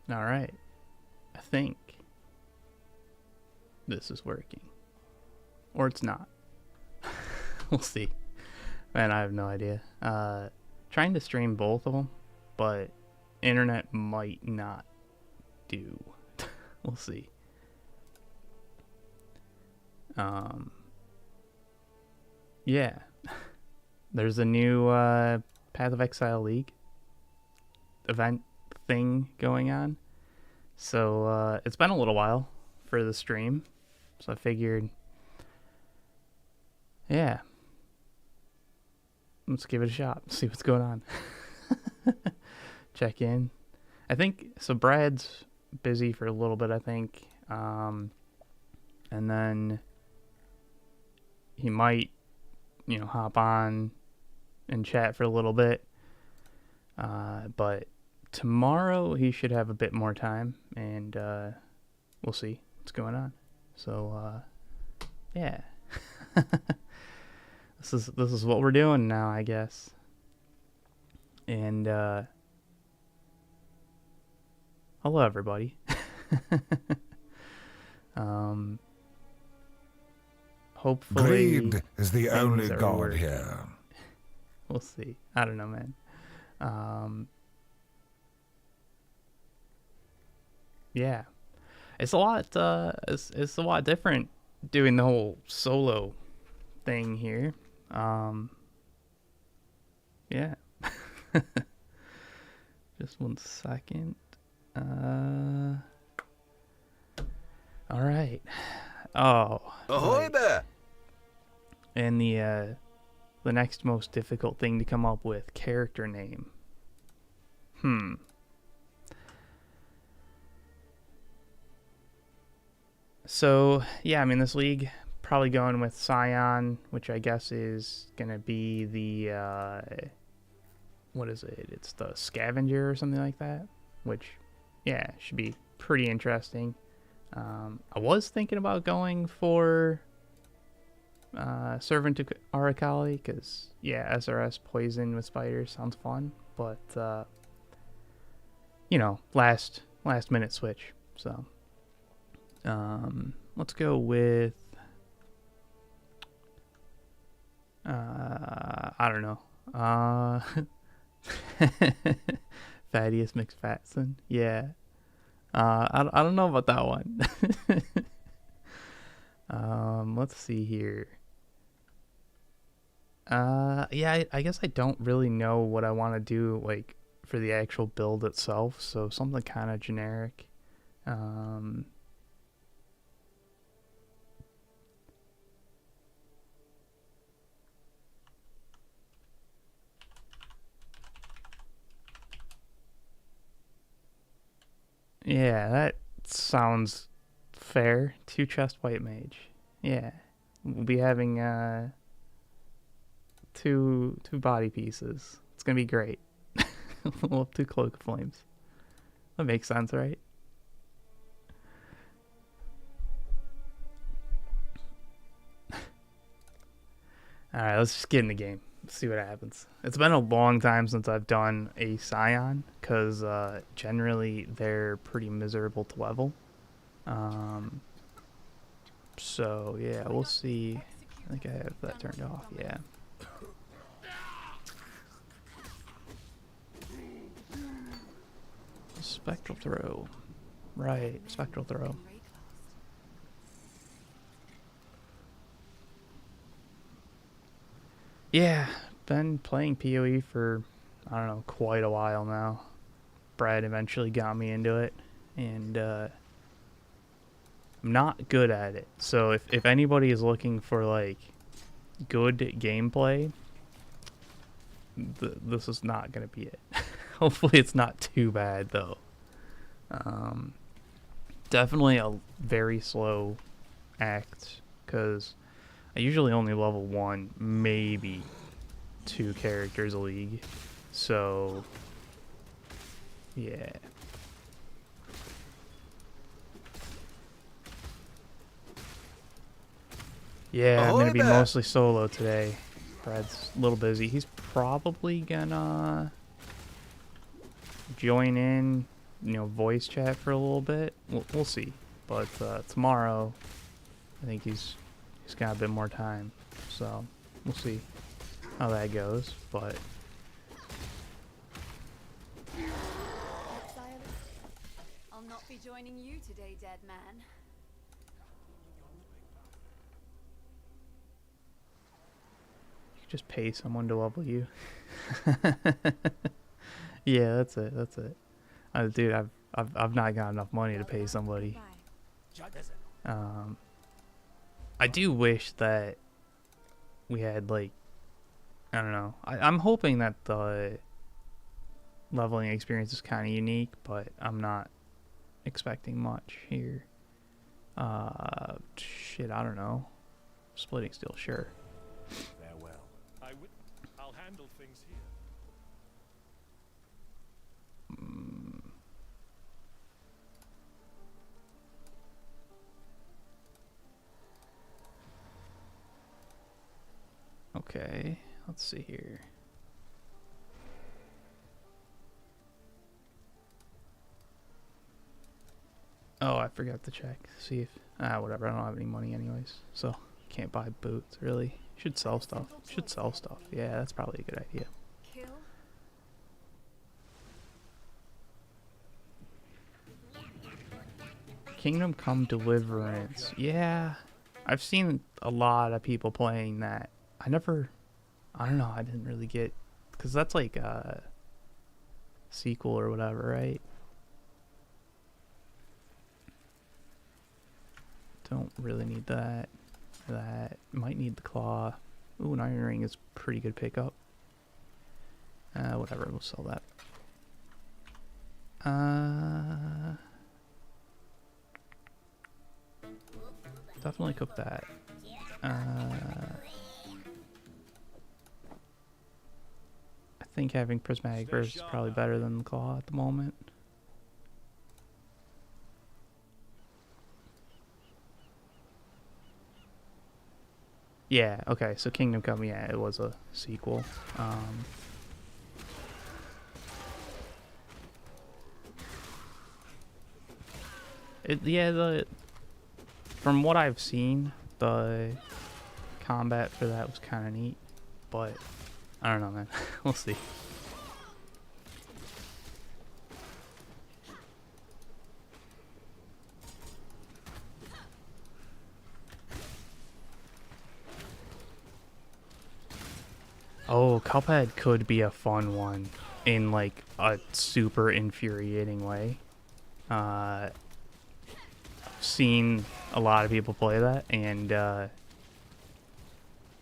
All right. I think this is working. Or it's not. We'll see. Man, I have no idea. Trying to stream both of them, but internet might not do. We'll see. Yeah. There's a new Path of Exile League event thing going on. So it's been a little while for the stream. So I figured, yeah, let's give it a shot. See what's going on. Check in. I think, so Brad's busy for a little bit, I think. And then he might, hop on and chat for a little bit. But tomorrow he should have a bit more time, and we'll see what's going on. So, yeah. This is what we're doing now, I guess. And hello, everybody. Hopefully, Greed is the only god working here. We'll see. I don't know, man. Yeah, it's a lot. It's a lot different doing the whole solo thing here. Yeah. Just 1 second. All right. Oh. Ahoy right. there! And the next most difficult thing to come up with, character name. So, yeah, I mean, this league, probably going with Scion, which I guess is going to be the, what is it? It's the Scavenger or something like that, which, yeah, should be pretty interesting. I was thinking about going for Servant to Aracali, because, yeah, SRS Poison with Spiders sounds fun, but, last minute switch, so... let's go with, I don't know, Thaddeus McFatson, yeah, I don't know about that one. Let's see here, yeah, I guess I don't really know what I want to do, like, for the actual build itself, so something kind of generic. Yeah, that sounds fair. 2 chest white mage. Yeah, we'll be having two body pieces. It's gonna be great. We'll have 2 cloak of flames. That makes sense, right? All right, let's just get in the game. See what happens. It's been a long time since I've done a Scion, because generally they're pretty miserable to level. So yeah, we'll see. I think I have that turned off. Yeah. Spectral throw. Right, spectral throw. Yeah, been playing PoE for, I don't know, quite a while now. Brad eventually got me into it, and I'm not good at it. So if anybody is looking for, like, good gameplay, this is not going to be it. Hopefully it's not too bad, though. Definitely a very slow act, because I usually only level 1, maybe 2 characters a league. So, yeah. Yeah, I'm going to be mostly solo today. Brad's a little busy. He's probably gonna join in voice chat for a little bit. We'll see. But tomorrow, I think he's got a bit more time, so we'll see how that goes. But Exile, I'll not be joining you today, dead man. you could just pay someone to level you. Yeah, that's it. That's it. Dude, I've not got enough money to pay somebody. I do wish that we had, like, I don't know. I'm hoping that the leveling experience is kind of unique, but I'm not expecting much here. Shit, I don't know. Splitting steel, sure. Farewell. I'll handle things here. Okay, let's see here. Oh, I forgot to check. See if whatever. I don't have any money anyways, so can't buy boots. Really, should sell stuff. Should sell stuff. Yeah, that's probably a good idea. Kill. Kingdom Come Deliverance. Yeah, I've seen a lot of people playing that. I don't know. I didn't really get, because that's like a sequel or whatever, right? Don't really need that. That might need the claw. Ooh, an iron ring is pretty good pickup. Whatever, we'll sell that. Definitely cook that. I think having prismatic burst is probably better than the claw at the moment. Yeah, okay, so Kingdom Come, yeah, it was a sequel. From what I've seen, the combat for that was kind of neat, but I don't know, man. We'll see. Oh, Cuphead could be a fun one in like a super infuriating way. Seen a lot of people play that, and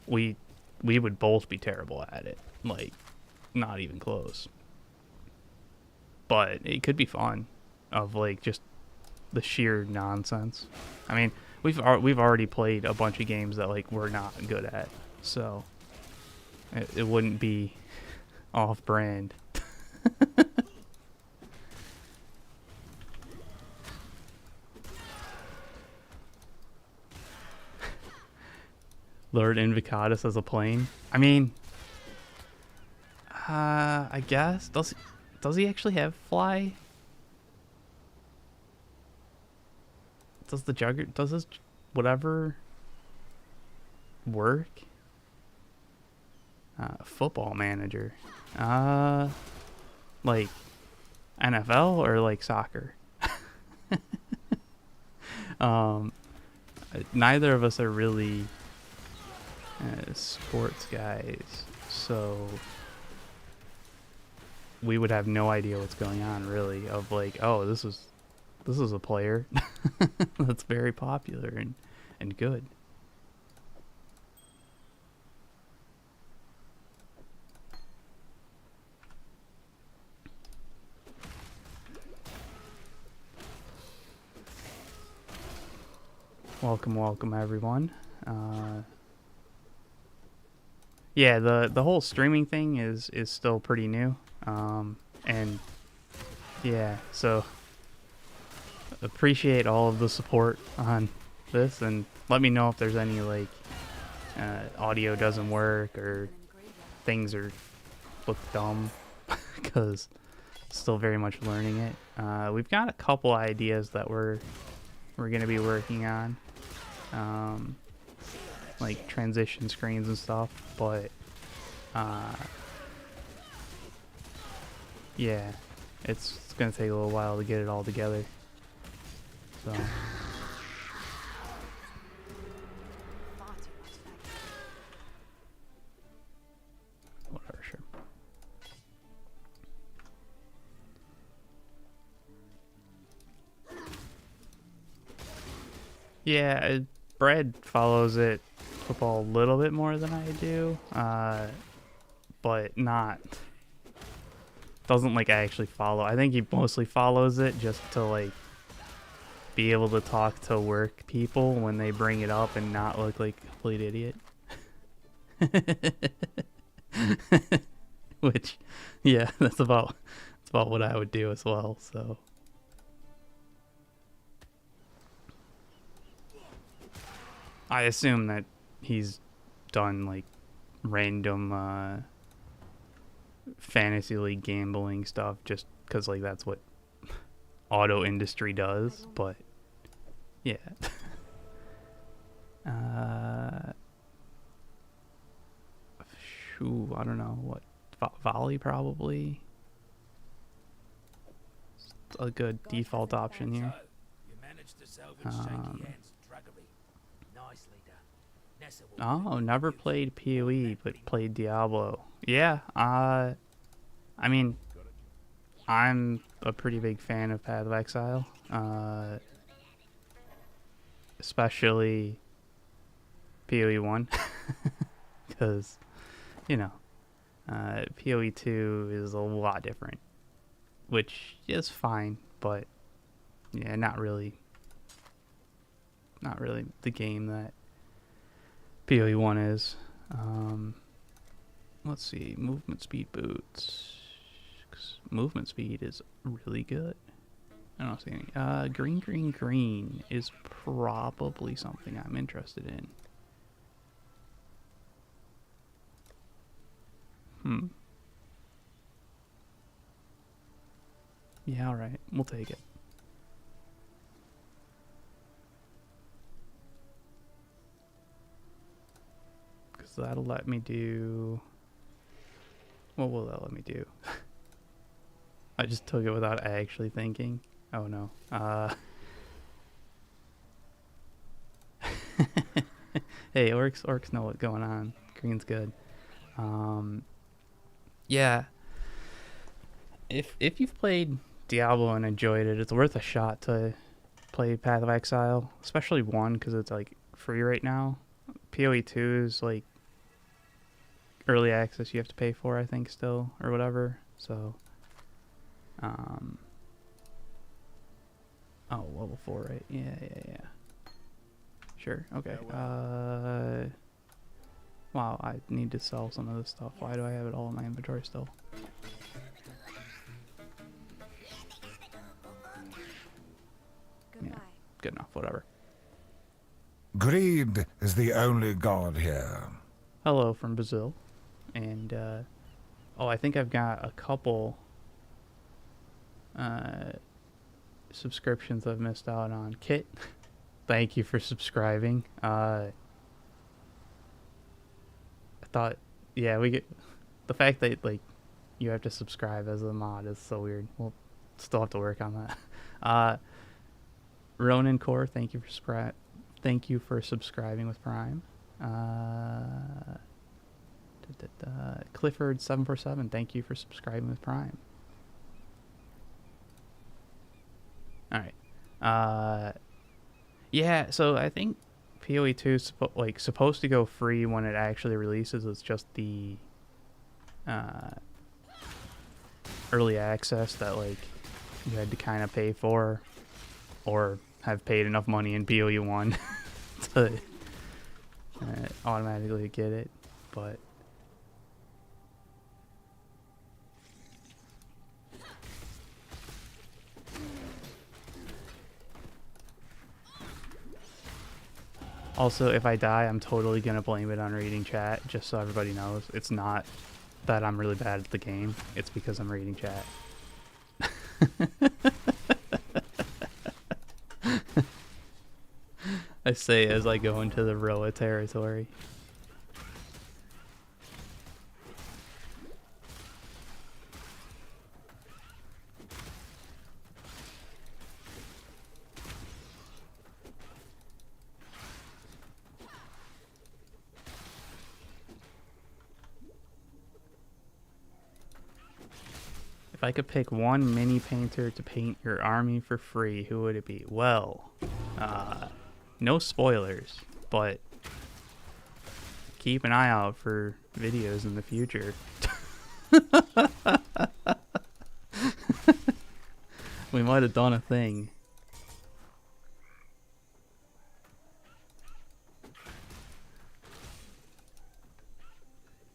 we would both be terrible at it, like not even close. But it could be fun, of like just the sheer nonsense. I mean, we've already played a bunch of games that like we're not good at, so it wouldn't be off-brand. Lord Invocatus as a plane. I mean, I guess does he actually have fly? Does the Jugger does his whatever work? Football manager. Like NFL or like soccer? Neither of us are really sports guys, so we would have no idea what's going on, really, of like, oh, this is a player that's very popular and good. Welcome everyone. Yeah, the whole streaming thing is still pretty new, and yeah, so appreciate all of the support on this, and let me know if there's any like audio doesn't work or things look dumb, because still very much learning it. We've got a couple ideas that we're gonna be working on, like transition screens and stuff, but yeah, it's gonna take a little while to get it all together. So. Whatever, sure. Yeah, Brad follows it football a little bit more than I do, but not. Doesn't like actually follow. I think he mostly follows it just to like be able to talk to work people when they bring it up and not look like a complete idiot. Which, yeah, that's about what I would do as well. So. I assume that he's done like random fantasy league gambling stuff just because like that's what auto industry does, but yeah. Shoo, I don't know what volley probably. It's a good default option here. Oh, never played PoE, but played Diablo. Yeah, I mean, I'm a pretty big fan of Path of Exile, especially PoE 1, because, you know, PoE 2 is a lot different, which is fine, but, yeah, not really the game that PoE 1 is. Let's see, movement speed boots. Movement speed is really good. I don't see any. Green is probably something I'm interested in. Yeah, alright. We'll take it. Because that'll let me do... What will that let me do? I just took it without actually thinking. Oh no. Hey, orcs know what's going on. Green's good. Yeah. If you've played Diablo and enjoyed it, it's worth a shot to play Path of Exile, especially 1 because it's like free right now. PoE 2 is like early access you have to pay for, I think, still, or whatever. So, oh, level 4, right? Yeah. Sure, okay. Wow, I need to sell some of this stuff. Why do I have it all in my inventory still? Goodbye. Yeah, good enough, whatever. Greed is the only god here. Hello from Brazil. And, oh, I think I've got a couple subscriptions I've missed out on. Kit, thank you for subscribing. I thought, yeah, we get the fact that like you have to subscribe as a mod is so weird. We'll still have to work on that. Ronan Core, thank you for subscribing with Prime. Clifford 747, thank you for subscribing with Prime. All right. Yeah, so I think PoE 2 is supposed to go free when it actually releases. It's just the early access that like you had to kind of pay for, or have paid enough money in PoE 1 to automatically get it, but. Also, if I die, I'm totally going to blame it on reading chat, just so everybody knows. It's not that I'm really bad at the game. It's because I'm reading chat. I say as I go into the Roa territory. If I could pick one mini painter to paint your army for free, who would it be? Well, no spoilers, but keep an eye out for videos in the future. We might have done a thing.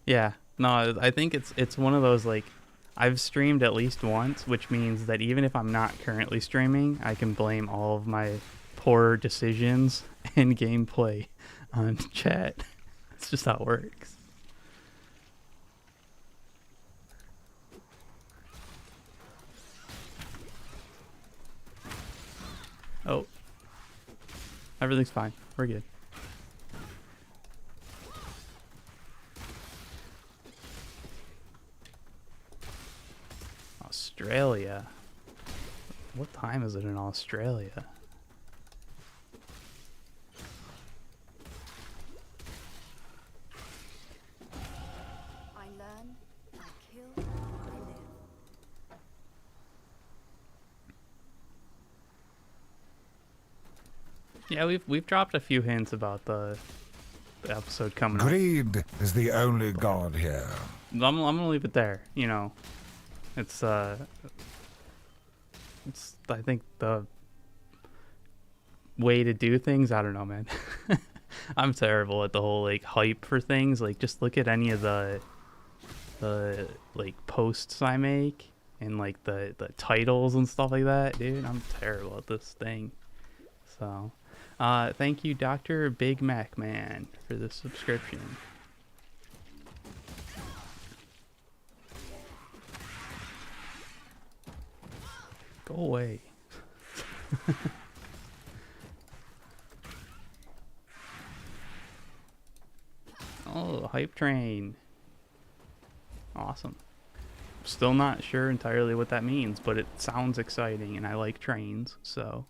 Yeah, no, I think it's one of those, like, I've streamed at least once, which means that even if I'm not currently streaming, I can blame all of my poor decisions and gameplay on chat. It's just how it works. Oh. Everything's fine. We're good. Australia. What time is it in Australia? I learn, I kill, I live. Yeah, we've dropped a few hints about the episode coming up. Greed is the only god here. I'm gonna leave it there. You know, it's I think the way to do things. I don't know, man. I'm terrible at the whole like hype for things. Like, just look at any of the like posts I make and like the titles and stuff like that, dude. I'm terrible at this thing. So, thank you, Dr. Big Mac Man, for the subscription. Go away. Oh, hype train. Awesome. Still not sure entirely what that means, but it sounds exciting and I like trains, so.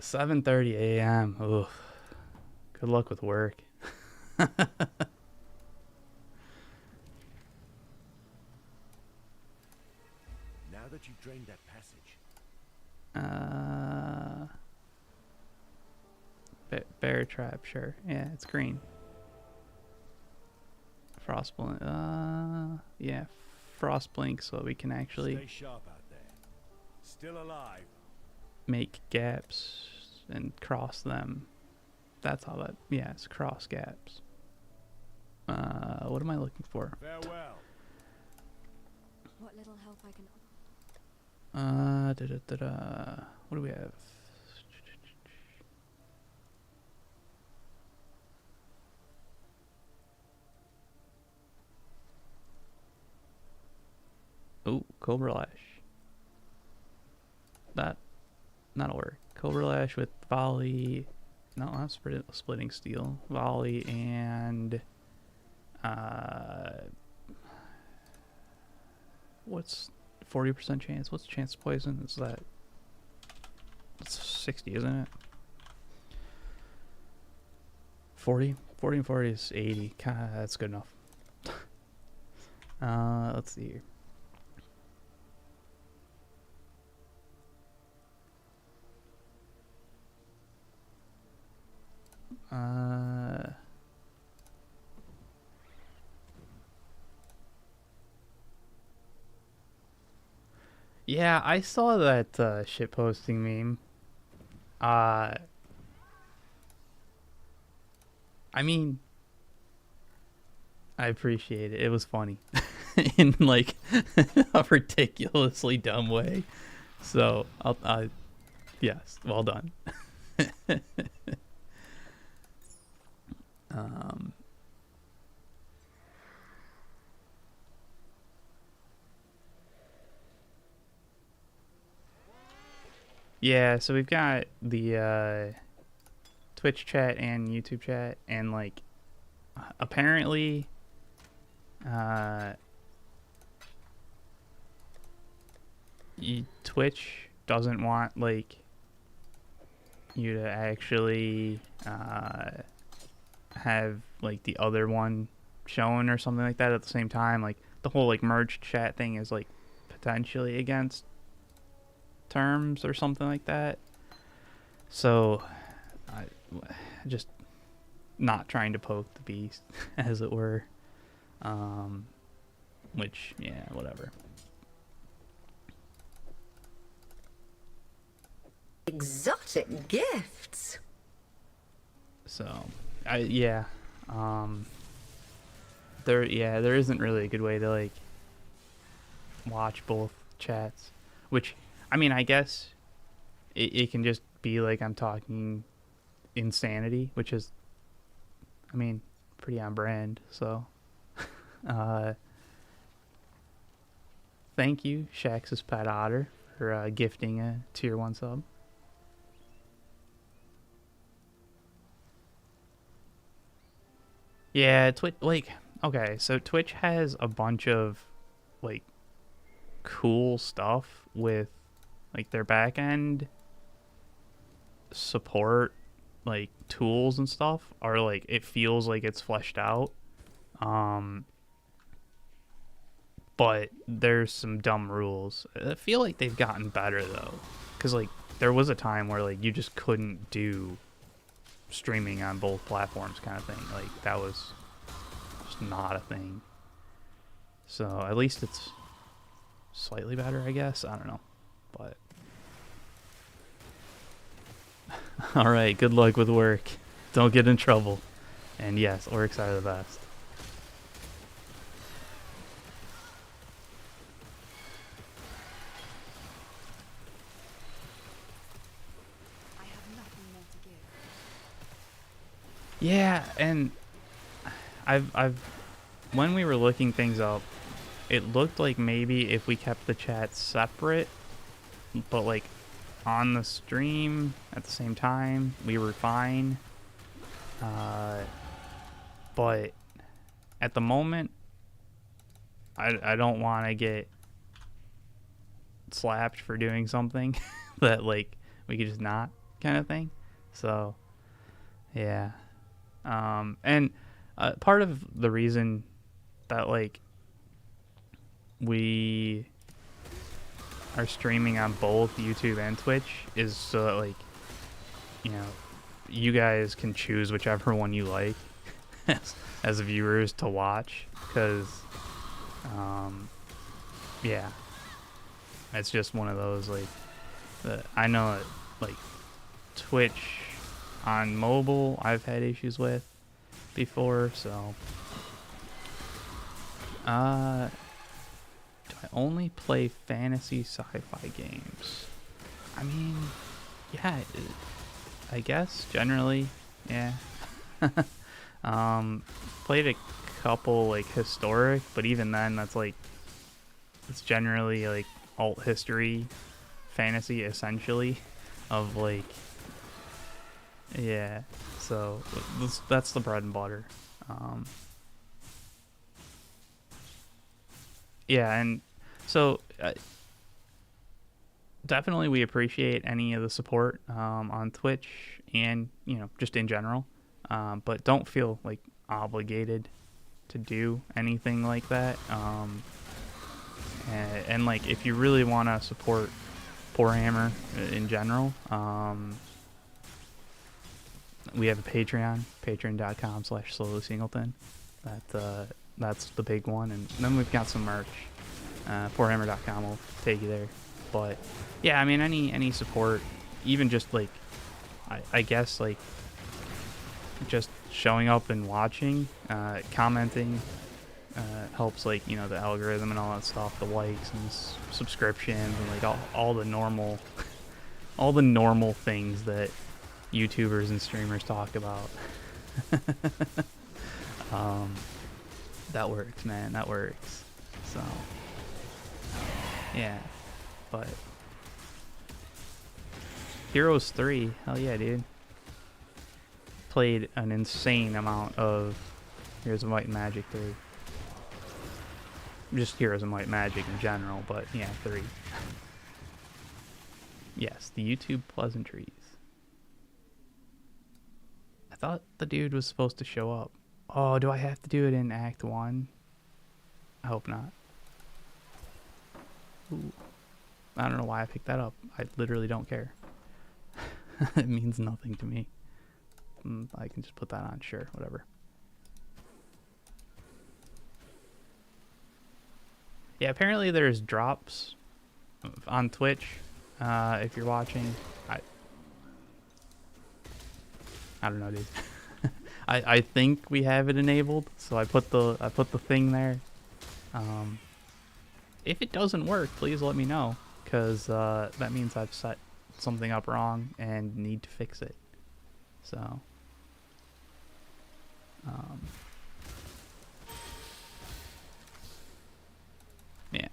7:30 a.m. Ugh. Good luck with work. Now that you've drained that passage, Bear trap, sure. Yeah, it's green. Frost blink. Yeah, frost blink, so we can actually stay sharp out there. Still alive. make gaps and cross them. That's how that. Yeah, it's cross gaps. What am I looking for? Farewell. What little help I can offer. What do we have? Oh, Cobra Lash. That'll work. Cobra Lash with volley. No, I'm splitting steel. Volley and what's 40% chance? What's chance of poison? Is that? It's 60, isn't it? 40? 40 and 40 is 80. That's good enough. Let's see here. Yeah, I saw that shitposting meme. I mean, I appreciate it. It was funny in like a ridiculously dumb way. So yes, well done. Yeah, so we've got the Twitch chat and YouTube chat, and like apparently Twitch doesn't want like you to actually have like the other one shown or something like that at the same time. Like the whole like merged chat thing is like potentially against terms or something like that. So I just not trying to poke the beast as it were. Which yeah, whatever. Exotic gifts. So there isn't really a good way to like watch both chats, which I mean I guess it can just be like I'm talking insanity, which is I mean pretty on brand. So thank you Shax's Pet Otter for gifting a tier 1 sub. Yeah, Twitch, like, okay, so Twitch has a bunch of, like, cool stuff with, like, their back-end support, like, tools and stuff are, like, it feels like it's fleshed out. But there's some dumb rules. I feel like they've gotten better, though. Because, like, there was a time where, like, you just couldn't do streaming on both platforms kind of thing. Like that was just not a thing. So at least it's slightly better, I guess. I don't know, but all right, good luck with work, don't get in trouble, and yes, orcs are the best. I have nothing more to give. Yeah, and I've when we were looking things up, it looked like maybe if we kept the chats separate, but like on the stream at the same time, we were fine. But at the moment, I don't want to get slapped for doing something that like we could just not kind of thing. So yeah. And part of the reason that like we are streaming on both YouTube and Twitch is so that like, you know, you guys can choose whichever one you like as viewers to watch, because yeah, it's just one of those like I know that like Twitch on mobile I've had issues with before, so do I only play fantasy sci-fi games? I mean, yeah, I guess generally, yeah. Played a couple like historic, but even then that's like it's generally like alt history fantasy essentially of like, yeah, so that's the bread and butter. Yeah, and so definitely we appreciate any of the support on Twitch and, you know, just in general, but don't feel like obligated to do anything like that. And like if you really want to support Warhammer in general, we have a Patreon, patreon.com/slowsingleton. That's the big one, and then we've got some merch. Warhammer.com will take you there. But yeah, I mean any support, even just like I guess like just showing up and watching, commenting helps, like, you know, the algorithm and all that stuff, the likes and subscriptions and like all the normal all the normal things that YouTubers and streamers talk about. That works, man, that works. So yeah, but Heroes 3. Hell yeah, dude. Played an insane amount of Heroes of Might and Magic 3. Just Heroes of Might and Magic in general, but yeah, 3. Yes, the YouTube pleasantries. I thought the dude was supposed to show up. Oh, do I have to do it in Act 1? I hope not. Ooh. I don't know why I picked that up. I literally don't care. It means nothing to me. I can just put that on. Sure, whatever. Yeah, apparently there's drops on Twitch. If you're watching, I don't know, dude. I think we have it enabled, so I put the thing there. If it doesn't work, please let me know, because that means I've set something up wrong and need to fix it. So yeah.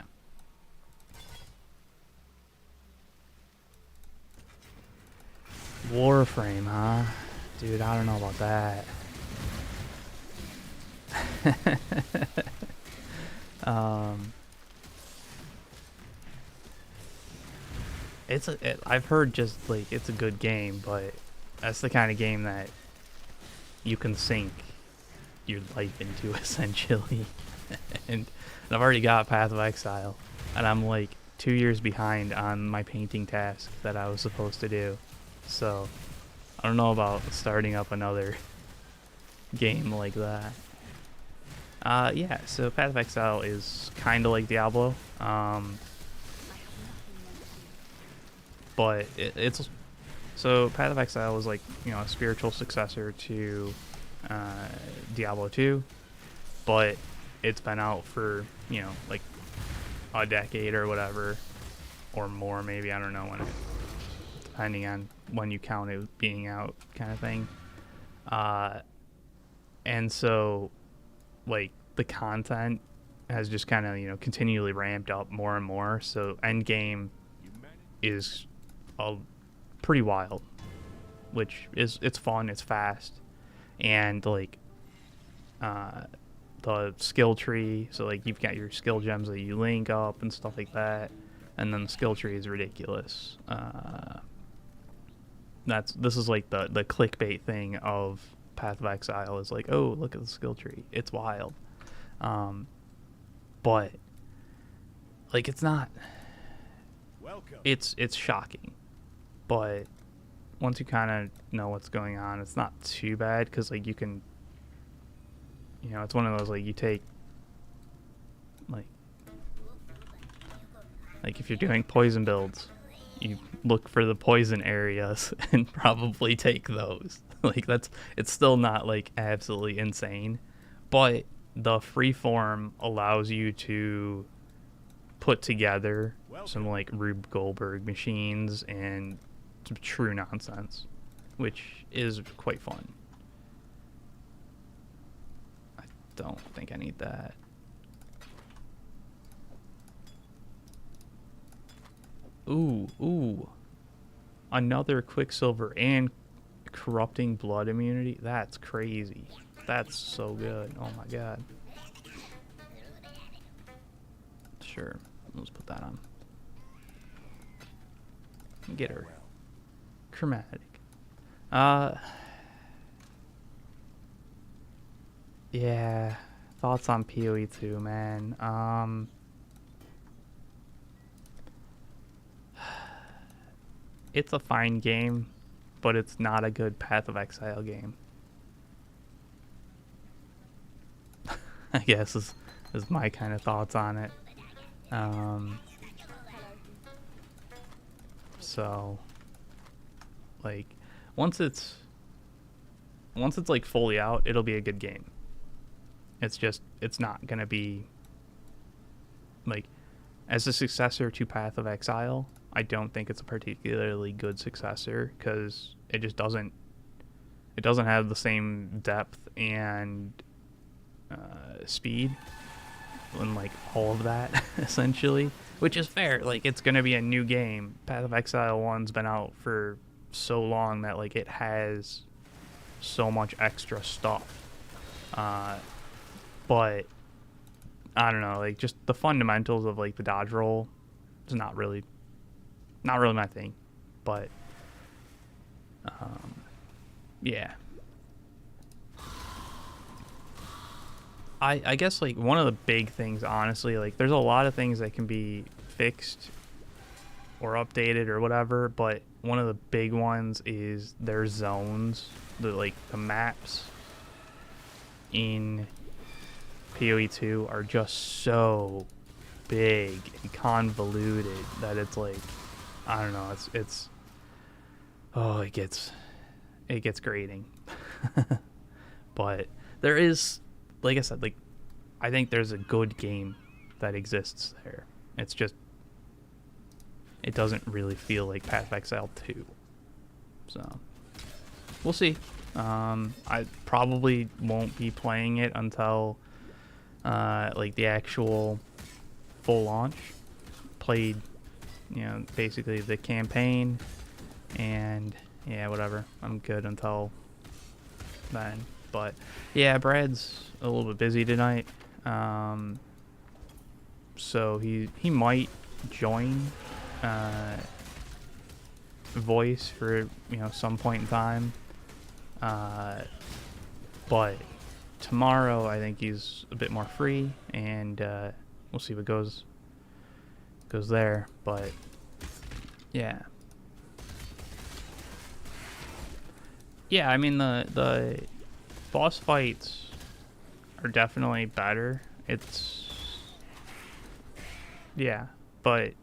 Warframe, huh? Dude, I don't know about that. I've heard just like it's a good game, but that's the kind of game that you can sink your life into essentially. and I've already got Path of Exile, and I'm like 2 years behind on my painting task that I was supposed to do. So I don't know about starting up another game like that. Yeah, so Path of Exile is kind of like Diablo, but it's so Path of Exile was like, you know, a spiritual successor to Diablo 2, but it's been out for, you know, like a decade or whatever, or more maybe, I don't know when, depending on when you count it being out, kind of thing. And so like the content has just kind of, you know, continually ramped up more and more, so endgame is pretty wild, which is, it's fun, it's fast, and like the skill tree, so like you've got your skill gems that you link up and stuff like that, and then the skill tree is ridiculous. This is like the clickbait thing of Path of Exile, is like, oh, look at the skill tree, it's wild. But like it's not, it's shocking, but once you kind of know what's going on, it's not too bad, because like you can, you know, it's one of those, like, you take like if you're doing poison builds, you look for the poison areas and probably take those. Like it's still not like absolutely insane, but the freeform allows you to put together some like Rube Goldberg machines and some true nonsense, which is quite fun. I don't think I need that. Ooh. Another Quicksilver and Corrupting Blood immunity. That's crazy. That's so good. Oh my god. Sure. Let's put that on. Get her. Chromatic. Yeah. Thoughts on PoE 2, man. It's a fine game, but it's not a good Path of Exile game. I guess is my kind of thoughts on it. So like once it's like fully out, it'll be a good game. It's just, it's not gonna be like, as a successor to Path of Exile, I don't think it's a particularly good successor, because it just doesn't have the same depth and speed and like all of that essentially, which is fair. Like, it's gonna be a new game. Path of Exile 1's been out for so long that like it has so much extra stuff. But I don't know, like just the fundamentals of like the dodge roll is not really my thing. But yeah. I guess like one of the big things, honestly, like there's a lot of things that can be fixed or updated or whatever, but one of the big ones is their zones, the maps in PoE 2 are just so big and convoluted that it's like, I don't know, it's oh, it gets grating. But there is, like I said, like I think there's a good game that exists there. It's just it doesn't really feel like Path of Exile 2. So we'll see. I probably won't be playing it until like the actual full launch. Played, you know, basically the campaign, and yeah, whatever. I'm good until then. But yeah, Brad's a little bit busy tonight, so he might join voice for, you know, some point in time, but tomorrow I think he's a bit more free, and we'll see what goes there. But yeah, I mean the boss fights are definitely better. It's, yeah, but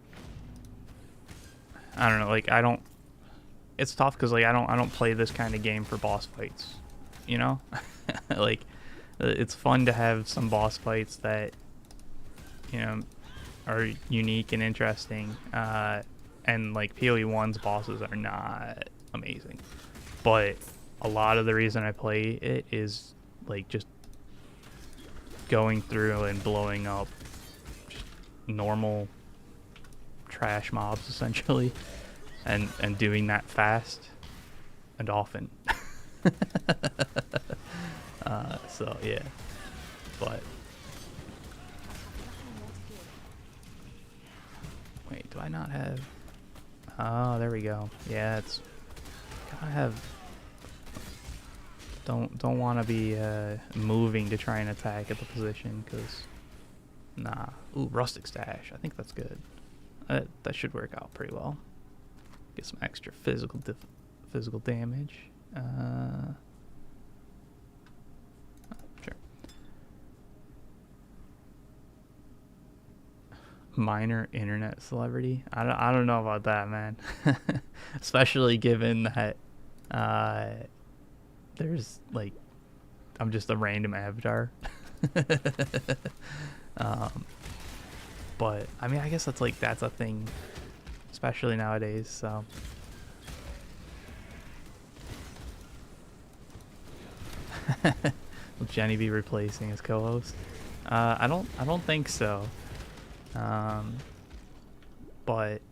I don't know, like it's tough because like I don't play this kind of game for boss fights, you know. Like it's fun to have some boss fights that, you know, are unique and interesting, and like PoE 1's bosses are not amazing, but a lot of the reason I play it is like just going through and blowing up just normal trash mobs essentially, and doing that fast and often. So yeah, but wait, do I not have? Oh, there we go. Yeah, it's gotta have. Don't want to be moving to try and attack at the position, because nah. Ooh, rustic stash. I think that's good. That should work out pretty well. Get some extra physical damage. Sure. Minor internet celebrity. I don't know about that, man. Especially given that there's like I'm just a random avatar. But I mean, I guess that's a thing, especially nowadays. So will Jenny be replacing his co-host? I don't think so. But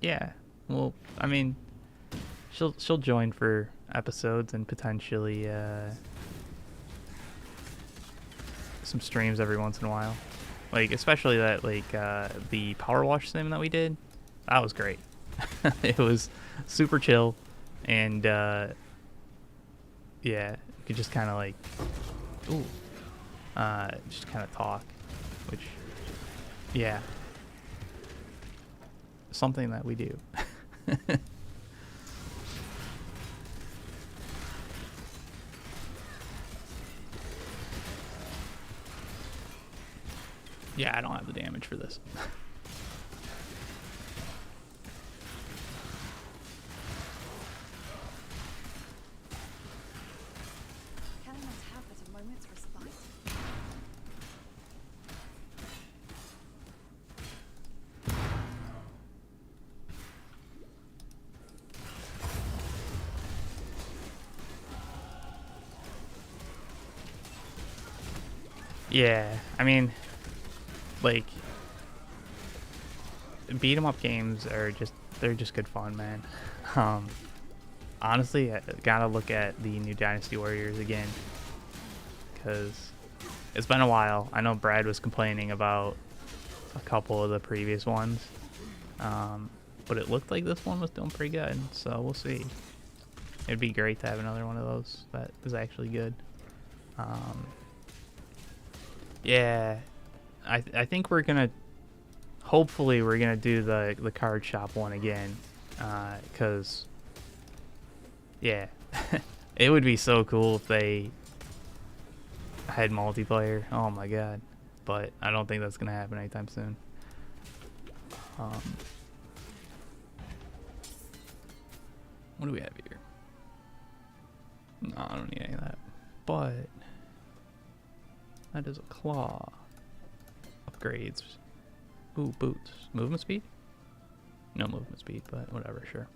yeah, well, I mean, she'll join for episodes and potentially some streams every once in a while. Like especially that the power wash sim that we did, that was great. It was super chill, and yeah, you could just kind of like just kind of talk, which yeah, something that we do. Yeah, I don't have the damage for this. Can I not have but a moment's respite? Yeah, I mean, like, beat 'em up games are just they're just good fun, man. Honestly, I gotta look at the new Dynasty Warriors again, because it's been a while. I know Brad was complaining about a couple of the previous ones, but it looked like this one was doing pretty good, so we'll see. It'd be great to have another one of those that is actually good. Yeah, I think we're gonna, hopefully we're gonna do the card shop one again, because yeah, it would be so cool if they had multiplayer. Oh my god, but I don't think that's gonna happen anytime soon. What do we have here? No, I don't need any of that. But that is a claw. Upgrades. Ooh, boots. Movement speed? No movement speed, but whatever, sure.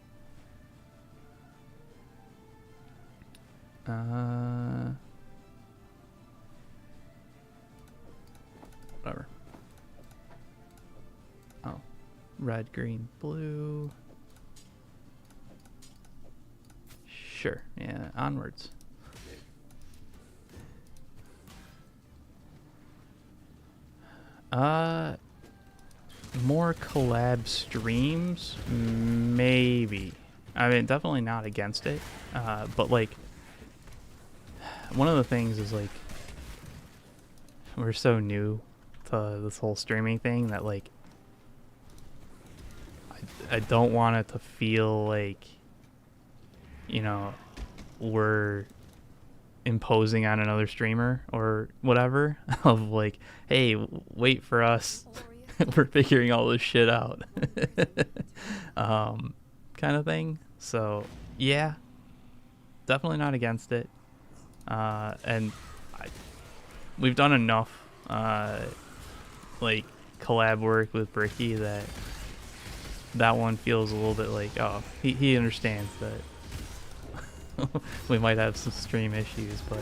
Whatever. Oh. Red, green, blue. Sure, yeah, onwards. More collab streams? Maybe. I mean, definitely not against it. But like, one of the things is like, we're so new to this whole streaming thing that like, I don't want it to feel like, you know, we're imposing on another streamer or whatever, of like, hey, wait for us. We're figuring all this shit out. Kind of thing. So yeah, definitely not against it. And we've done enough like collab work with Bricky that one feels a little bit like, oh, he understands that we might have some stream issues, but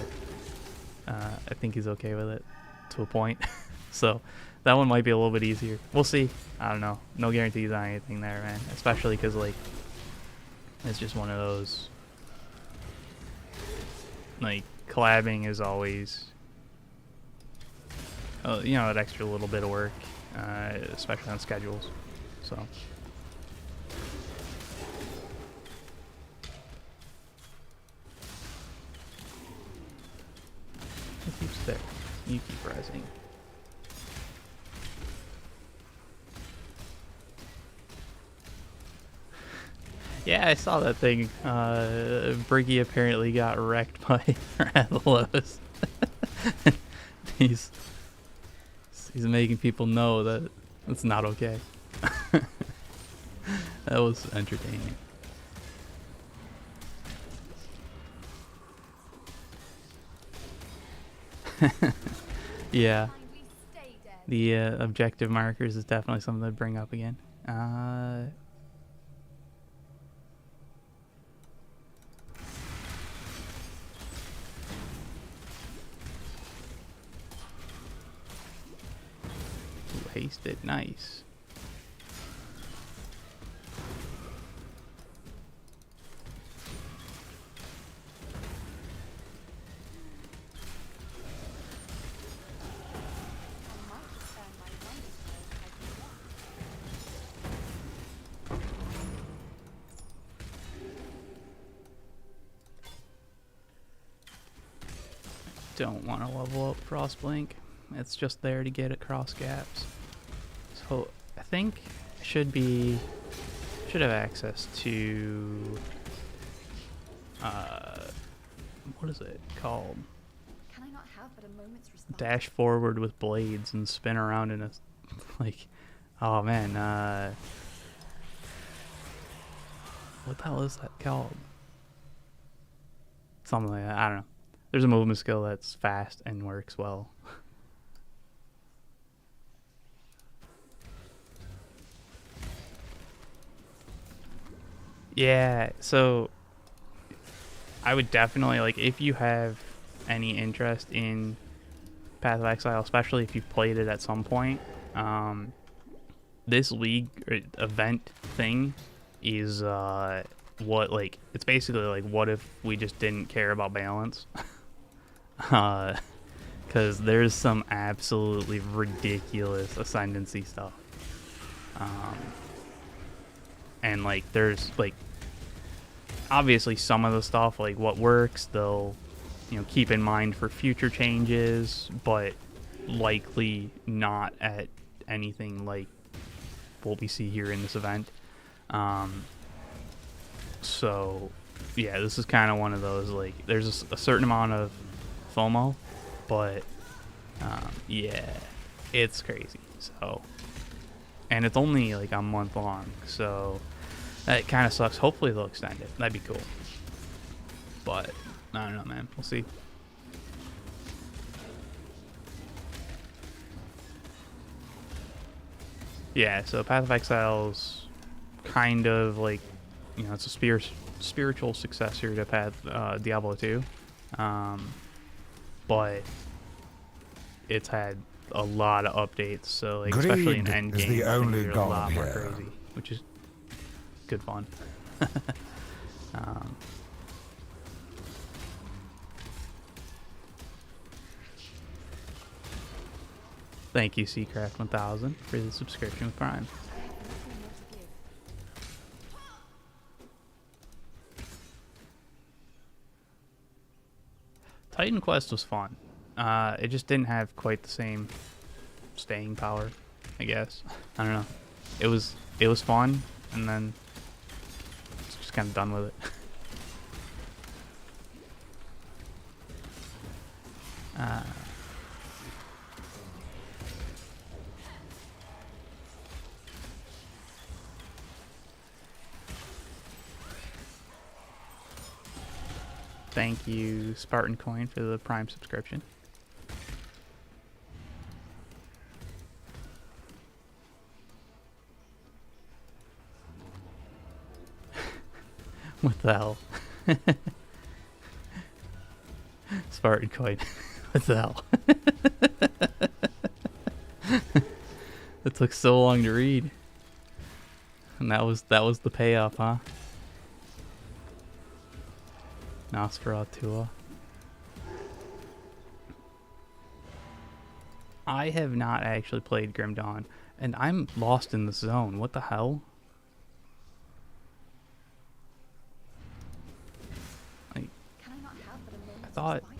I think he's okay with it to a point. So that one might be a little bit easier. We'll see. I don't know. No guarantees on anything there, man. Especially because like, it's just one of those, like, collabing is always, you know, that extra little bit of work, especially on schedules. So. It keeps there. You keep rising. Yeah, I saw that thing. Briggy apparently got wrecked by Rathalos. he's making people know that it's not okay. That was entertaining. Yeah. The objective markers is definitely something to bring up again. Hasted, nice. Don't want to level up Frostblink. It's just there to get across gaps. So I think I should have access to what is it called? Can I not have but a moment's respite? Dash forward with blades and spin around in a like, oh man, what the hell is that called? Something like that. I don't know. There's a movement skill that's fast and works well. Yeah, so I would definitely, like, if you have any interest in Path of Exile, especially if you've played it at some point, this league or event thing is what, like, it's basically like, what if we just didn't care about balance? Because there's some absolutely ridiculous ascendancy stuff. And like, there's like, obviously some of the stuff, like what works, they'll, you know, keep in mind for future changes, but likely not at anything like what we see here in this event. So yeah, this is kind of one of those, like, there's a certain amount of FOMO, but yeah, it's crazy. So, and it's only like a month long, so that kind of sucks. Hopefully they'll extend it. That'd be cool. But I don't know, man. We'll see. Yeah, so Path of Exile's kind of like, you know, it's a spiritual successor to Diablo 2. But it's had a lot of updates, so like, especially in Greed endgame, is the only they're a god lot more here. crazy, which is good fun. Thank you, Seacraft1000, for the subscription with Prime. Titan Quest was fun. It just didn't have quite the same staying power, I guess. I don't know. It was fun, and then just kind of done with it. Thank you, Spartan Coin, for the Prime subscription. What the hell? Spartan Coin. What the hell? It took so long to read. And that was the payoff, huh? Nosferatu. I have not actually played Grim Dawn, and I'm lost in the zone. What the hell? Like, Can I not have but a moment I thought... of spite?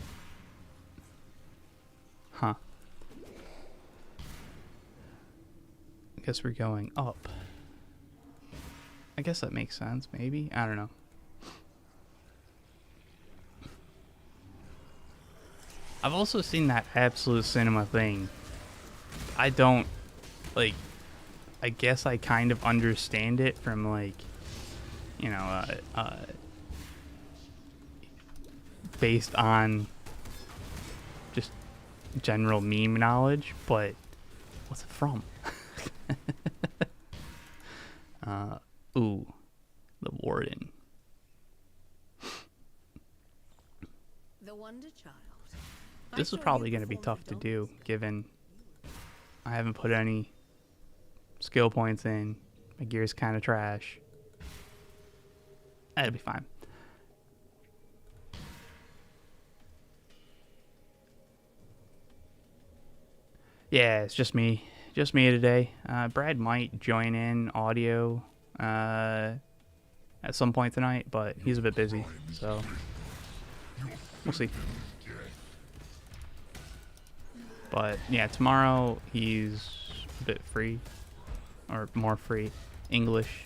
Huh. I guess we're going up. I guess that makes sense, maybe? I don't know. I've also seen that Absolute Cinema thing. I don't, like, I guess I kind of understand it from, like, you know, based on just general meme knowledge, but what's it from? Ooh, the Warden. The Wonder Child. This is probably going to be tough to do, given I haven't put any skill points in. My gear's kind of trash. That'll be fine. Yeah, it's just me. Just me today. Brad might join in audio at some point tonight, but he's a bit busy, so we'll see. But yeah, tomorrow he's a bit free, or more free. English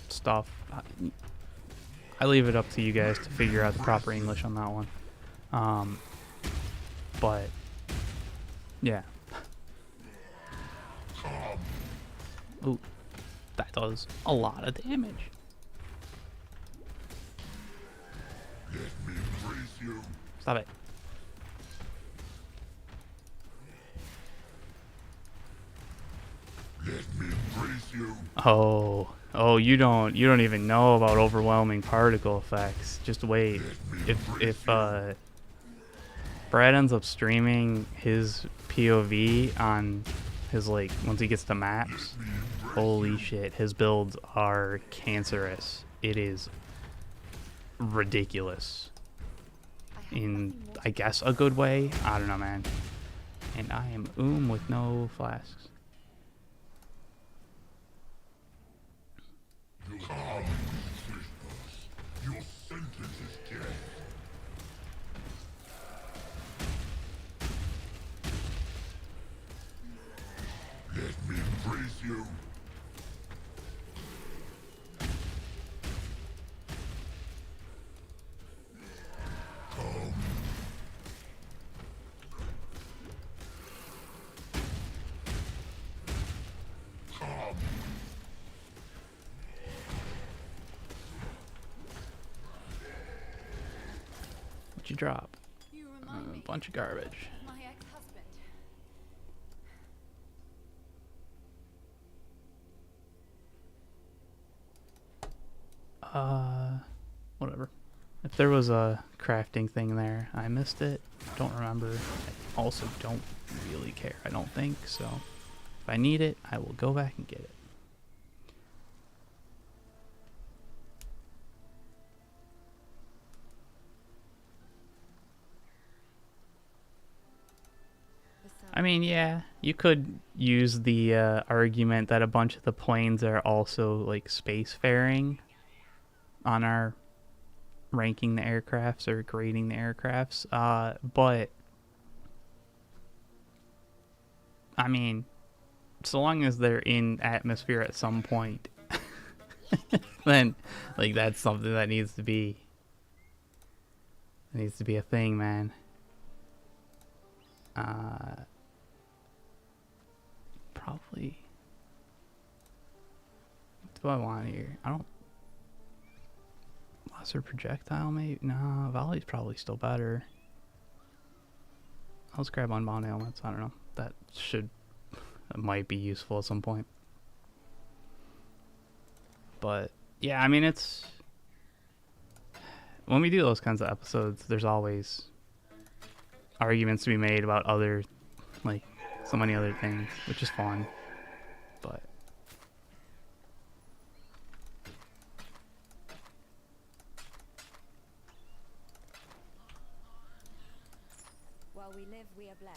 stuff. I leave it up to you guys to figure out the proper English on that one. But yeah. Ooh, that does a lot of damage. Stop it. Oh, you don't even know about overwhelming particle effects. Just wait. If Brad ends up streaming his POV on His, like, once he gets to maps, holy shit, his builds are cancerous. It is ridiculous. In, I guess, a good way. I don't know, man. And I am with no flasks. Your sentence is death. Let me embrace you. What'd you drop? You A remind me bunch of garbage. of my ex-husband. Whatever. If there was a crafting thing there, I missed it. Don't remember. I also don't really care, I don't think, so if I need it, I will go back and get it. I mean, yeah, you could use the argument that a bunch of the planes are also, like, spacefaring on our ranking the aircrafts or grading the aircrafts, but I mean, so long as they're in atmosphere at some point, then, like, that's something that needs to be a thing, man. Probably. What do I want here? I don't. Lesser projectile, maybe? No, volley's probably still better. Let's grab unbound ailments. I don't know. That might be useful at some point. But yeah, I mean, it's when we do those kinds of episodes, there's always arguments to be made about other, like, so many other things, which is fun. But While we live, we are blessed.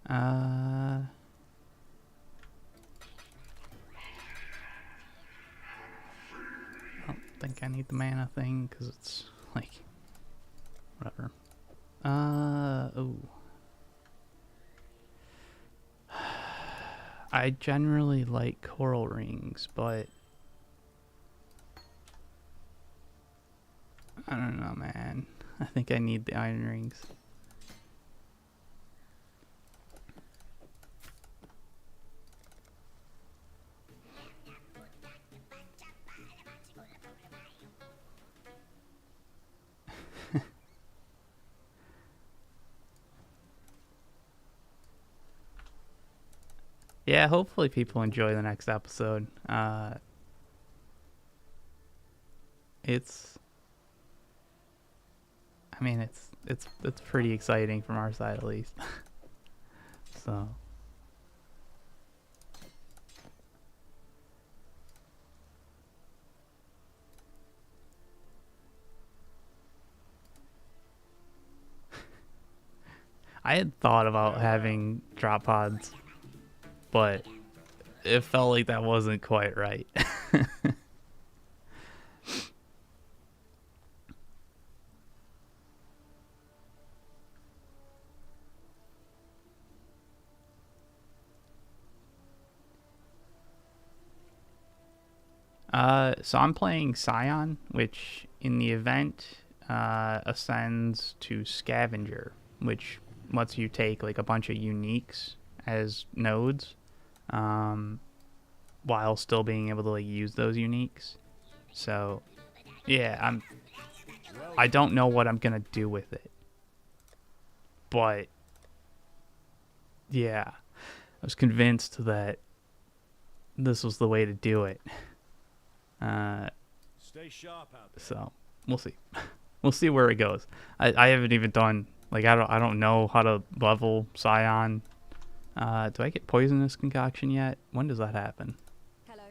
I don't think I need the mana thing because it's like whatever. Oh. I generally like coral rings, but I don't know, man. I think I need the iron rings. Yeah, hopefully people enjoy the next episode. It's I mean, it's pretty exciting from our side, at least. So I had thought about having drop pods, but it felt like that wasn't quite right. So I'm playing Scion, which in the event ascends to Scavenger, which lets you take like a bunch of uniques as nodes, while still being able to like use those uniques. So yeah, I don't know what I'm gonna do with it, but yeah, I was convinced that this was the way to do it. Stay sharp out there. So we'll see. We'll see where it goes. I haven't even done, like, I don't know how to level Scion. Do I get poisonous concoction yet? When does that happen? Hello.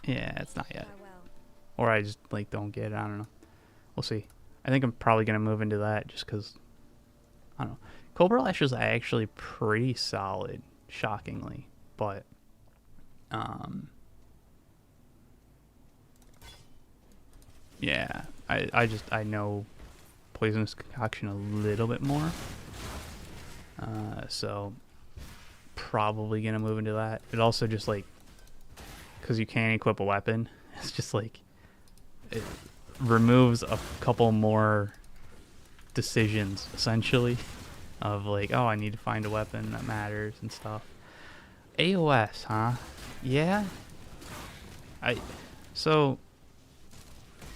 Yeah, it's not yet. Farewell. Or I just, like, don't get it. I don't know. We'll see. I think I'm probably going to move into that just because, I don't know. Cobra Lash is actually pretty solid, shockingly. But, yeah, I know Poisonous Concoction a little bit more. So, probably going to move into that. It also just, like, because you can't equip a weapon, it's just, like, it removes a couple more decisions, essentially, of, like, oh, I need to find a weapon that matters and stuff. AOS, huh? Yeah?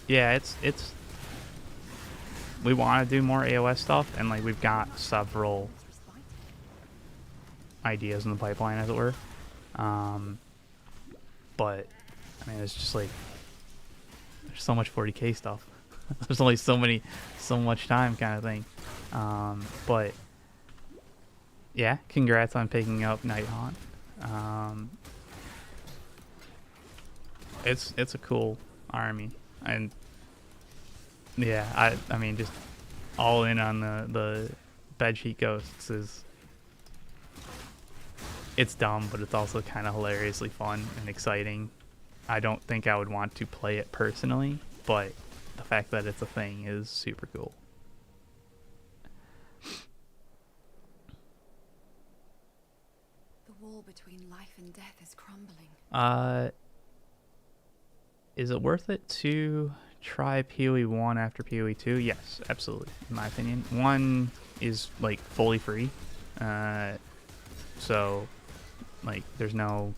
Yeah, it's we want to do more AOS stuff, and, like, we've got several ideas in the pipeline, as it were. But, I mean, it's just, like, there's so much 40k stuff. There's only so much time kind of thing. But, yeah, congrats on picking up Night Haunt. It's a cool army, and yeah, I mean, just all in on the bedsheet ghosts is, it's dumb, but it's also kind of hilariously fun and exciting. I don't think I would want to play it personally, but the fact that it's a thing is super cool. The wall between life and death is crumbling. Is it worth it to try PoE 1 after PoE 2? Yes, absolutely, in my opinion. 1 is, like, fully free. So, like, there's no,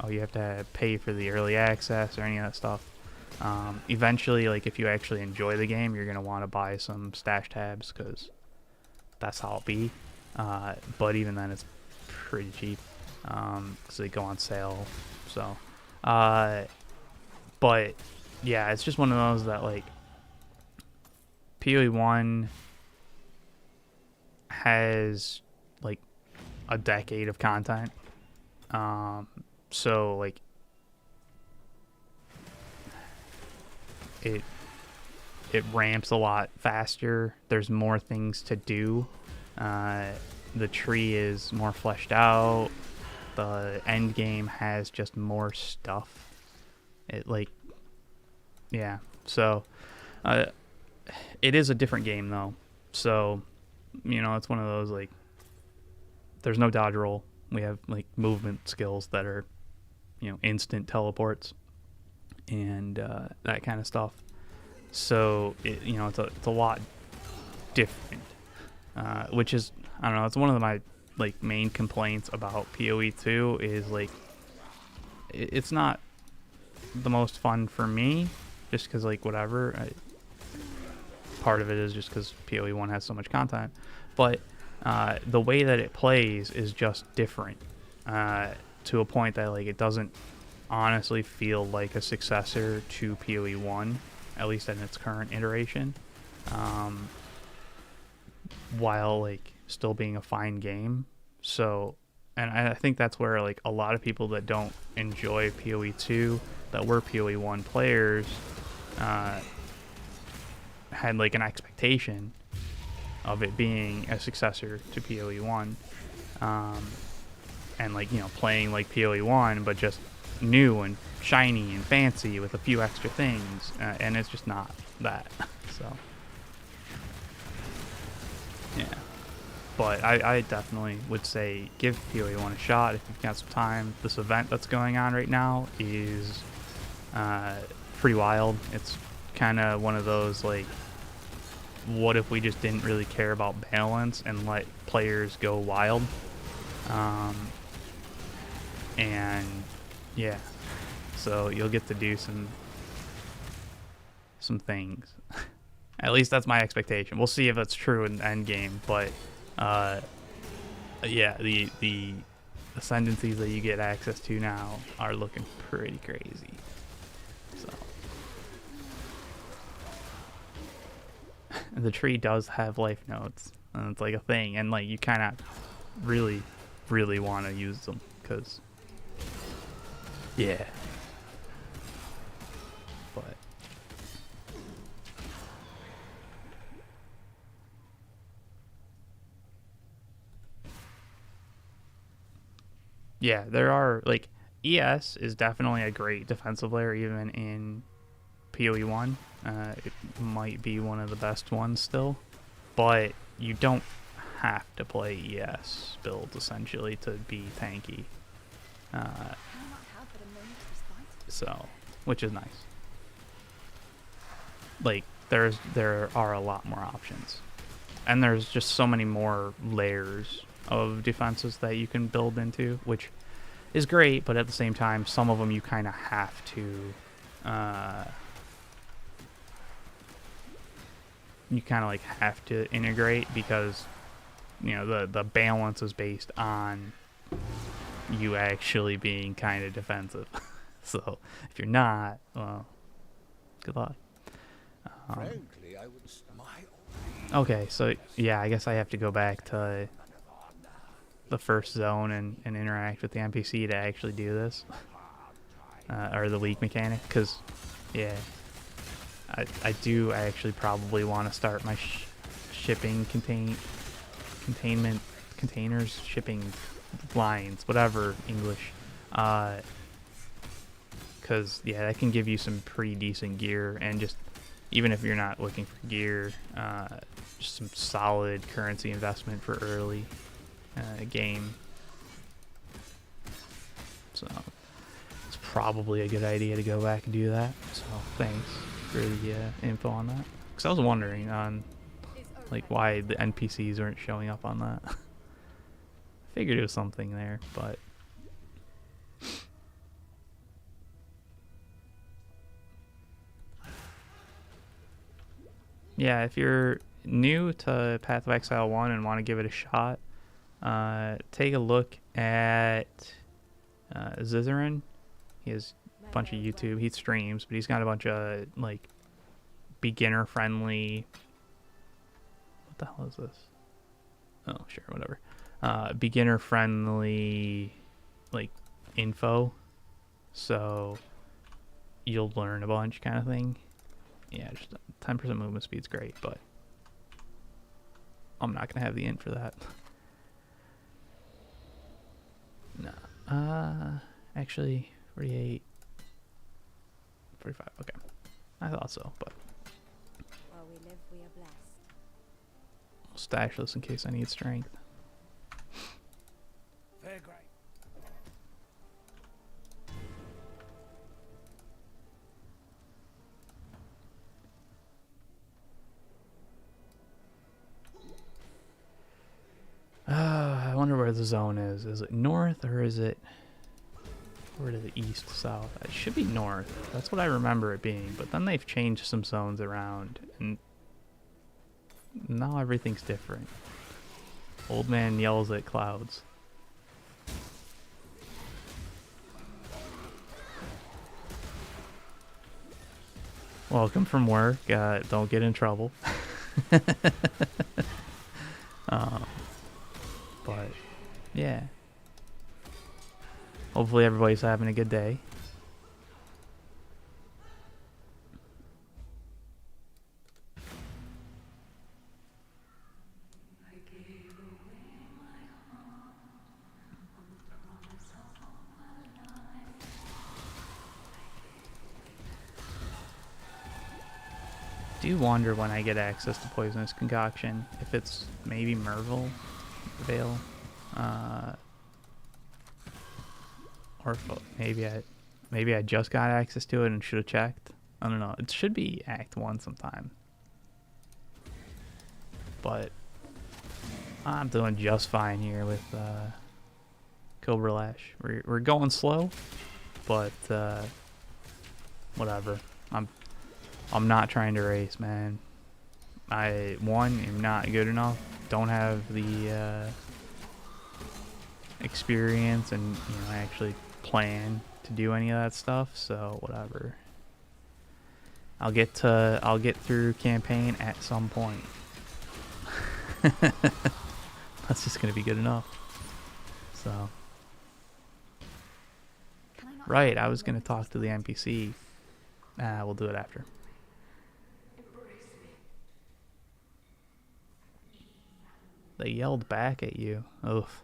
oh, you have to pay for the early access or any of that stuff. Eventually, like, if you actually enjoy the game, you're going to want to buy some stash tabs, because that's how it'll be. But even then, it's pretty cheap, because they go on sale. So, but yeah, it's just one of those that, like, PoE 1 has, like, a decade of content. So, like, it ramps a lot faster. There's more things to do. The tree is more fleshed out. The end game has just more stuff. It, like, yeah. So, it is a different game, though. So, you know, it's one of those, like, there's no dodge roll. We have, like, movement skills that are, you know, instant teleports and that kind of stuff. So, you know, it's a lot different, which is, I don't know, it's one of my, like, main complaints about PoE 2 is, like, it's not the most fun for me, just because, like, whatever. Part of it is just because PoE 1 has so much content, but the way that it plays is just different, to a point that, like, it doesn't honestly feel like a successor to PoE 1, at least in its current iteration, while, like, still being a fine game. So, and I think that's where, like, a lot of people that don't enjoy PoE 2, that were PoE 1 players, had, like, an expectation of it being a successor to PoE 1, and, like, you know, playing like PoE 1, but just new and shiny and fancy with a few extra things, and it's just not that. So, yeah. But I definitely would say give PoE 1 a shot if you've got some time. This event that's going on right now is pretty wild. It's kind of one of those, like, what if we just didn't really care about balance and let players go wild? And yeah, so you'll get to do some things. At least that's my expectation. We'll see if that's true in the end game, but yeah, the ascendancies that you get access to now are looking pretty crazy. So the tree does have life nodes, and it's like a thing, and like you kind of really want to use them because yeah. But yeah, there are like ES is definitely a great defensive layer even in PoE 1. It might be one of the best ones still, but you don't have to play ES builds essentially to be tanky. So, which is nice. Like there are a lot more options, and there's just so many more layers of defenses that you can build into, which is great. But at the same time, some of them you kind of have to. You kind of like have to integrate because you know the balance is based on you actually being kind of defensive. So if you're not, well, good luck. Frankly, I would smile. Okay, so yeah, I guess I have to go back to the first zone and interact with the NPC to actually do this, or the leak mechanic, because yeah, I do actually probably want to start my shipping containment containers, shipping lines, whatever English, because yeah, that can give you some pretty decent gear, and just even if you're not looking for gear, just some solid currency investment for early game. So it's probably a good idea to go back and do that. So thanks for the info on that. Because I was wondering on like why the NPCs weren't showing up on that. Figured it was something there, but yeah, if you're new to Path of Exile 1 and want to give it a shot, take a look at Zizarin. He has a bunch of YouTube. He streams, but he's got a bunch of like beginner friendly. What the hell is this? Oh, sure, whatever. Beginner friendly like info, so you'll learn a bunch kind of thing. Yeah, just 10% movement speed's great, but I'm not gonna have the int for that. No. Actually, 48, 45. Okay, I thought so, but While we live, we are blessed. I'll stash this in case I need strength. Fair great. I wonder where the zone is. Is it north or is it over to the east, south? It should be north. That's what I remember it being. But then they've changed some zones around, and now everything's different. Old man yells at clouds. Welcome from work. Don't get in trouble. But yeah, hopefully everybody's having a good day. Do wonder when I get access to Poisonous Concoction if it's maybe Merville Vale, or if maybe I just got access to it and should have checked. I don't know. It should be Act 1 sometime, but I'm doing just fine here with Cobra Lash. We're going slow, but whatever. I'm not trying to race, man. I am not good enough. Don't have the experience and actually plan to do any of that stuff. So whatever. I'll get through campaign at some point. That's just gonna be good enough. So. Right, I was gonna talk to the NPC. We'll do it after. They yelled back at you. Oof.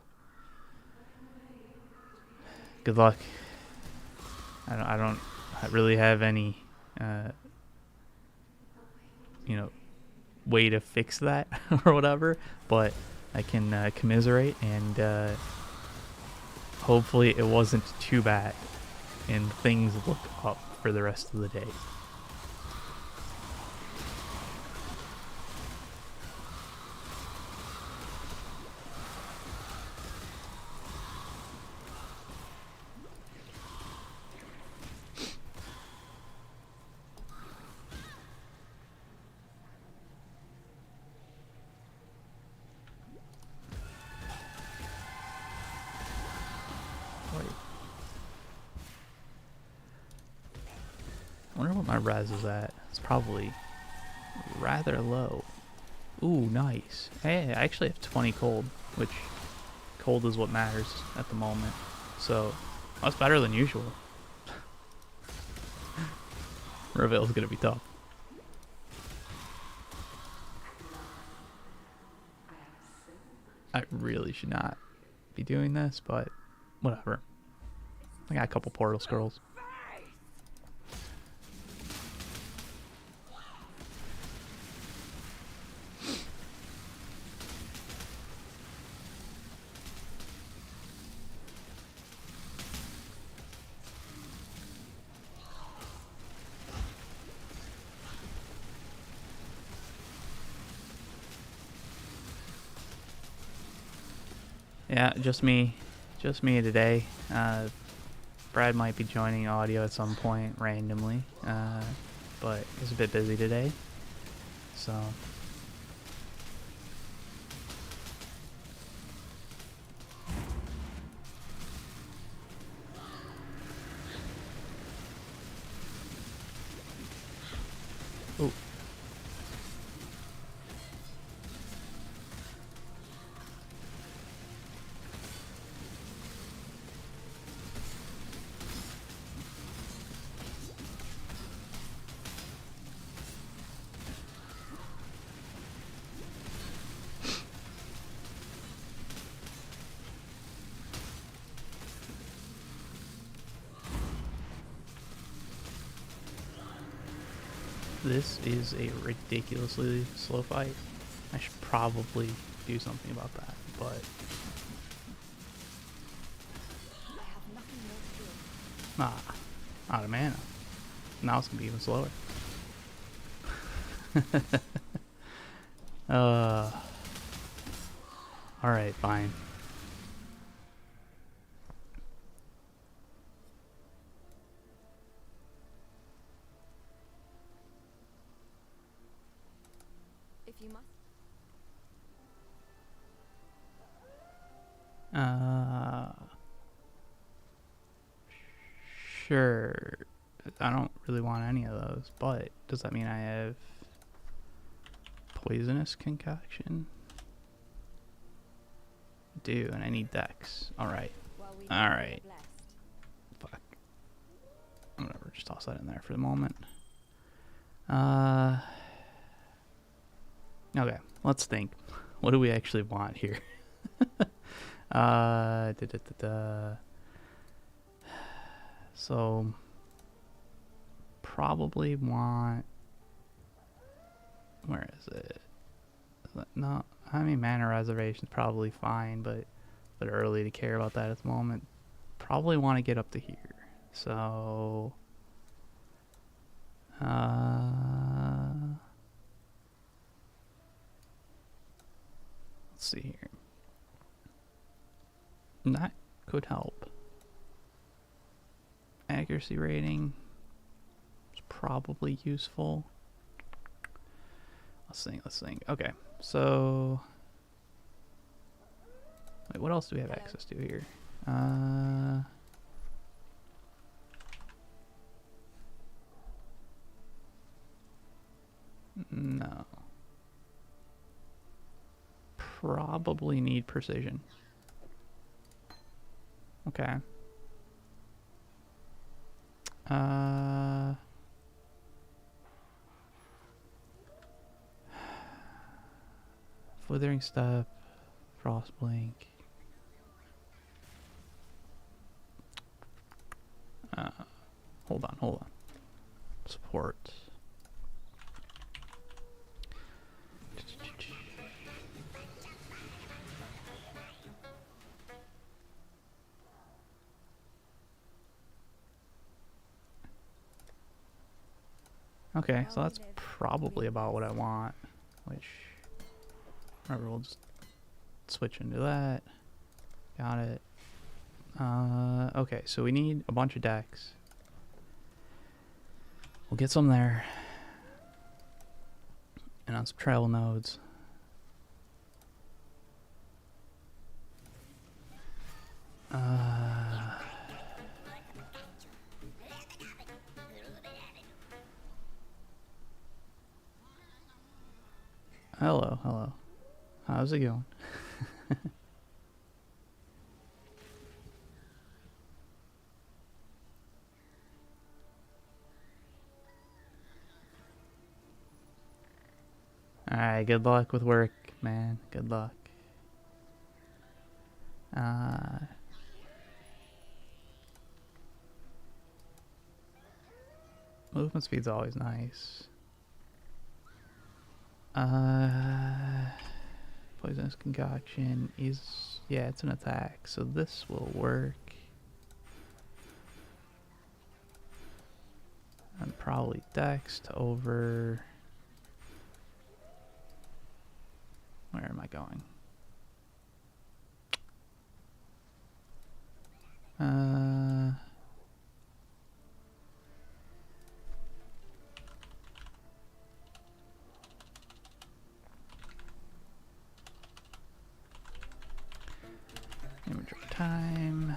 Good luck. I don't really have any, way to fix that or whatever, but I can commiserate, and hopefully it wasn't too bad and things look up for the rest of the day. I wonder what my res is at. It's probably rather low. Ooh, nice. Hey, I actually have 20 cold, which cold is what matters at the moment. So, that's better than usual. Reveal's gonna be tough. I really should not be doing this, but whatever. I got a couple portal scrolls. Yeah, just me today. Brad might be joining audio at some point randomly, but he's a bit busy today, so. Ooh. This is a ridiculously slow fight. I should probably do something about that, but out of mana. Now it's gonna be even slower. Alright, fine. If you must. Sure. I don't really want any of those, but does that mean I have poisonous concoction? I do, and I need dex. Alright. Alright. Fuck. Whatever, just toss that in there for the moment. Okay, let's think. What do we actually want here? So, probably want... Where is it? No, I mean, mana reservation's probably fine, but early to care about that at the moment. Probably want to get up to here. So... let's see here. That could help. Accuracy rating is probably useful. Let's think. Okay, so Wait, what else do we have access to here? No. Probably need precision. Okay. Withering Step, Frostblink. Hold on. Support. Okay, so that's probably about what I want, which, whatever, we'll just switch into that. Got it. Okay, so we need a bunch of decks. We'll get some there. And on some travel nodes. Hello. How's it going? Alright, good luck with work, man. Good luck. Movement speed's always nice. Poisonous Concoction is... yeah, it's an attack, so this will work. And probably Dex to over... where am I going? Image of time.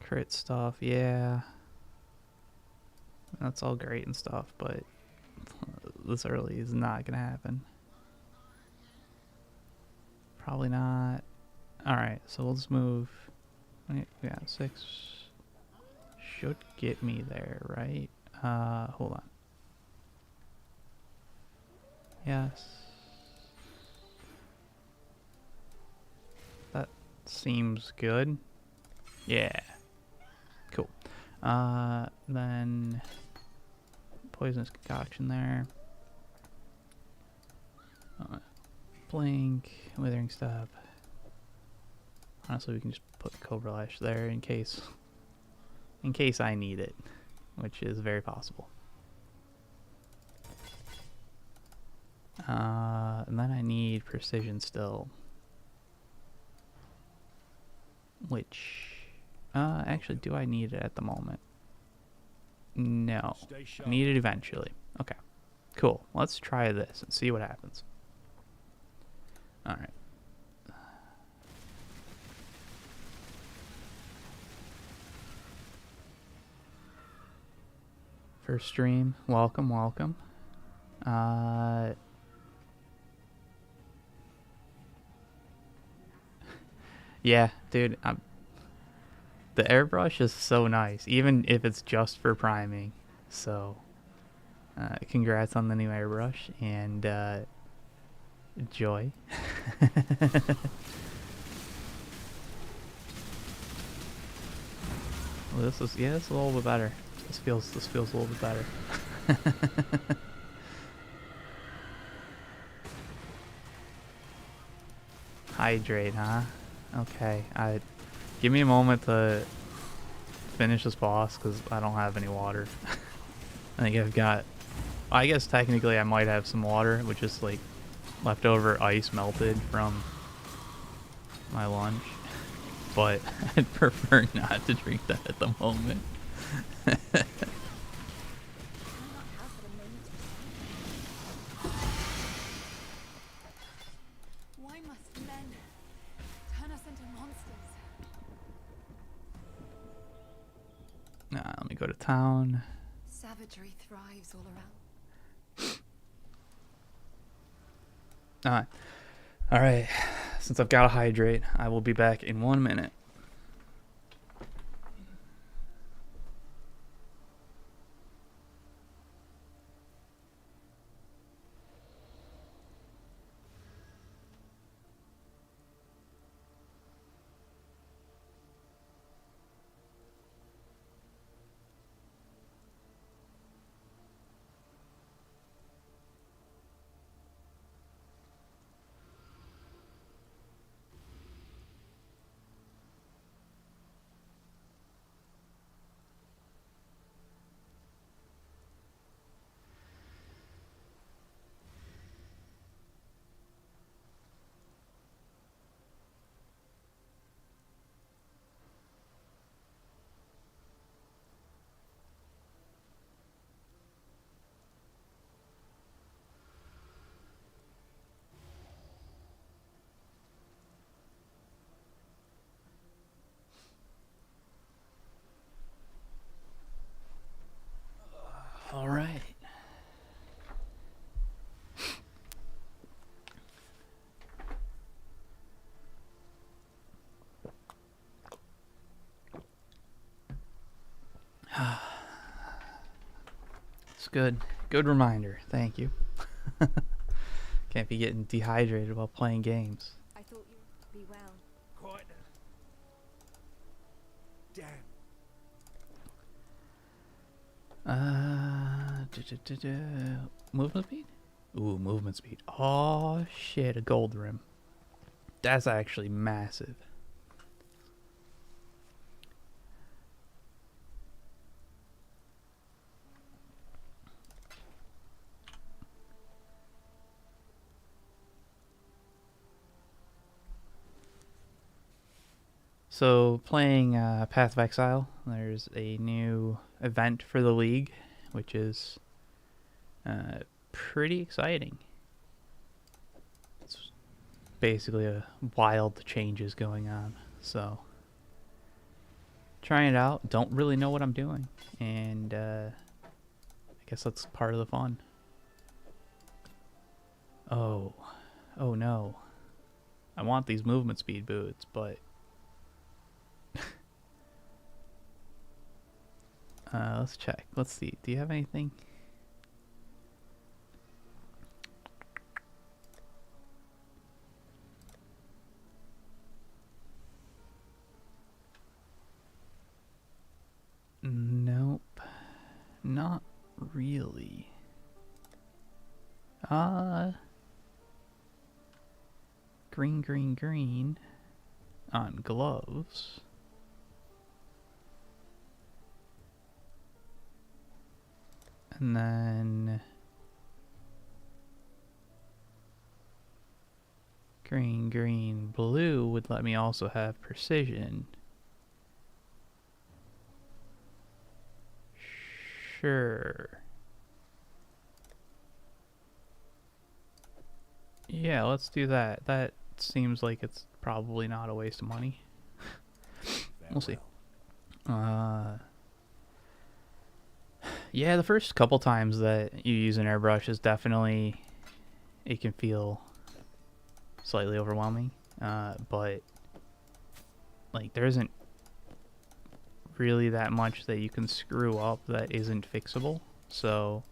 Crit stuff, yeah. That's all great and stuff, but this early is not gonna happen. Probably not. Alright, so we'll just move. Yeah, 6 should get me there, right? Hold on. Yes. That seems good. Yeah. Cool. Then Poisonous Concoction there. Blink, Withering Step. Honestly, we can just put Cobra Lash there in case I need it, which is very possible. And then I need Precision still, which actually, do I need it at the moment? No, I need it eventually. Okay, cool. Let's try this and see what happens. All right. First stream, welcome. Yeah, dude, the airbrush is so nice, even if it's just for priming. So, congrats on the new airbrush, and joy. Well, this is, yeah, it's a little bit better. This feels a little bit better. Hydrate, huh? Okay, give me a moment to finish this boss because I don't have any water. I think I've got... I guess technically I might have some water, which is like leftover ice melted from my lunch. But I'd prefer not to drink that at the moment. Why must Let me go to town. Savagery thrives all around. Alright. Alright. Since I've got to hydrate, I will be back in 1 minute. All right. It's good. Good reminder. Thank you. Can't be getting dehydrated while playing games. I thought you'd be well. Quite. Damn. Movement speed? Ooh, movement speed. Oh shit, a gold rim. That's actually massive. So, playing Path of Exile, there's a new event for the League, which is pretty exciting. It's basically a wild changes going on. So, trying it out. Don't really know what I'm doing. And I guess that's part of the fun. Oh. Oh no. I want these movement speed boots, but... let's check. Let's see. Do you have anything? Nope. Not really. Green, green, green on gloves. And then green, green, blue would let me also have precision. Sure. Yeah, let's do that. That seems like it's probably not a waste of money. We'll see. Yeah, the first couple times that you use an airbrush is definitely, it can feel slightly overwhelming, but like there isn't really that much that you can screw up that isn't fixable. So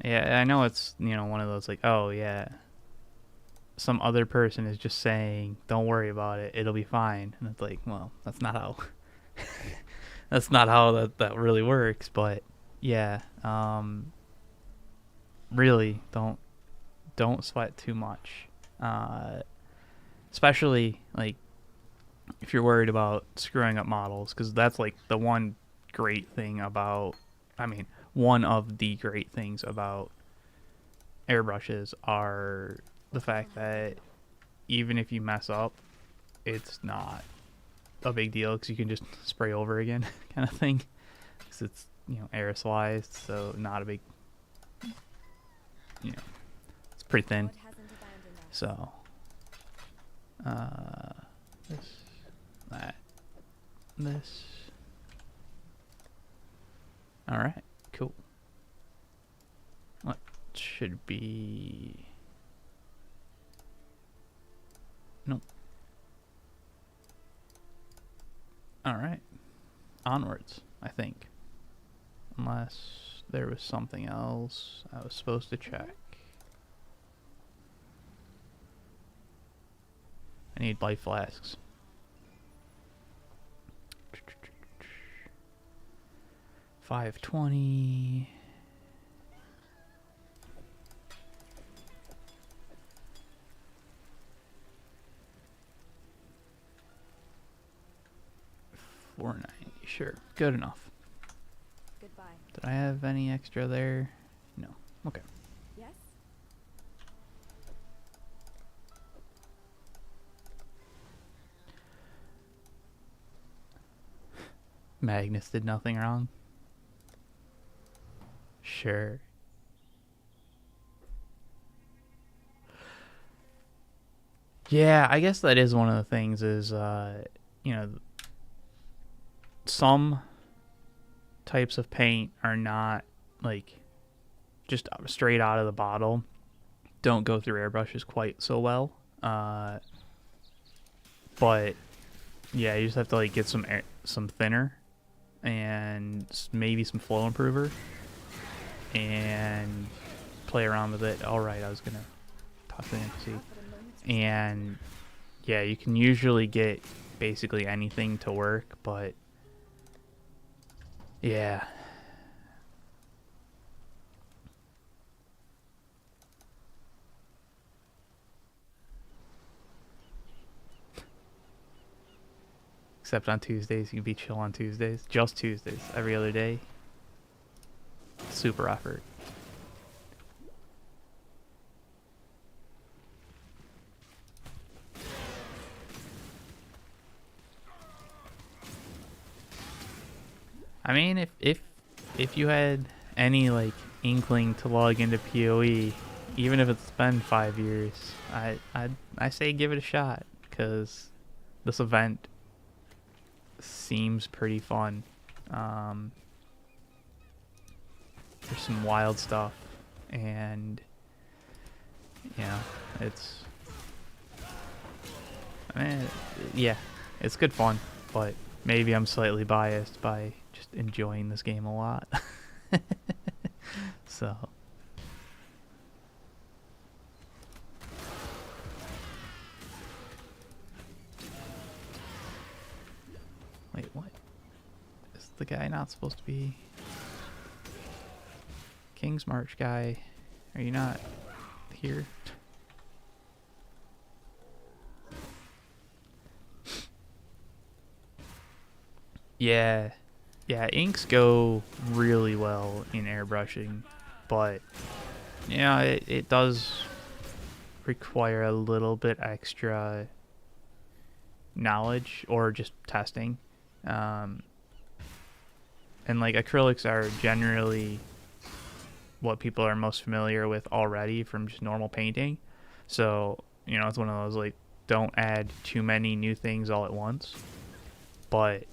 yeah, I know it's, you know, one of those like, oh yeah, some other person is just saying don't worry about it, it'll be fine, and it's like, well, that's not how that's not how that really works. But yeah, really don't sweat too much, especially like if you're worried about screwing up models, because that's like the one great thing about, I mean, one of the great things about airbrushes are the fact that even if you mess up, it's not a big deal because you can just spray over again, kind of thing, because it's, you know, aerosolized, so not a big, you know, it's pretty thin. So this, that, this, Alright, cool. What should be... Nope. Alright. Onwards, I think. Unless there was something else I was supposed to check. I need life flasks. $5.20. $4.90. Sure, good enough. Goodbye. Did I have any extra there? No. Okay. Yes? Magnus did nothing wrong. Sure. Yeah, I guess that is one of the things is, you know, some types of paint are not, like, just straight out of the bottle. Don't go through airbrushes quite so well. But, yeah, you just have to, like, get some thinner and maybe some flow improver and play around with it. Alright, I was gonna talk to the NPC. And yeah, you can usually get basically anything to work, but yeah. Except on Tuesdays, you can be chill on Tuesdays. Just Tuesdays. Every other day. Super effort. I mean, if you had any like inkling to log into PoE, even if it's been 5 years, I say give it a shot, because this event seems pretty fun. There's some wild stuff, and you know, I mean, yeah, it's good fun, but maybe I'm slightly biased by just enjoying this game a lot. So wait, what? Is the guy not supposed to be King's March guy? Are you not here? Yeah, inks go really well in airbrushing, but yeah, it does require a little bit extra knowledge or just testing. And like acrylics are generally what people are most familiar with already from just normal painting. So, you know, it's one of those, like, don't add too many new things all at once. But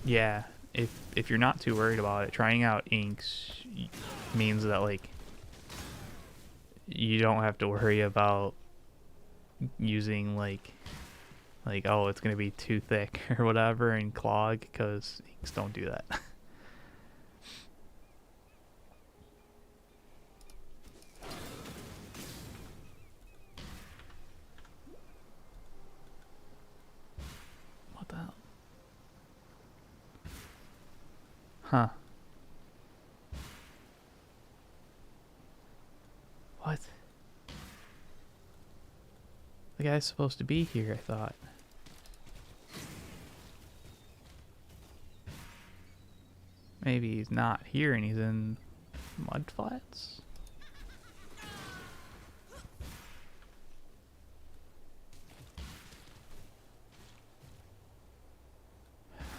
yeah, if you're not too worried about it, trying out inks means that, like, you don't have to worry about using like oh, it's gonna be too thick or whatever and clog, because inks don't do that. What the hell? Huh. What? The guy's supposed to be here, I thought. Maybe he's not here and he's in Mudflats?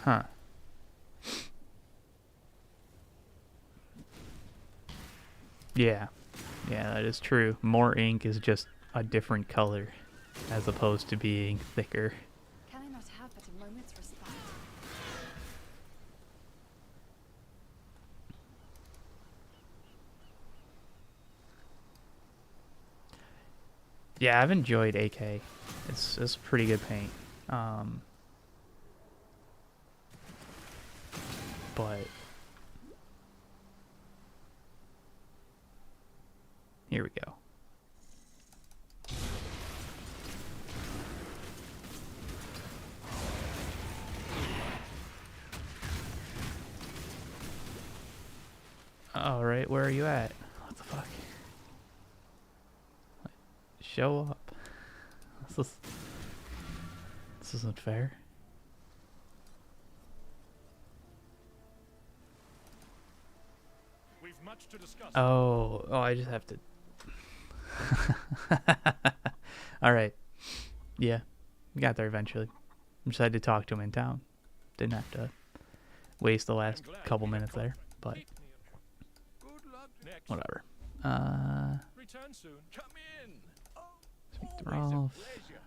Huh. Yeah, that is true. More ink is just a different color, as opposed to being thicker. Can I not have but a moment's respite? Yeah, I've enjoyed AK. It's pretty good paint. But here we go. All right, where are you at? What the fuck? Show up. This isn't fair. We've much to discuss. Oh, I just have to. All right. Yeah, we got there eventually. Just had to talk to him in town. Didn't have to waste the last couple minutes there, but Good luck. Next. whatever. Return soon. Come in. Oh, Speak to always a Rolf. pleasure.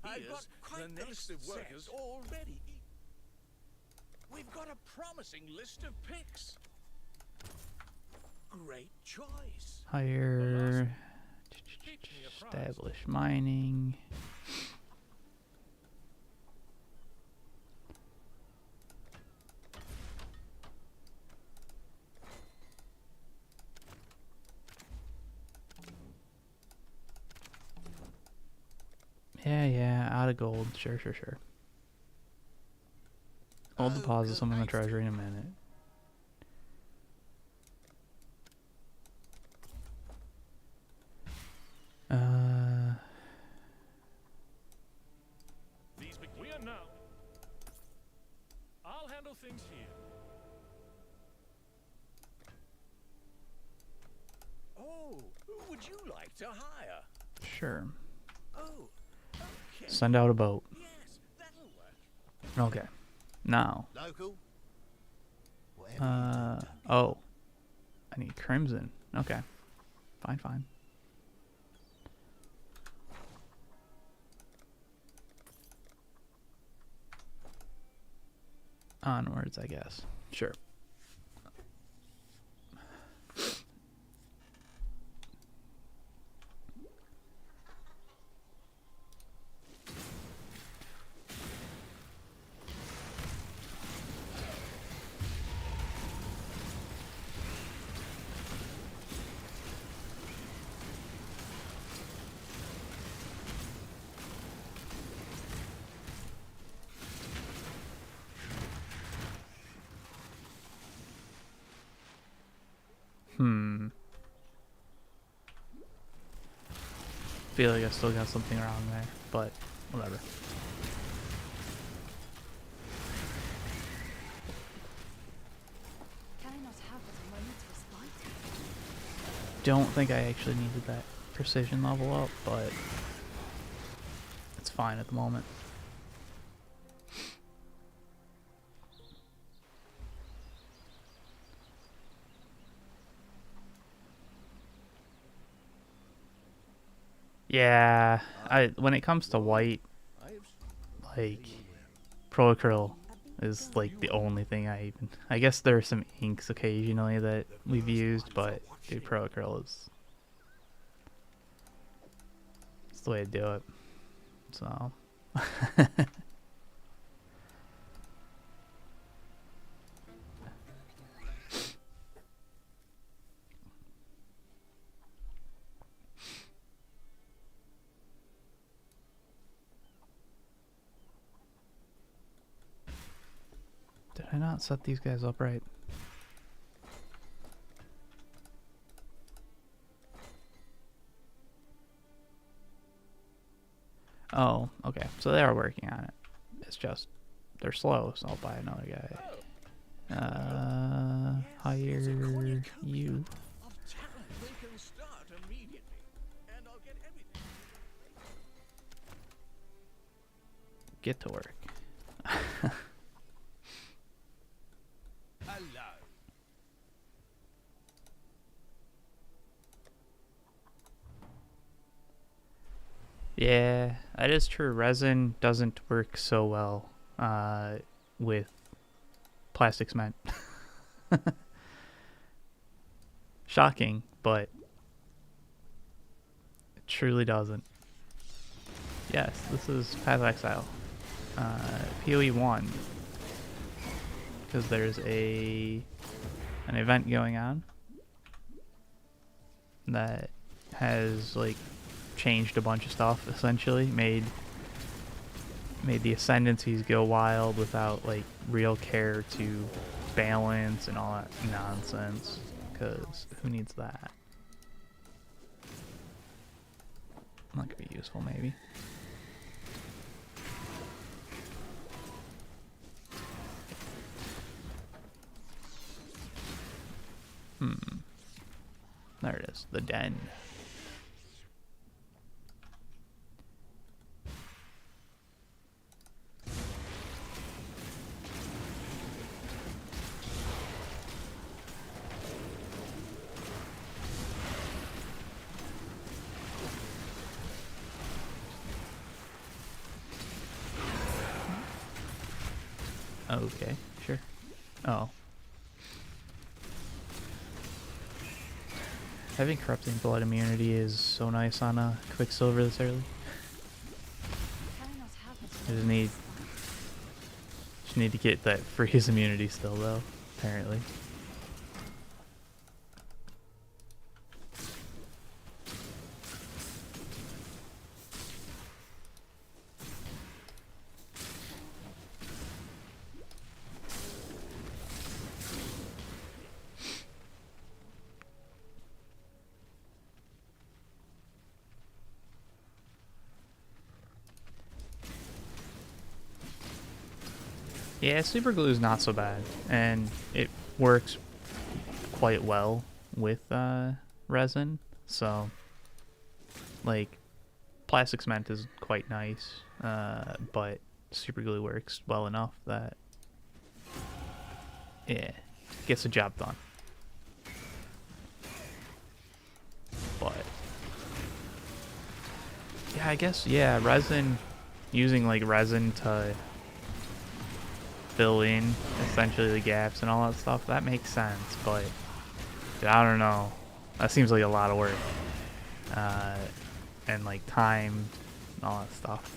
I've Here's got quite the list of workers already. We've got a promising list of picks. Great choice. Hire. Keep me apprised. Establish mining. Yeah, out of gold. Sure. I'll deposit some in the treasury in a minute. We are now. I'll handle things here. Oh, who would you like to hire? Sure. Oh, okay. Send out a boat. Yes, that'll work. Okay. Now. Local? Whatever Oh. I need crimson. Okay. Fine. Onwards, I guess. Sure. Feel like I still got something wrong there, but whatever. Can I not have but a moment's respite? Don't think I actually needed that precision level up, but it's fine at the moment. Yeah, when it comes to white, like Procryl is like the only thing I guess there are some inks occasionally that we've used, but dude, Procryl is it's the way to do it. So did I not set these guys up right? Oh, okay. So they are working on it. It's just they're slow, so I'll buy another guy. Hire you. of talent. We can start immediately, and I'll get everything. Get to work. Hello. Yeah, that is true. Resin doesn't work so well with plastic cement. Shocking, but truly doesn't. Yes, this is Path of Exile. PoE 1. Because there's an event going on that has like changed a bunch of stuff, essentially. Made the ascendancies go wild without like real care to balance and all that nonsense. Because who needs that? That could be useful, maybe. There it is, the den. Okay, sure. Oh. Having corrupting blood immunity is so nice on a Quicksilver this early. I just need to get that freeze immunity still though, apparently. Yeah, super glue is not so bad, and it works quite well with resin. So, like, plastic cement is quite nice, but super glue works well enough that yeah, gets the job done. But yeah, I guess resin, using like resin to fill in essentially the gaps and all that stuff, that makes sense, but dude, I don't know, that seems like a lot of work, and like time and all that stuff,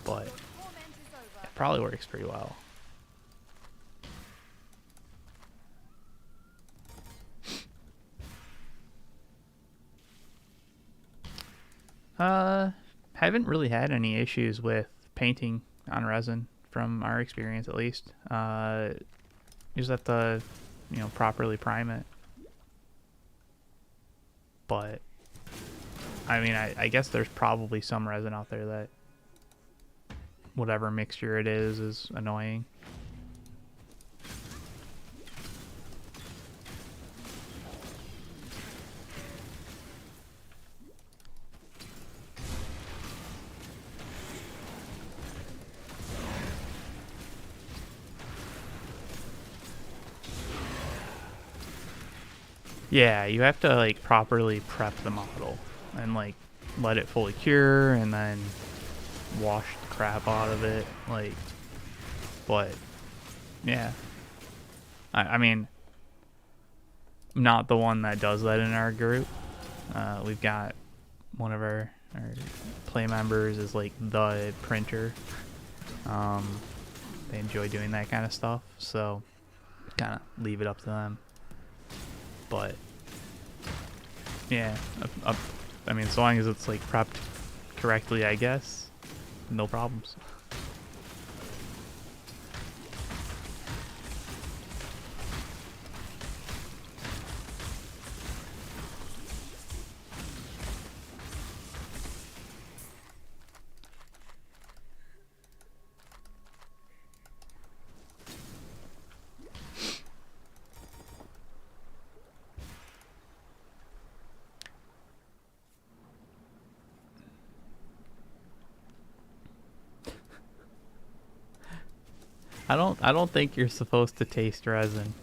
but it probably works pretty well. Haven't really had any issues with painting on resin from our experience, at least. You just have to, properly prime it. But I mean, I guess there's probably some resin out there that whatever mixture it is annoying. Yeah, you have to like properly prep the model and like let it fully cure and then wash the crap out of it, like, but yeah, I mean, I'm not the one that does that in our group. We've got one of our play members is like the printer. They enjoy doing that kind of stuff, so kind of leave it up to them. But yeah, I mean, as long as it's like prepped correctly, I guess, no problems. I don't think you're supposed to taste resin,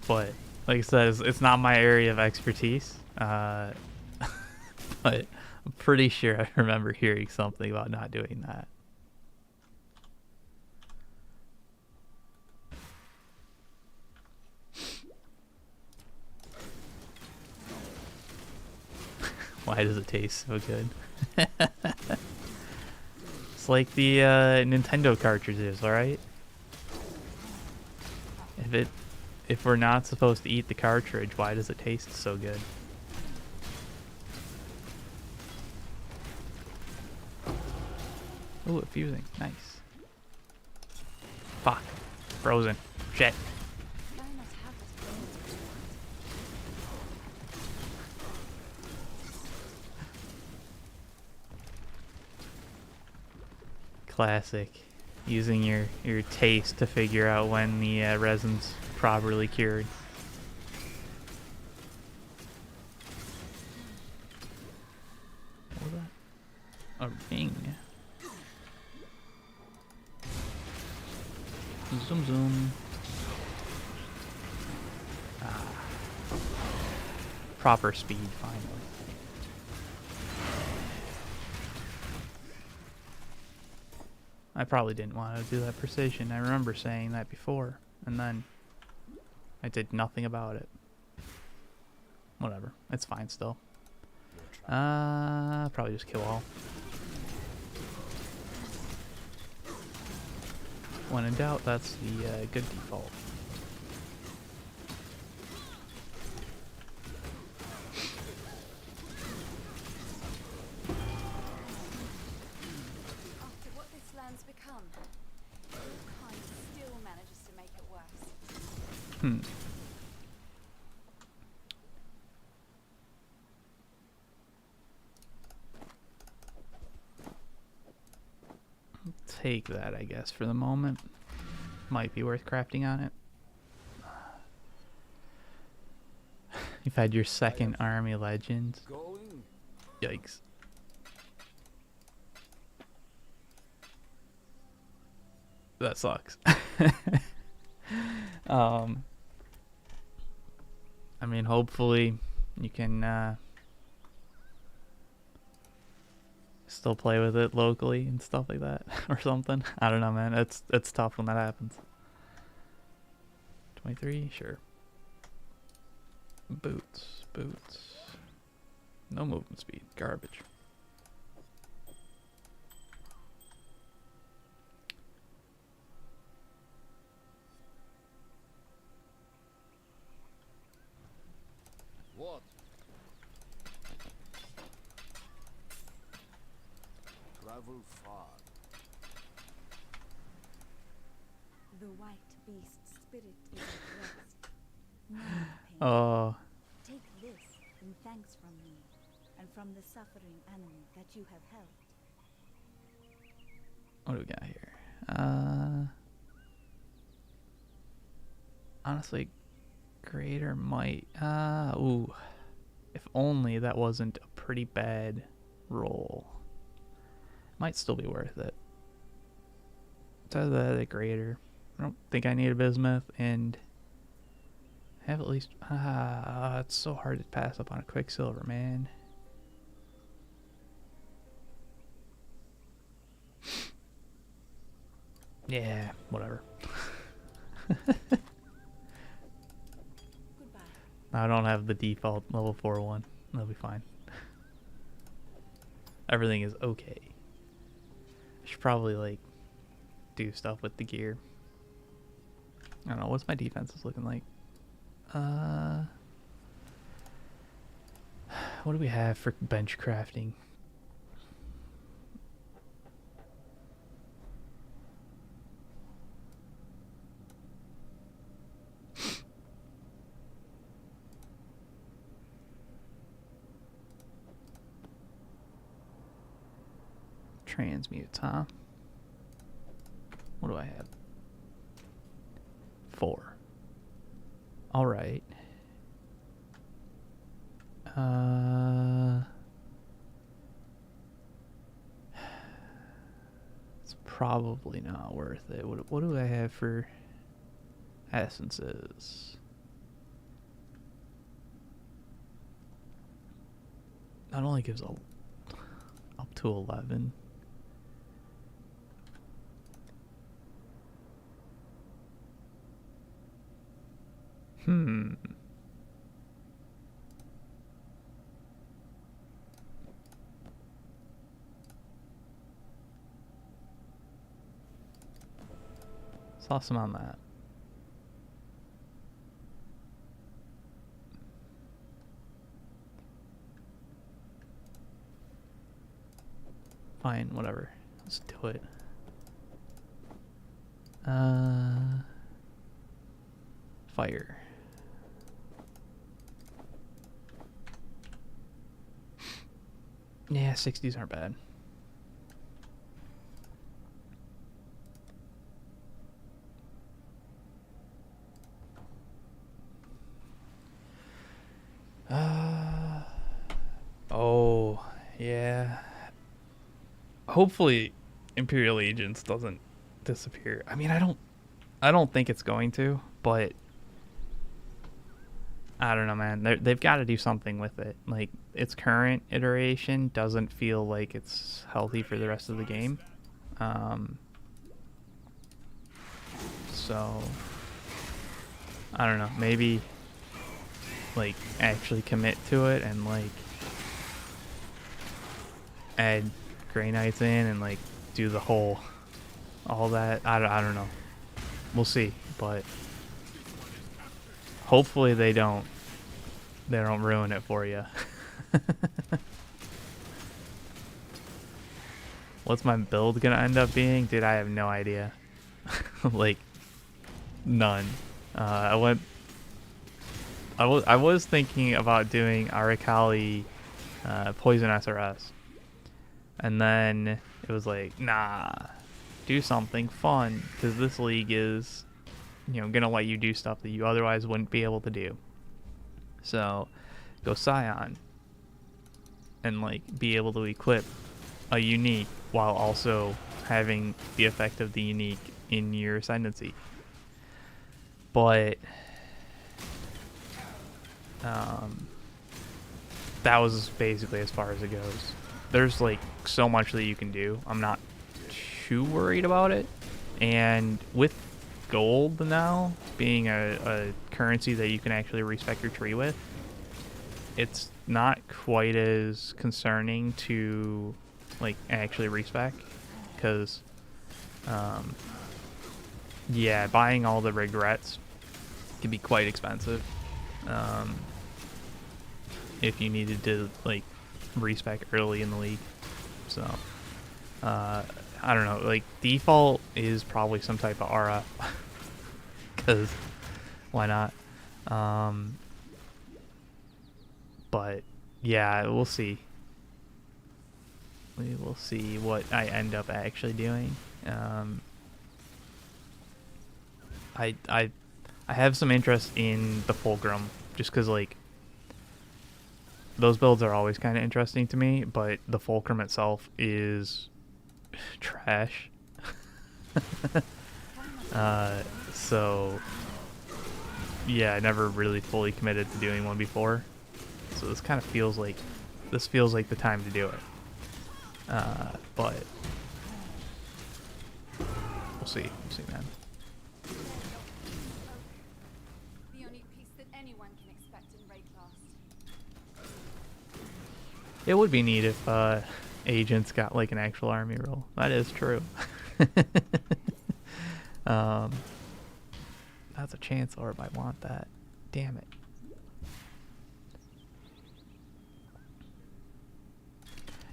but like I said, it's not my area of expertise. But I'm pretty sure I remember hearing something about not doing that. Why does it taste so good? It's like the Nintendo cartridges, alright? If we're not supposed to eat the cartridge, why does it taste so good? Ooh, it's fusing. Nice. Fuck. Frozen. Shit. Why not have this bonus? Classic. Using your taste to figure out when the resin's properly cured. What was that? A ring. Zoom zoom. Ah. Proper speed, finally. I probably didn't want to do that precision. I remember saying that before, and then I did nothing about it. Whatever. It's fine still. Probably just kill all. When in doubt, that's the good default. After what this land's become, your kind still manages to make it worse. Hmm. Take that, I guess, for the moment. Might be worth crafting on it. You've had your second army legend. Yikes. That sucks. I mean, hopefully you can still play with it locally and stuff like that or something. I don't know, man. It's tough when that happens. 23, sure. Boots. No movement speed. Garbage. What? Travel far. The white beast's spirit is at rest. No more pain. Oh, Take this in thanks from me, and from the suffering animal that you have helped. what do we got here? Honestly, Greater might. Ooh. If only that wasn't a pretty bad roll. Might still be worth it. So the Greater. I don't think I need a bismuth, and have at least. It's so hard to pass up on a Quicksilver, man. Yeah, whatever. Goodbye. I don't have the default level 4 one. That'll be fine. Everything is okay. I should probably like do stuff with the gear. I don't know, what's my defenses looking like? What do we have for bench crafting? Transmute, huh? What do I have? 4. All right. It's probably not worth it. What do I have for essences? That only gives up to 11. Saw some on that. Fine, whatever. Let's do it. Fire. Yeah, 60s aren't bad. Oh, yeah. Hopefully Imperial Agents doesn't disappear. I mean, I don't think it's going to, but I don't know, man. They've got to do something with it. Like, its current iteration doesn't feel like it's healthy for the rest of the game. So I don't know. Maybe like actually commit to it and like add Grey Knights in and like do the whole all that. I don't know. We'll see, but hopefully they don't ruin it for you. What's my build gonna end up being? Dude, I have no idea. Like none. I was thinking about doing Arakali Poison SRS. And then it was like, nah, do something fun, because this league is, you know, gonna let you do stuff that you otherwise wouldn't be able to do. So go Scion and like be able to equip a unique while also having the effect of the unique in your ascendancy. But that was basically as far as it goes. There's like so much that you can do. I'm not too worried about it. And with gold now being a currency that you can actually respec your tree with, it's not quite as concerning to like actually respec, because yeah, buying all the regrets can be quite expensive if you needed to like respec early in the league. So I don't know, like default is probably some type of RF because why not? But yeah, we'll see. We will see what I end up actually doing. I have some interest in the Fulcrum just because like those builds are always kind of interesting to me, but the Fulcrum itself is trash. So yeah, I never really fully committed to doing one before, so this kind of feels like the time to do it. But we'll see, man. The only peace that anyone can expect in Rayclast. It would be neat if agents got like an actual army role. That is true. That's a chancellor might want that. Damn it.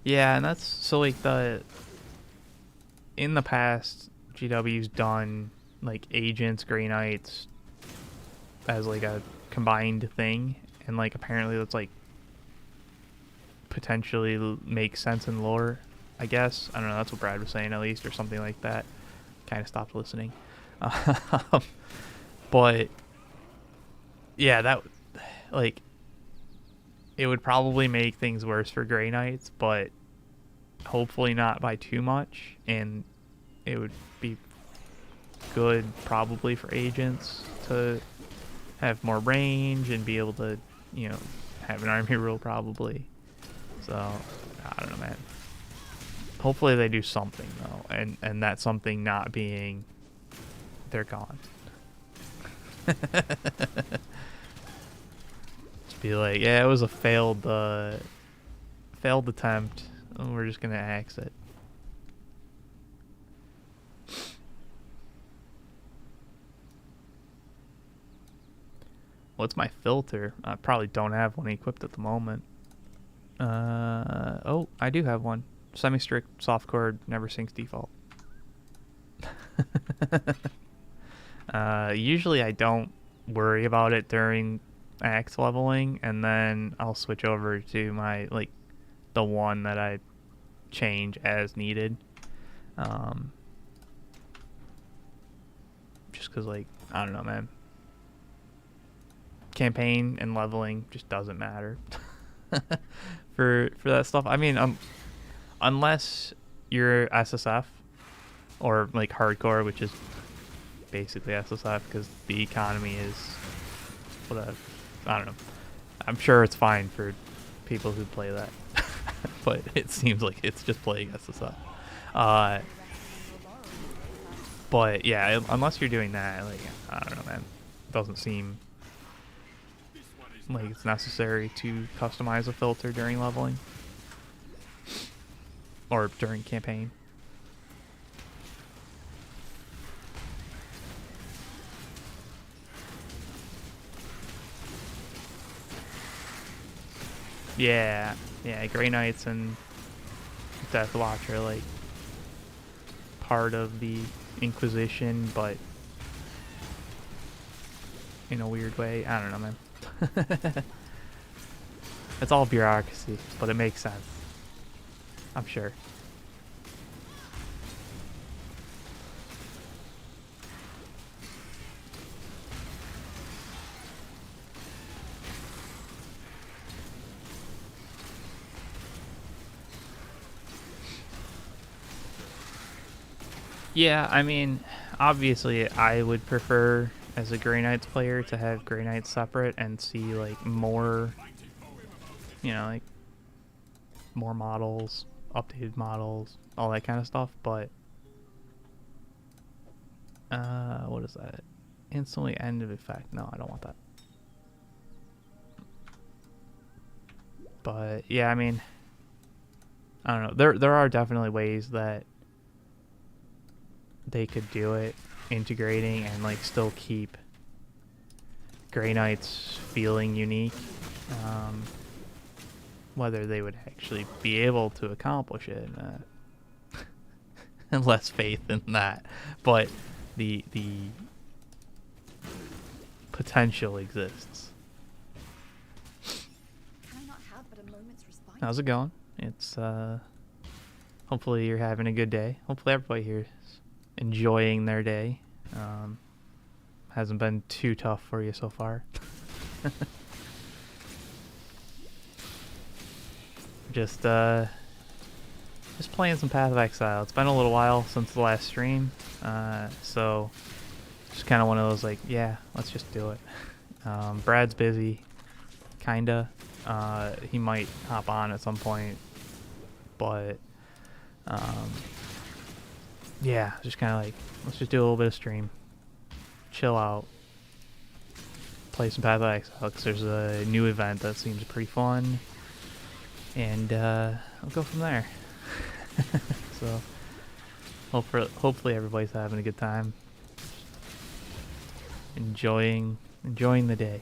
Yeah, and that's so like in the past GW's done like agents, Grey Knights as like a combined thing, and like apparently that's like potentially makes sense in lore, I guess. I don't know, that's what Brad was saying at least, or something like that. Kind of stopped listening. But yeah, that like it would probably make things worse for Grey Knights, but hopefully not by too much, and it would be good probably for agents to have more range and be able to, you know, have an army rule probably. So I don't know, man. Hopefully they do something though, and that something not being they're gone. Just be like, yeah, it was a failed attempt. We're just gonna axe it. What's my filter? I probably don't have one equipped at the moment. Oh, I do have one. Semi-strict softcore never syncs default. Usually I don't worry about it during axe leveling, and then I'll switch over to my, like, the one that I change as needed. Just because, like, I don't know, man. Campaign and leveling just doesn't matter for that stuff. I mean, unless you're SSF or like hardcore, which is basically SSF because the economy is whatever. I don't know. I'm sure it's fine for people who play that, but it seems like it's just playing SSF. But yeah, unless you're doing that, like, I don't know, man. It doesn't seem like it's necessary to customize a filter during leveling or during campaign. Yeah, Grey Knights and Deathwatch are like part of the Inquisition, but in a weird way. I don't know, man. It's all bureaucracy, but it makes sense. I'm sure. Yeah, I mean, obviously I would prefer as a Grey Knights player to have Grey Knights separate and see like more, you know, like more models, updated models, all that kind of stuff, but what is that? Instantly end of effect. No, I don't want that. But yeah, I mean, I don't know. There are definitely ways that they could do it, integrating and like still keep Grey Knights feeling unique. Whether they would actually be able to accomplish it, and less faith in that, but the potential exists. Can I not have but a moment's respite? How's it going? It's hopefully you're having a good day. Hopefully everybody here is enjoying their day. Hasn't been too tough for you so far. Just playing some Path of Exile. It's been a little while since the last stream, so just kind of one of those like, yeah, let's just do it. Brad's busy, kinda. He might hop on at some point, but yeah, just kind of like, let's just do a little bit of stream, chill out, play some Path of Exile, because there's a new event that seems pretty fun, and I'll go from there. So hopefully everybody's having a good time, enjoying the day.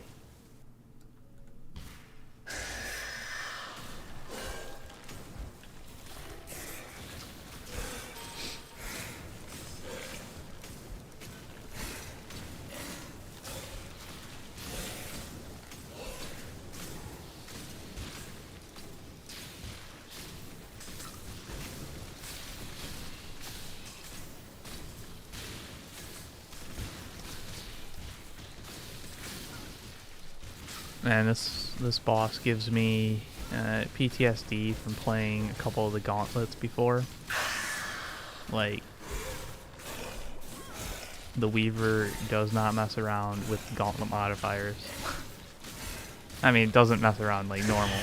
Man, this boss gives me PTSD from playing a couple of the gauntlets before. Like, the Weaver does not mess around with gauntlet modifiers. I mean, it doesn't mess around like normal.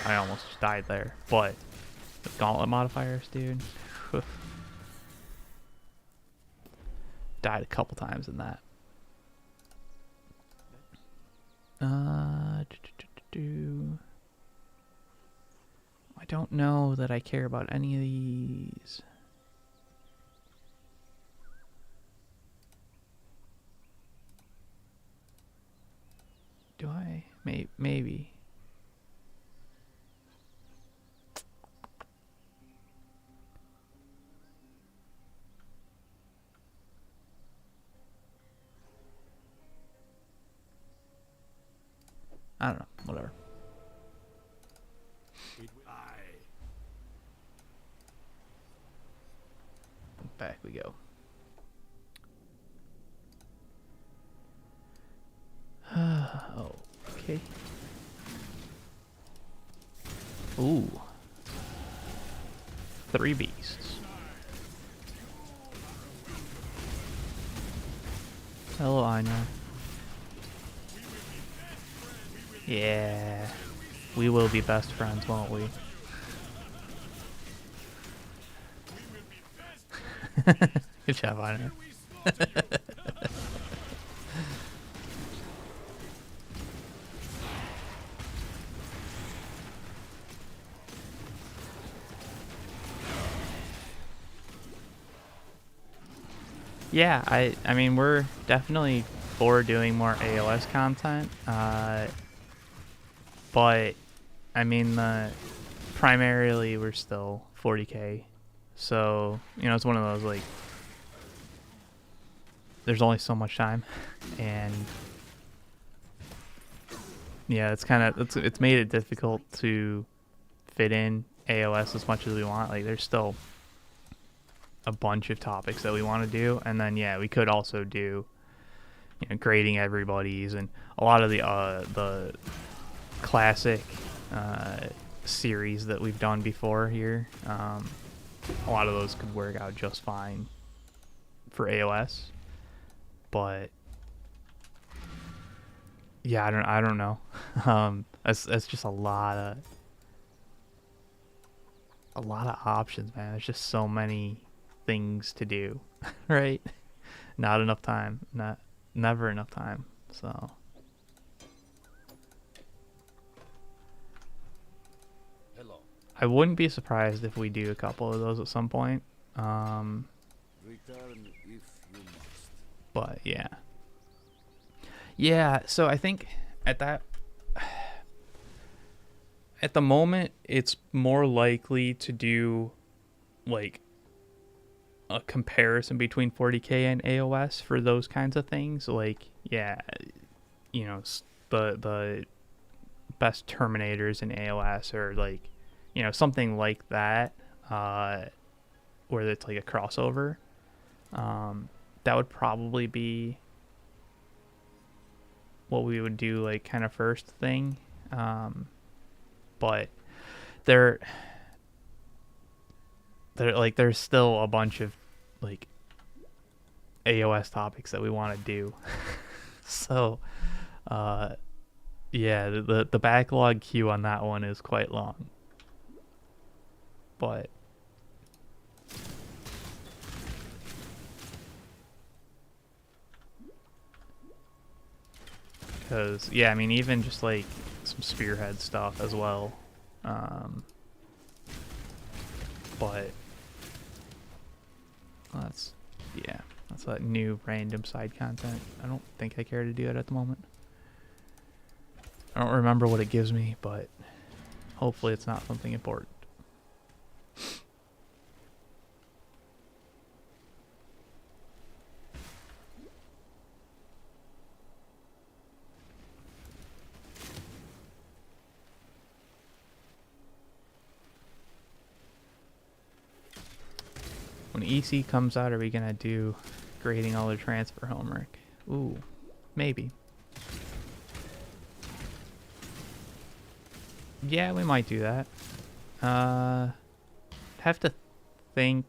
I almost died there. But the gauntlet modifiers, dude. Died a couple times in that. I don't know that I care about any of these. Do I? Maybe. I don't know. Whatever. Back we go. Oh, okay. Ooh. 3 beasts. Hello, Einar. Yeah. We will be best friends, won't we? Good job, Einar. Yeah, I mean, we're definitely for doing more AOS content, but I mean, primarily we're still 40k, so you know it's one of those like there's only so much time, and yeah, it's made it difficult to fit in AOS as much as we want. Like there's still a bunch of topics that we want to do, and then yeah, we could also do, you know, grading everybody's and a lot of the classic series that we've done before here. A lot of those could work out just fine for AOS, but yeah, I don't know. That's just a lot of options, man. There's just so many things to do, right? Not enough time. Never enough time. So Hello. I wouldn't be surprised if we do a couple of those at some point. Return if you must. But yeah. Yeah, so I think at the moment it's more likely to do like a comparison between 40k and AOS for those kinds of things. Like, yeah, you know, the best Terminators in AOS, or like, you know, something like that, where it's like a crossover. That would probably be what we would do, like kind of first thing. But there's still a bunch of like AOS topics that we want to do. So yeah, the backlog queue on that one is quite long, but because yeah, I mean, even just like some spearhead stuff as well. But that's that new random side content. I don't think I care to do it at the moment. I don't remember what it gives me, but hopefully it's not something important. When EC comes out, are we gonna do grading all the transfer homework? Ooh, maybe. Yeah, we might do that. Have to think.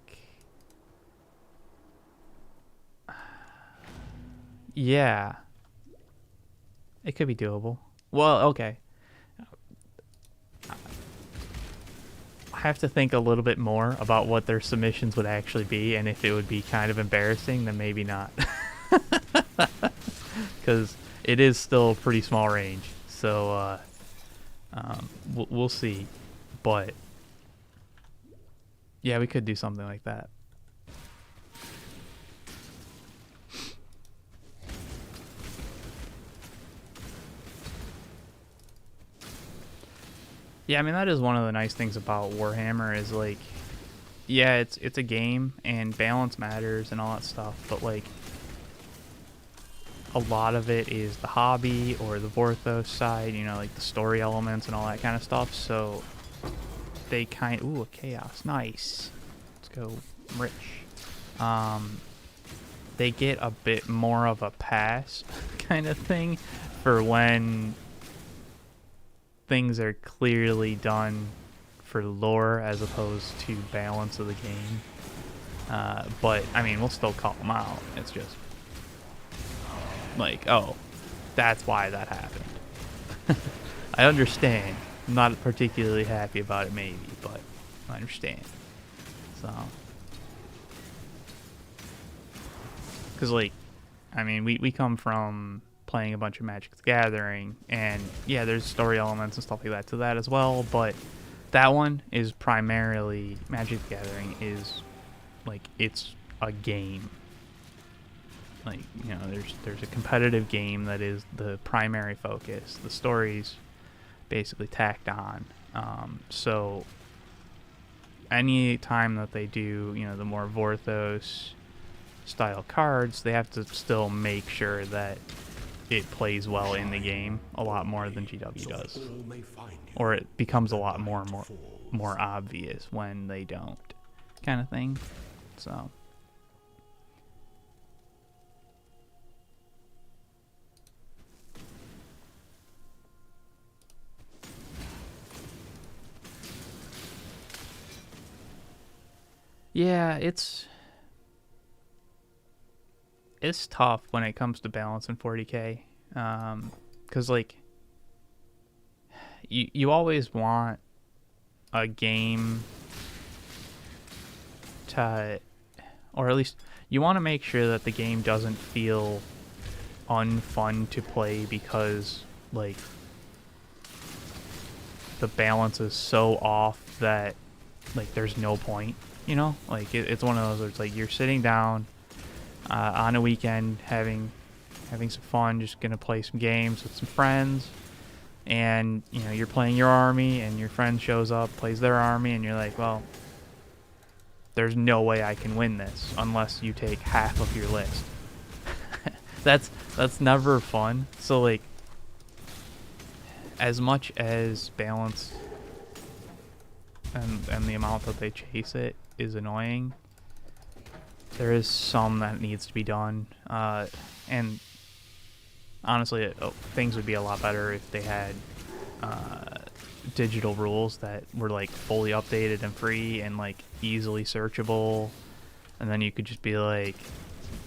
Yeah. It could be doable. Well, okay. I have to think a little bit more about what their submissions would actually be, and if it would be kind of embarrassing, then maybe not. Because it is still a pretty small range. So, we'll see. But, yeah, we could do something like that. Yeah, I mean that is one of the nice things about Warhammer is like, yeah, it's a game and balance matters and all that stuff, but like a lot of it is the hobby or the Vorthos side, you know, like the story elements and all that kind of stuff. So they ooh, a chaos, nice. Let's go rich. They get a bit more of a pass kind of thing for when things are clearly done for lore as opposed to balance of the game. But I mean, we'll still call them out. It's just like, oh, that's why that happened. I understand. I'm not particularly happy about it, maybe, but I understand. So, because like, I mean, we come from playing a bunch of Magic the Gathering, and yeah, there's story elements and stuff like that to that as well, but that one is primarily, Magic the Gathering is like, it's a game. Like, you know, there's a competitive game that is the primary focus. The story's basically tacked on. So any time that they do, you know, the more Vorthos style cards, they have to still make sure that it plays well in the game a lot more than GW does, or it becomes a lot more obvious when they don't, kind of thing. So yeah, it's tough when it comes to balance in 40k, because like you always want a game to, or at least you want to make sure that the game doesn't feel unfun to play because like the balance is so off that like there's no point, you know. Like it's one of those where it's like you're sitting down on a weekend having some fun, just gonna play some games with some friends, and you know you're playing your army and your friend shows up, plays their army, and you're like, well, there's no way I can win this unless you take half of your list. that's never fun. So like, as much as balance and the amount that they chase it is annoying, there is some that needs to be done, and honestly, things would be a lot better if they had digital rules that were like fully updated and free and like easily searchable, and then you could just be like,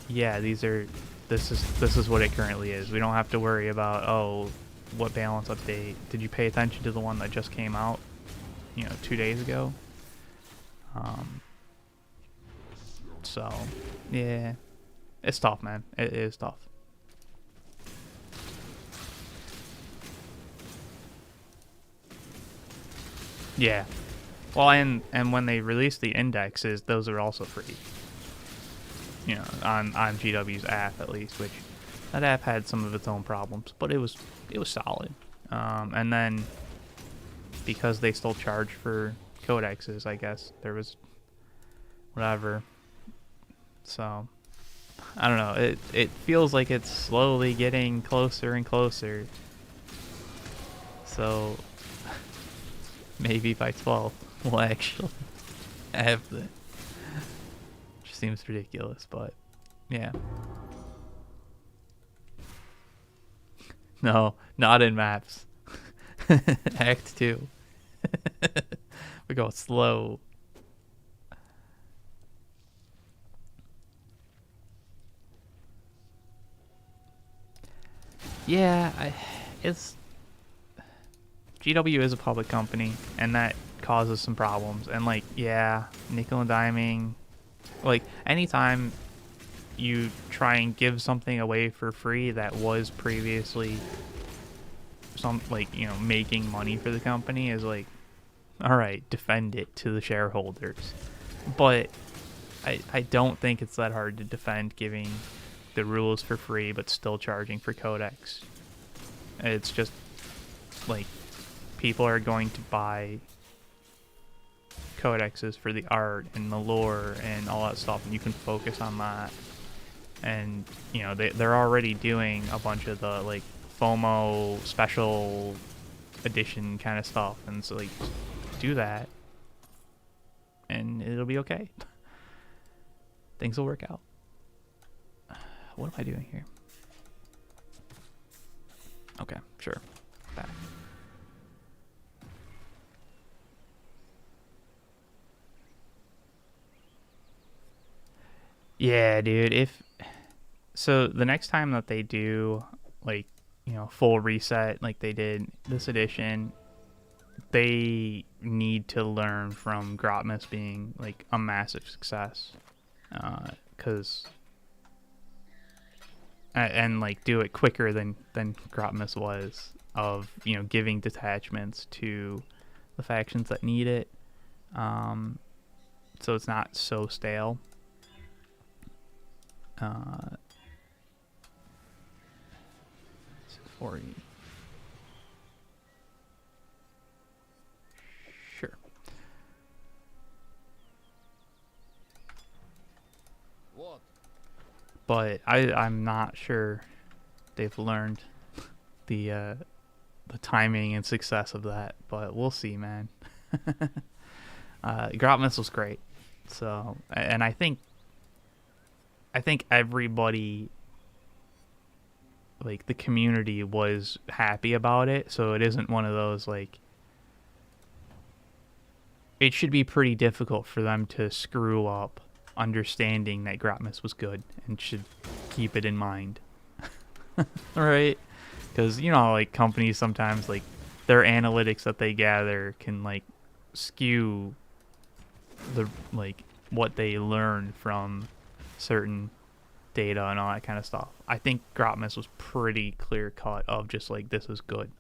yeah, this is what it currently is. We don't have to worry about, oh, what balance update. Did you pay attention to the one that just came out, you know, 2 days ago? So yeah, it's tough, man. It is tough. Yeah. Well, and when they release the indexes, those are also free. You know, on GW's app at least, which that app had some of its own problems, but it was solid. And then because they still charge for codexes, I guess there was whatever. So I don't know. It feels like it's slowly getting closer and closer. So maybe by 12 we'll actually have the. Which seems ridiculous, but yeah. No, not in maps. Act 2. We go slow. Yeah, it's GW is a public company, and that causes some problems. And like, yeah, nickel and diming. Like, anytime you try and give something away for free that was previously making money for the company is like, all right, defend it to the shareholders. But I don't think it's that hard to defend giving the rules for free but still charging for codex. It's just like, people are going to buy codexes for the art and the lore and all that stuff, and you can focus on that. And you know, they're already doing a bunch of the like FOMO special edition kind of stuff, and so like do that and it'll be okay. Things will work out. What am I doing here? Okay, sure. Back. Yeah, dude, so the next time that they do like, you know, full reset like they did this edition, they need to learn from Grotmus being like a massive success, because and like do it quicker than Grotmus was, of, you know, giving detachments to the factions that need it, so it's not so stale. 40. Sure. What? But I'm not sure they've learned the timing and success of that, but we'll see, man. Grotmus was great. So, and I think everybody, like the community, was happy about it, so it isn't one of those like, it should be pretty difficult for them to screw up understanding that Grotmus was good, and should keep it in mind. Right? Because, you know, like companies sometimes, like their analytics that they gather can like skew the like what they learn from certain data and all that kind of stuff. I think Grotmus was pretty clear cut of just like, this is good.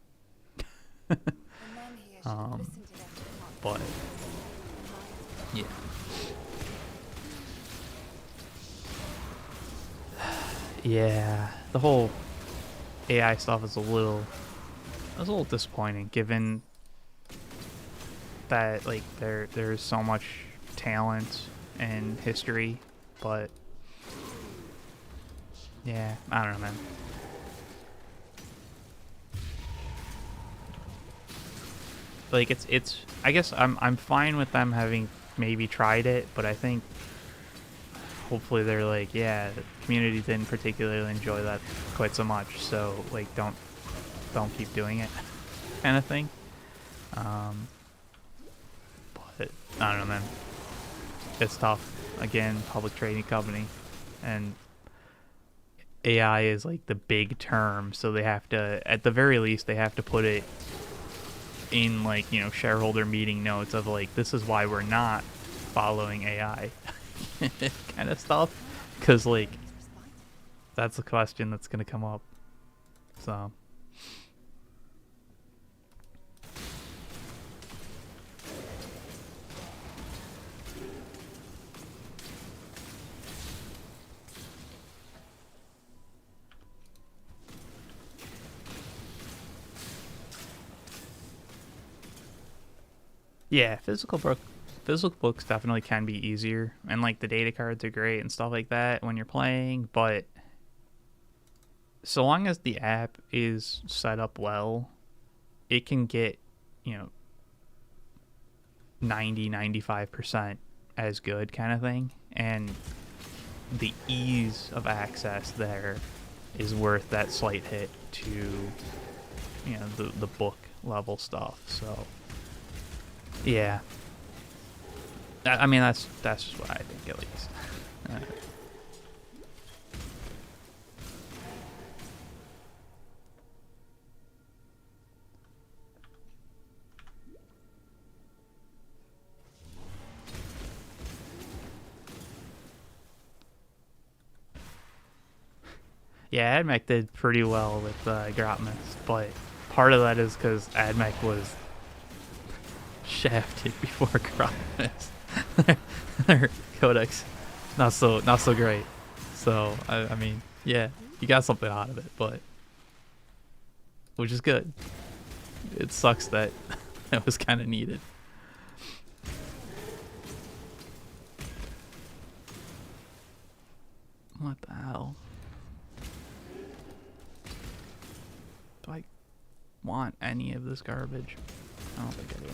The men here should have listened to them. But yeah. Yeah, the whole AI stuff is a little disappointing, given that like there's so much talent and history, but yeah, I don't know, man. Like it's I guess I'm fine with them having maybe tried it, but I think hopefully they're like, yeah, the community didn't particularly enjoy that quite so much, so like don't keep doing it, kind of thing. But I don't know, man. It's tough. Again, public trading company, and AI is like the big term, so they have to, at the very least, they have to put it in like, you know, shareholder meeting notes of like, this is why we're not following AI kind of stuff, because like that's a question that's gonna come up. So yeah, physical books definitely can be easier, and like the data cards are great and stuff like that when you're playing, but so long as the app is set up well, it can get, you know, 90-95% as good kind of thing, and the ease of access there is worth that slight hit to, you know, the book level stuff. So yeah, I mean that's just what I think, at least. Yeah, AdMech did pretty well with Grotmus, but part of that is because AdMech was shafted before Grotmus. Their codex not so great. So I mean, yeah, you got something out of it, but which is good. it sucks that that was kind of needed. What the hell? Do I want any of this garbage? I don't think I do.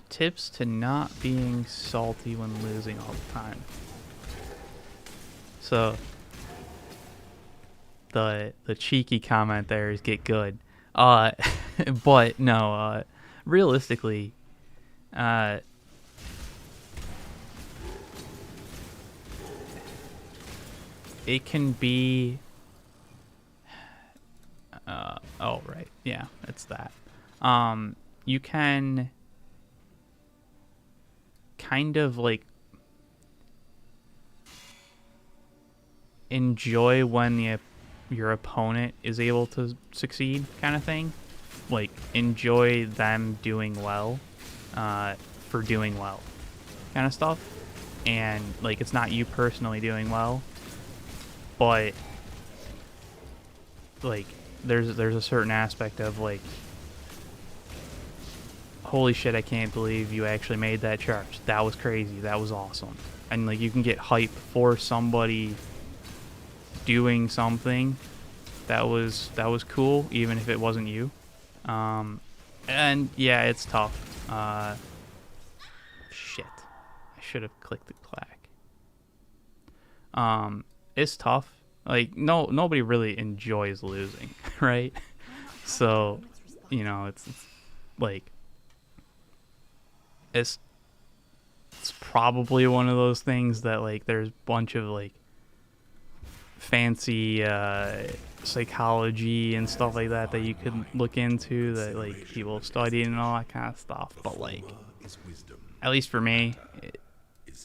Tips to not being salty when losing all the time. So the cheeky comment there is get good. But no, realistically, it can be oh right, yeah, it's that. You can kind of like enjoy when your opponent is able to succeed, kind of thing. Like enjoy them doing well, for doing well, kind of stuff. And like it's not you personally doing well, but like there's a certain aspect of like, holy shit, I can't believe you actually made that charge. That was crazy. That was awesome. And like you can get hype for somebody doing something that was cool, even if it wasn't you. And yeah, it's tough. Shit. I should have clicked the clack. It's tough. Like nobody really enjoys losing, right? So, you know, it's like it's probably one of those things that like there's a bunch of like fancy psychology and stuff like that you could look into, that like people study and all that kind of stuff. But like, at least for me,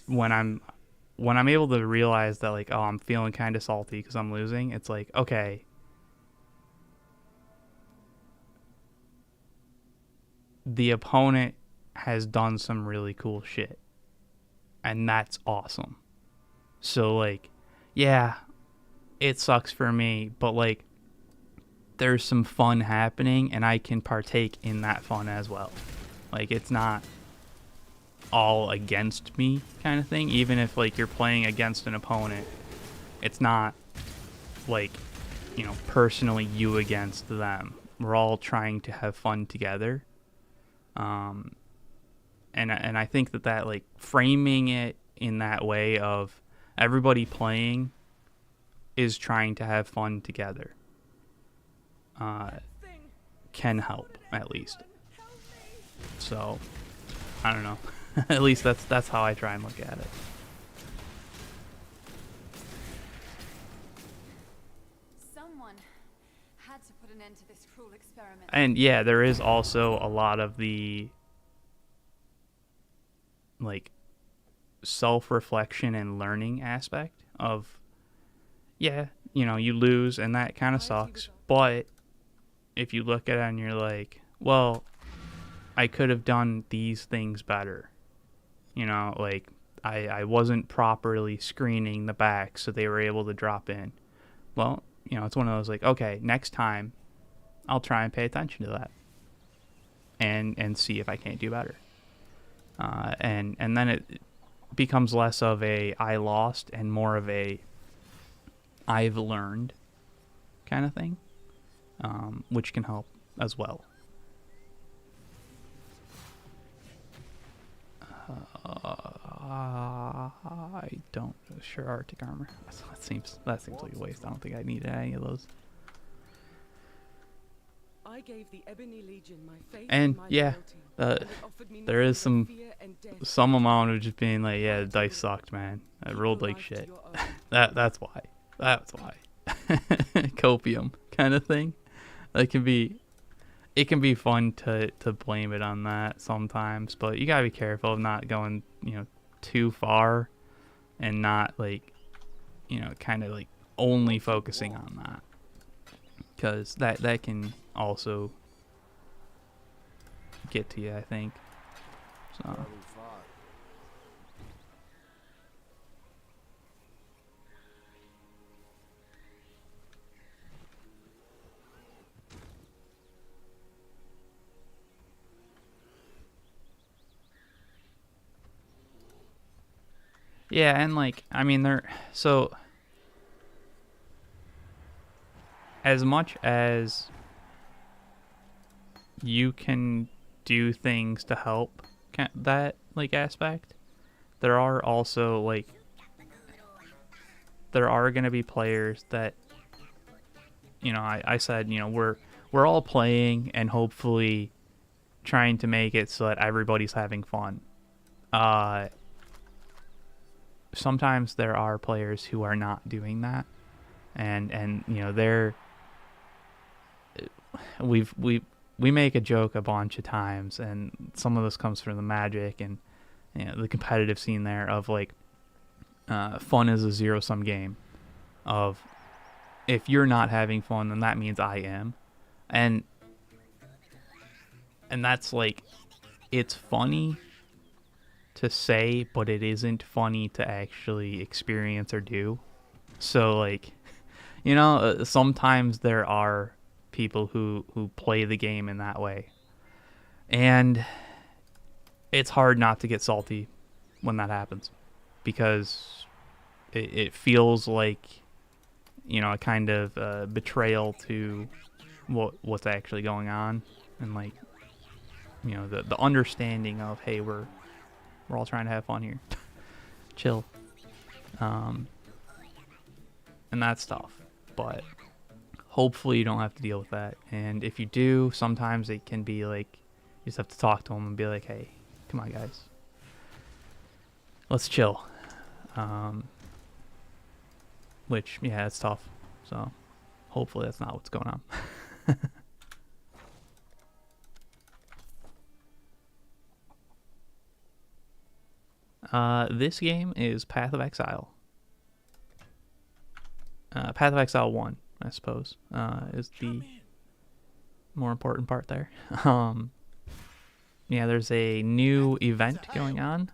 when I'm able to realize that like, oh, I'm feeling kind of salty because I'm losing, it's like, okay, the opponent has done some really cool shit, and that's awesome. So like, yeah, it sucks for me, but like there's some fun happening and I can partake in that fun as well. Like it's not all against me kind of thing. Even if like you're playing against an opponent, it's not like, you know, personally you against them. We're all trying to have fun together. And I think that like framing it in that way of everybody playing is trying to have fun together, can help at least. So I don't know. At least that's how I try and look at it. Someone had to put an end to this cruel experiment. And yeah, there is also a lot of the like self-reflection and learning aspect of, yeah, you know, you lose and that kind of sucks, but if you look at it and you're like, well, I could have done these things better. You know, like I wasn't properly screening the back so they were able to drop in. Well, you know, it's one of those like, okay, next time I'll try and pay attention to that and see if I can't do better. And then it becomes less of a I lost and more of a I've learned kind of thing, which can help as well. I don't sure Arctic armor. That seems like a waste. I don't think I need any of those. I gave the Ebony Legion my faith And my yeah, loyalty, and it offered me there is nothing but some fear and death. amount of just being like, yeah, the dice sucked, man. I rolled like shit. That's why. Copium kind of thing. It can be fun to blame it on that sometimes, but you gotta be careful of not going, you know, too far and not like, you know, kind of like only focusing on that, because that can also get to you, I think. So yeah, and like, I mean, so as much as you can do things to help that like aspect, there are also like, there are going to be players that, you know, I said, you know, we're all playing and hopefully trying to make it so that everybody's having fun. Sometimes there are players who are not doing that, and you know, we make a joke a bunch of times, and some of this comes from the Magic and, you know, the competitive scene there, of like, fun is a zero-sum game. Of, if you're not having fun, then that means I am, and that's like, it's funny to say, but it isn't funny to actually experience or do. So like, you know, sometimes there are people who play the game in that way, and it's hard not to get salty when that happens, because it feels like, you know, a kind of betrayal to what's actually going on, and like, you know, the understanding of, hey, we're all trying to have fun here. Chill. And that's tough, but hopefully you don't have to deal with that. And if you do, sometimes it can be like, you just have to talk to them and be like, hey, come on guys, let's chill. Which, yeah, it's tough. So hopefully that's not what's going on. This game is Path of Exile. Path of Exile 1, I suppose, is the more important part there. Yeah, there's a new event going on.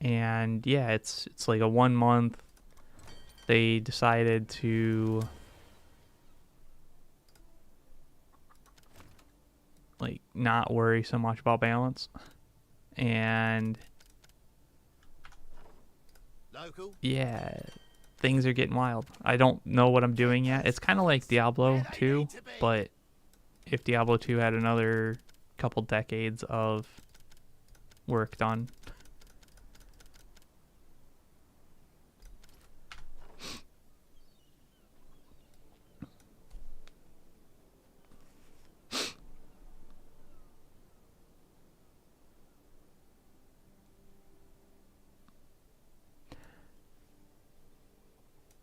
And yeah, it's like a 1 month. They decided to like not worry so much about balance, and yeah, things are getting wild. I don't know what I'm doing yet. It's kind of like Diablo 2, but if Diablo 2 had another couple decades of work done.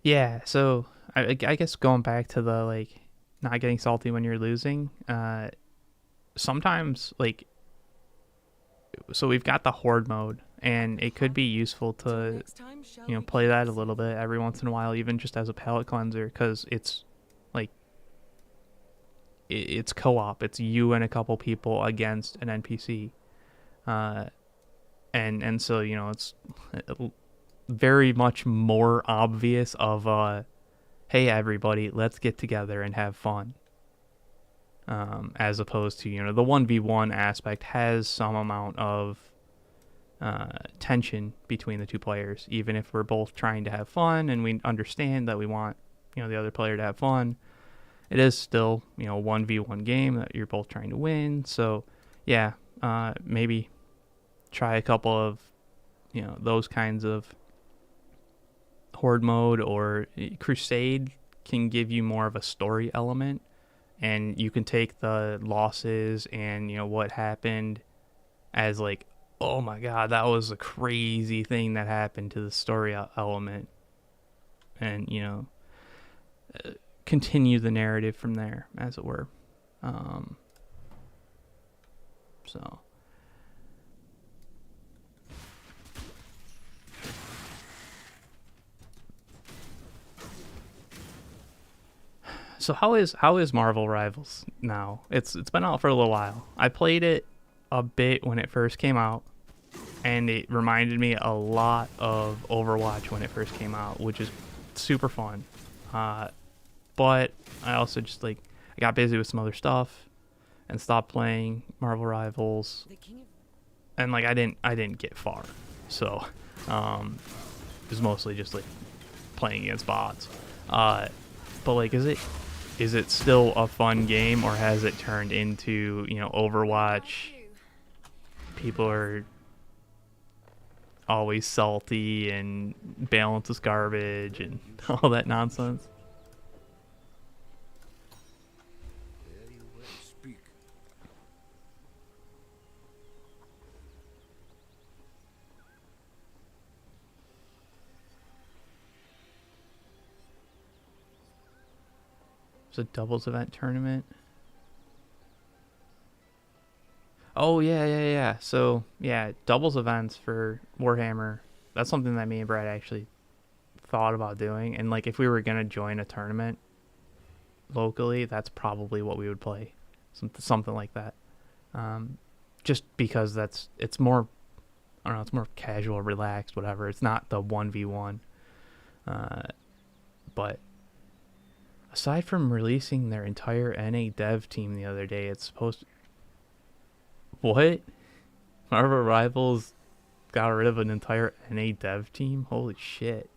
Yeah, so I guess going back to the like not getting salty when you're losing, sometimes like, so we've got the horde mode, and it could be useful to, you know, play that a little bit every once in a while, even just as a palate cleanser, because it's like, it's co-op. It's you and a couple people against an NPC, and so, you know, it's very much more obvious of hey everybody, let's get together and have fun, as opposed to, you know, the 1v1 aspect has some amount of tension between the two players, even if we're both trying to have fun and we understand that we want, you know, the other player to have fun. It is still, you know, a 1v1 game that you're both trying to win. So yeah, maybe try a couple of, you know, those kinds of horde mode, or Crusade can give you more of a story element, and you can take the losses and, you know, what happened as like, oh my god, that was a crazy thing that happened to the story element, and, you know, continue the narrative from there, as it were. So So how is Marvel Rivals now? It's been out for a little while. I played it a bit when it first came out, and it reminded me a lot of Overwatch when it first came out, which is super fun. But I also just I got busy with some other stuff and stopped playing Marvel Rivals, The king of and I didn't get far, so it was mostly just playing against bots. But is it still a fun game, or has it turned into, Overwatch? People are always salty and balance is garbage and all that nonsense. Speak. It's a doubles event tournament. Oh, yeah. So, yeah, doubles events for Warhammer. That's something that me and Brad actually thought about doing. And, if we were going to join a tournament locally, that's probably what we would play. Something like that. Just because it's more, I don't know, it's more casual, relaxed, whatever. It's not the 1v1. But aside from releasing their entire NA dev team the other day, it's supposed to... What? Marvel Rivals got rid of an entire NA dev team? Holy shit.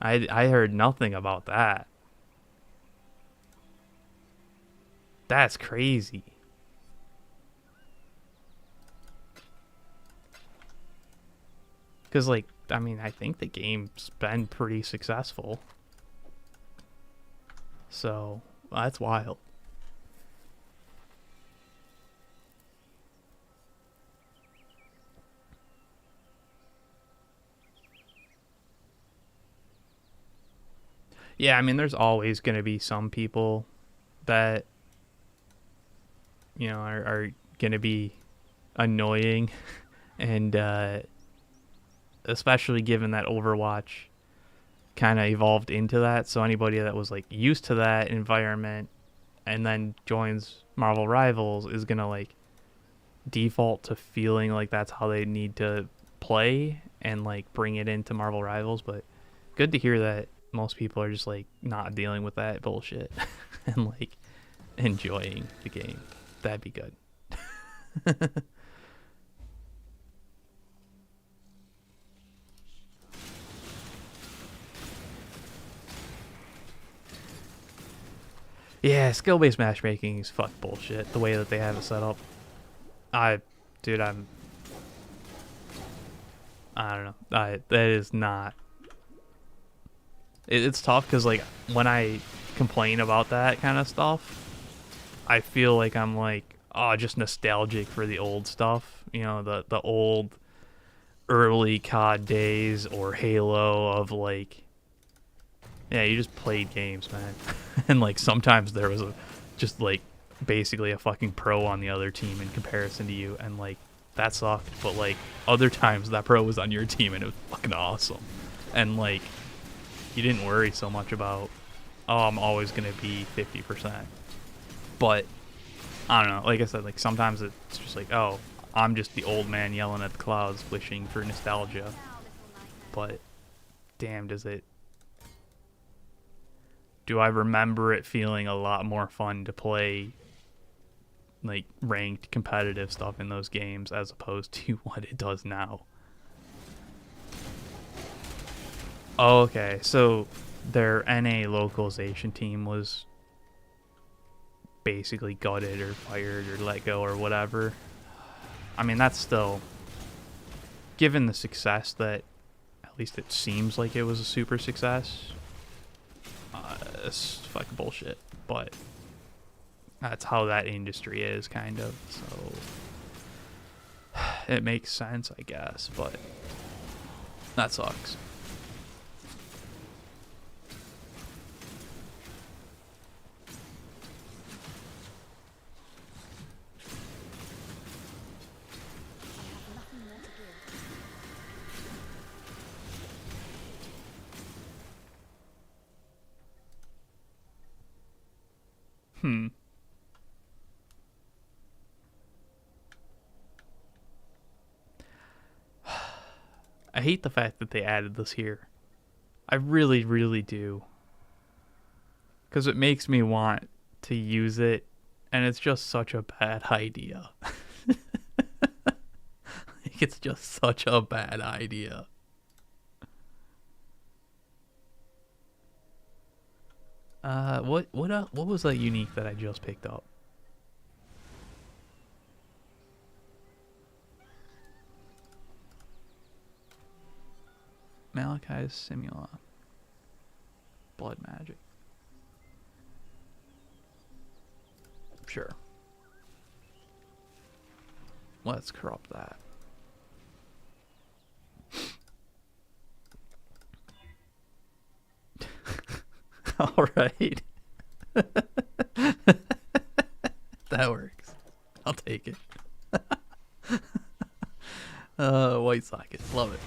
I heard nothing about that. That's crazy. Because, I think the game's been pretty successful. So, that's wild. Yeah, there's always going to be some people that, are going to be annoying. And especially given that Overwatch kind of evolved into that. So anybody that was used to that environment and then joins Marvel Rivals is going to default to feeling like that's how they need to play and bring it into Marvel Rivals. But good to hear that most people are just not dealing with that bullshit and enjoying the game. That'd be good. Yeah, skill-based matchmaking is fuck bullshit. The way that they have it set up, I don't know. That is not. It's tough because when I complain about that kind of stuff, I feel like I'm just nostalgic for the old stuff. The old early COD days or Halo of yeah, you just played games, man. And sometimes there was basically a fucking pro on the other team in comparison to you, and that sucked. But other times that pro was on your team and it was fucking awesome. And you didn't worry so much about, oh, I'm always gonna be 50%. But I don't know, like I said, sometimes it's just oh, I'm just the old man yelling at the clouds wishing for nostalgia. But damn, do I remember it feeling a lot more fun to play ranked competitive stuff in those games as opposed to what it does now. Oh, okay, so their NA localization team was basically gutted or fired or let go or whatever. That's still, given the success that, at least it seems like it was a super success, it's fucking bullshit. But that's how that industry is, kind of. So it makes sense, I guess, but that sucks. I hate the fact that they added this here. I really, really do. Because it makes me want to use it, and it's just such a bad idea. It's just such a bad idea. What was that unique that I just picked up? Malachi's Simula. Blood magic. Sure. Let's corrupt that. All right. That works. I'll take it. White socket. Love it.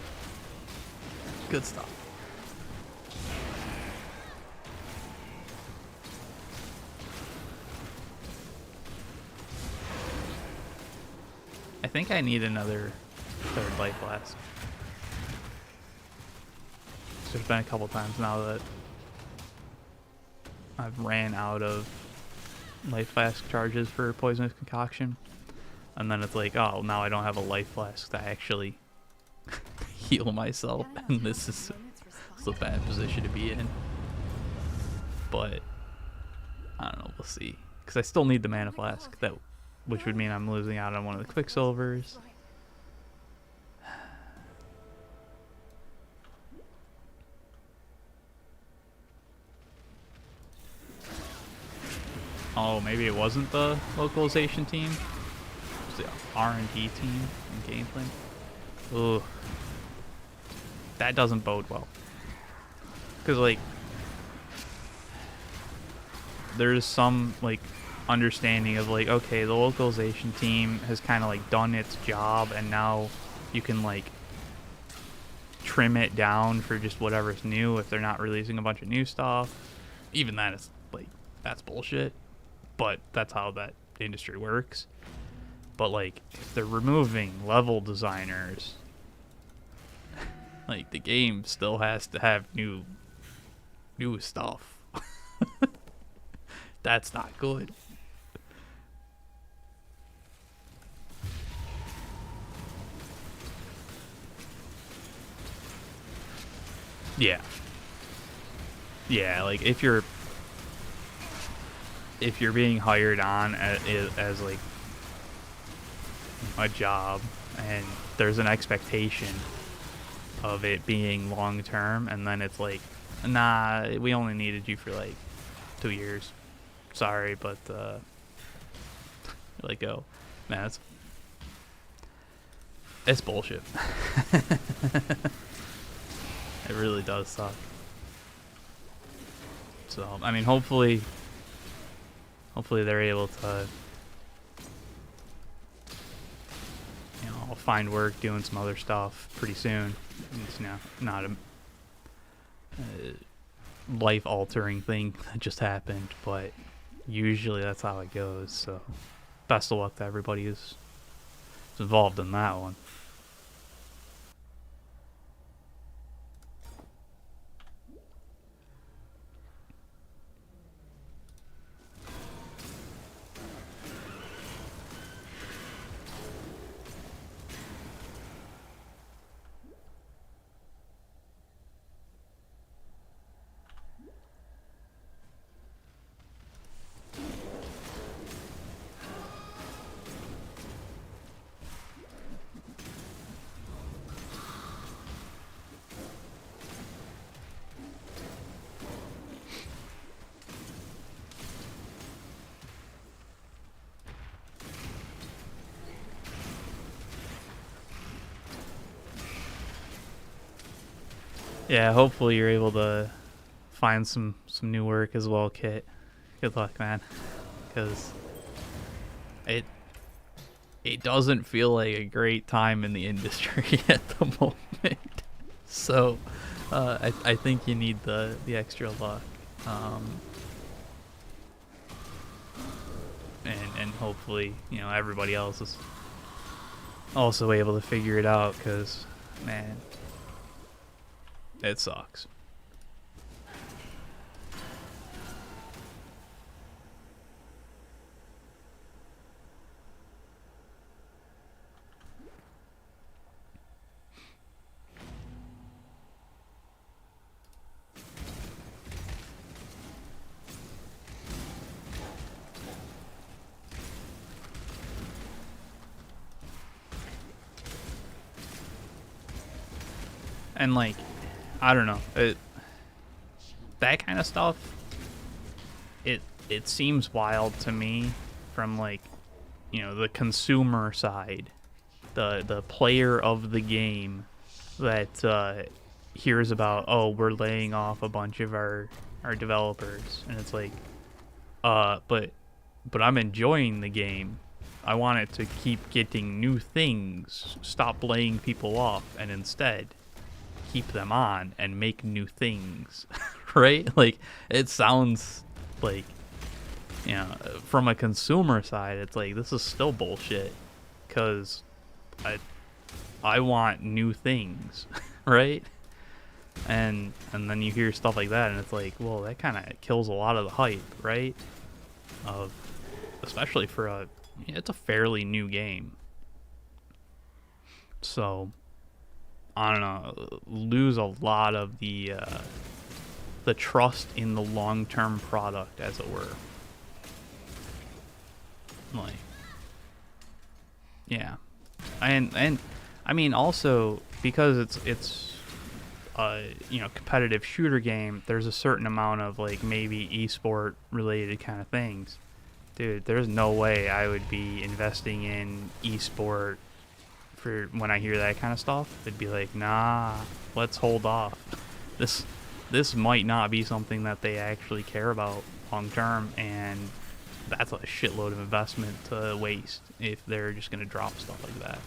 Good stuff. I think I need another third life flask. There's been a couple times now that I've ran out of life flask charges for poisonous concoction, and then it's like, oh, now I don't have a life flask to actually heal myself, and this is a bad position to be in. But I don't know, we'll see, because I still need the mana flask, which would mean I'm losing out on one of the quicksilvers. Oh, maybe it wasn't the localization team. It was the R&D team in gameplay. Ugh. That doesn't bode well. Because, like, there's some, like, understanding of, like, okay, the localization team has kind of, like, done its job, and now you can, like, trim it down for just whatever's new if they're not releasing a bunch of new stuff. Even that is, like, that's bullshit. But that's how that industry works. But, like, if they're removing level designers, like, the game still has to have new stuff. That's not good. Yeah. Yeah, like, if you're being hired on as like a job, and there's an expectation of it being long term, and then it's like, nah, we only needed you for like 2 years. Sorry, but like, oh man, it's bullshit. It really does suck. So I mean, hopefully they're able to, you know, find work doing some other stuff pretty soon. It's not a life-altering thing that just happened, but usually that's how it goes. So best of luck to everybody who's involved in that one. Yeah, hopefully you're able to find some new work as well, Kit. Good luck, man. Because it doesn't feel like a great time in the industry at the moment. So I think you need the extra luck. hopefully, you know, everybody else is also able to figure it out, because, man, it sucks. And like, I don't know, that kind of stuff, it seems wild to me from, like, you know, the consumer side, the player of the game that hears about, oh, we're laying off a bunch of our developers, and it's like, but I'm enjoying the game. I want it to keep getting new things. Stop laying people off, and instead keep them on and make new things. Right? Like, it sounds like, you know, from a consumer side, it's like, this is still bullshit, because I want new things. Right? And then you hear stuff like that, and it's like, well, that kind of kills a lot of the hype, right? Of, especially for it's a fairly new game. So, I don't know, lose a lot of the trust in the long-term product, as it were. Like, yeah, and I mean, also because it's you know, competitive shooter game, there's a certain amount of, like, maybe esport related kind of things. Dude, there's no way I would be investing in esport for when I hear that kind of stuff. It'd be like, nah, let's hold off. This might not be something that they actually care about long term, and that's a shitload of investment to waste if they're just gonna drop stuff like that.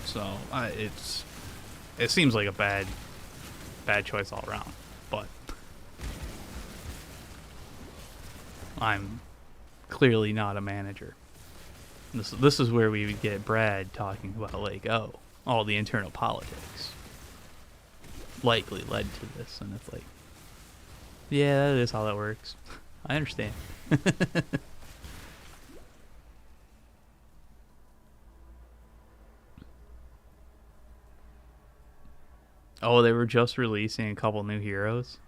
So it seems like a bad choice all around, but I'm clearly not a manager. This is where we would get Brad talking about, like, oh, all the internal politics likely led to this, and it's like, yeah, that is how that works. I understand. Oh, they were just releasing a couple new heroes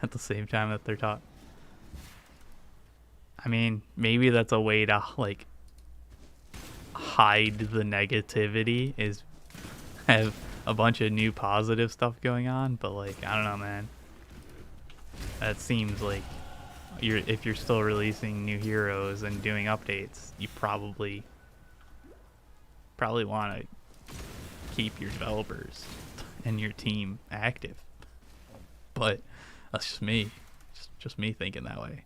at the same time that they're talking. I mean, maybe that's a way to, like, hide the negativity, is have a bunch of new positive stuff going on, but, like, I don't know, man. That seems like if you're still releasing new heroes and doing updates, you probably want to keep your developers and your team active. But that's just me. Just me thinking that way.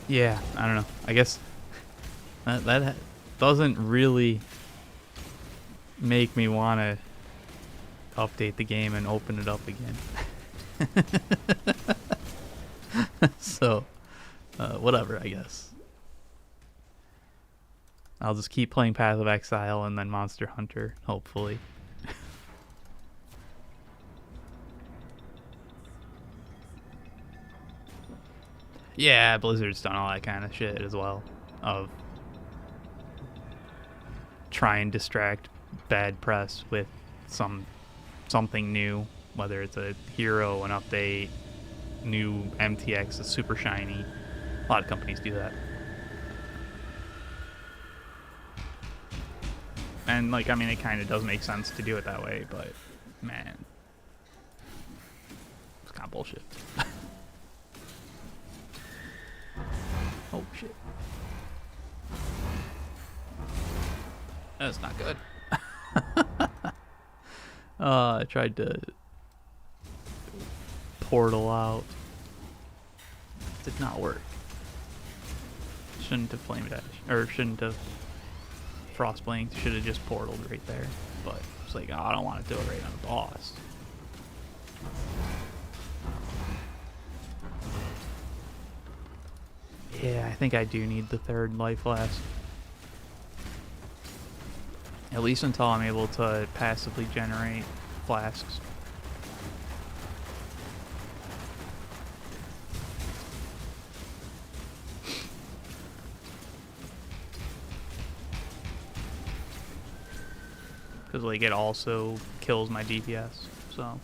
Yeah, I don't know. I guess that doesn't really make me want to update the game and open it up again. So, whatever, I guess. I'll just keep playing Path of Exile and then Monster Hunter, hopefully. Yeah, Blizzard's done all that kind of shit as well, of try and distract bad press with something new, whether it's a hero, an update, new MTX is super shiny. A lot of companies do that. And, like, I mean, it kind of does make sense to do it that way, but, man, it's kind of bullshit. Oh, shit. That's not good. I tried to portal out. Did not work. Shouldn't have flame dash, or shouldn't have frostblink. Should have just portaled right there. But it's like, oh, I don't want to do it right on the boss. Yeah, I think I do need the third life flask. At least until I'm able to passively generate flasks. Because like it also kills my DPS, so.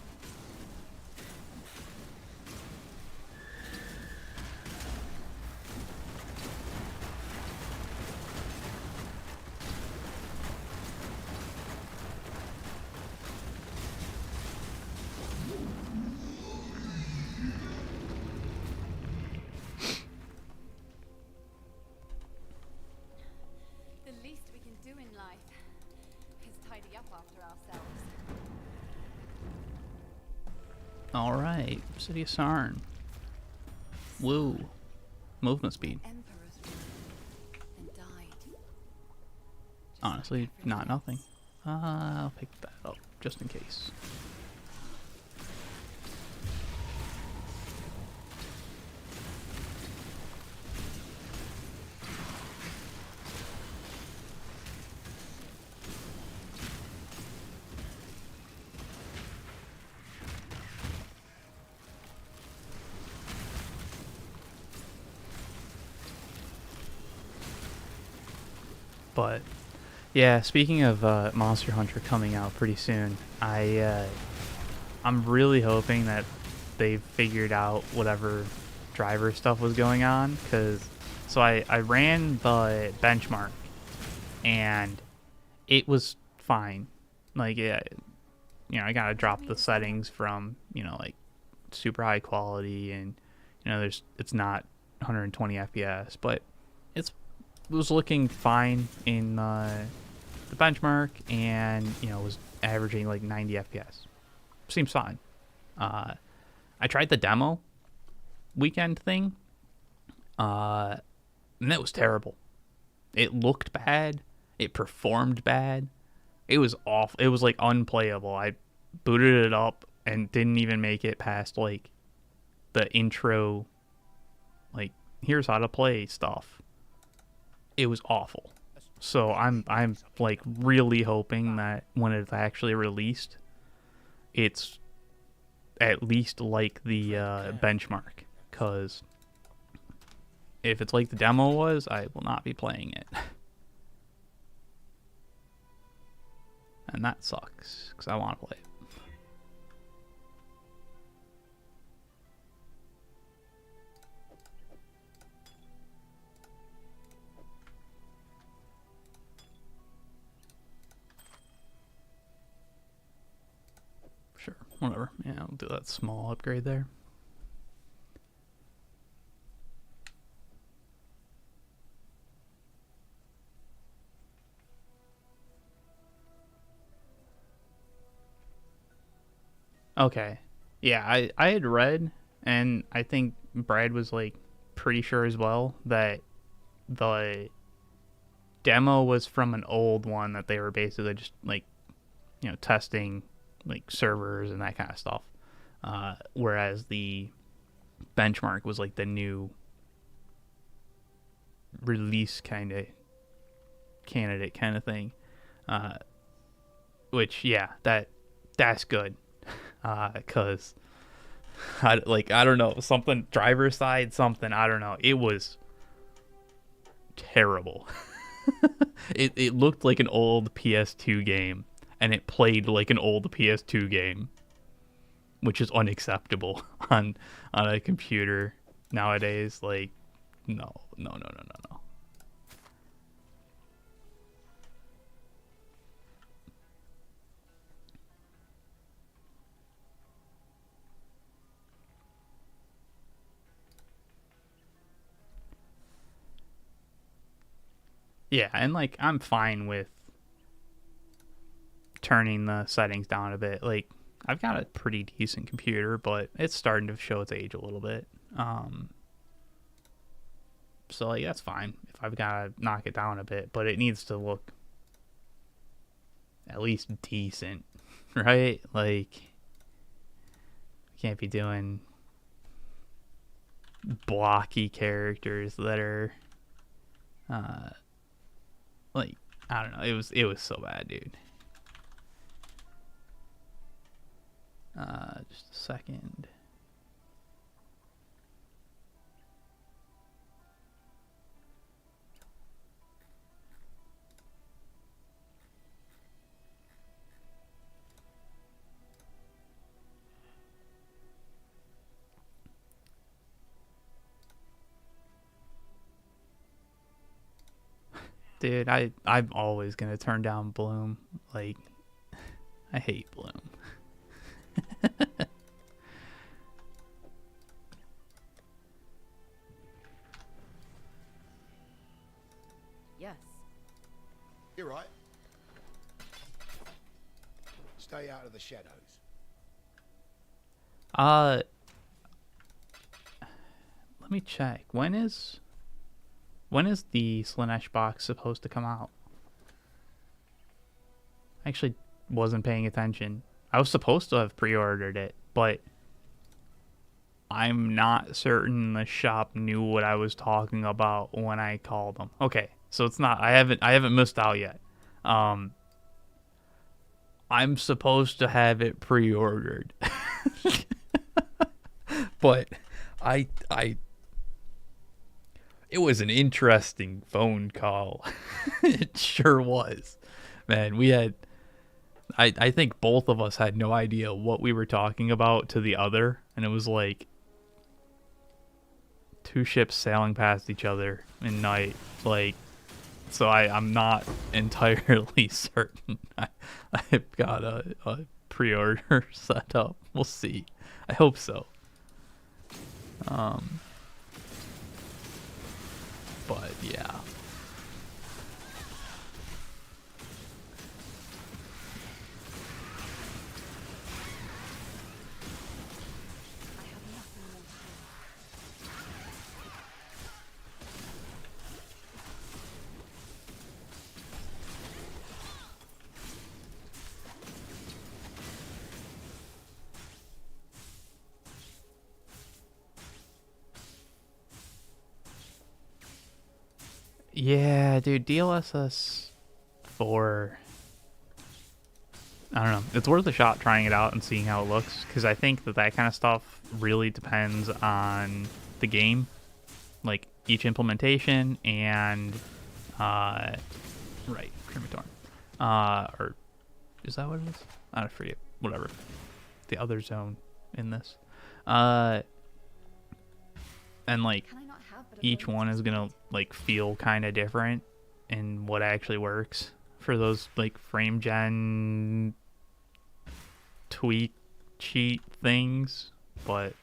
The least we can do in life is tidy up after ourselves. Alright, City of Sarn. Woo. Movement speed. Emperor's rule and died. Honestly, not nothing. I'll pick that up, just in case. But yeah, speaking of Monster Hunter coming out pretty soon, I'm really hoping that they've figured out whatever driver stuff was going on, because so I ran the benchmark and it was fine. Like, yeah, you know, I gotta drop the settings from, you know, like super high quality, and you know, it's not 120 FPS, but it was looking fine in the benchmark, and you know, was averaging like 90 FPS. Seems fine. I tried the demo weekend thing, and it was terrible. It looked bad. It performed bad. It was awful. It was like unplayable. I booted it up and didn't even make it past like the intro, like here's how to play stuff. It was awful. So I'm like really hoping that when it's actually released, it's at least like the benchmark, because if it's like the demo was, I will not be playing it. And that sucks, because I want to play it. Sure, whatever. Yeah, I'll do that small upgrade there. Okay. Yeah, I had read, and I think Brad was like pretty sure as well, that the demo was from an old one that they were basically just like, you know, testing like servers and that kind of stuff. Whereas the benchmark was like the new release kind of candidate kind of thing. Which, yeah, that's good. Because I don't know, something driver side, something, I don't know, it was terrible. it looked like an old PS2 game, and it played like an old PS2 game, which is unacceptable on a computer nowadays. Like, no. Yeah, and like I'm fine with turning the settings down a bit. Like, I've got a pretty decent computer, but it's starting to show its age a little bit. So like that's fine if I've got to knock it down a bit, but it needs to look at least decent, right? Like, can't be doing blocky characters that are like, I don't know, it was so bad, dude. Just a second. Dude, I'm always gonna turn down Bloom. Like, I hate Bloom. Yes. You're right. Stay out of the shadows. Let me check. When is the Slanesh box supposed to come out? I actually wasn't paying attention. I was supposed to have pre-ordered it, but I'm not certain the shop knew what I was talking about when I called them. Okay, so it's not. I haven't missed out yet. I'm supposed to have it pre-ordered, but it was an interesting phone call. It sure was. Man, we had... I think both of us had no idea what we were talking about to the other. And it was like... two ships sailing past each other in night. Like... So I'm not entirely certain. I've got a pre-order set up. We'll see. I hope so. But yeah. Yeah, dude, DLSS 4. I don't know. It's worth a shot trying it out and seeing how it looks, because I think that kind of stuff really depends on the game, like each implementation and right, Crematorn. Or is that what it is? I forget. Whatever. The other zone in this. And like each one is gonna like feel kind of different in what actually works for those like frame gen tweak cheat things. But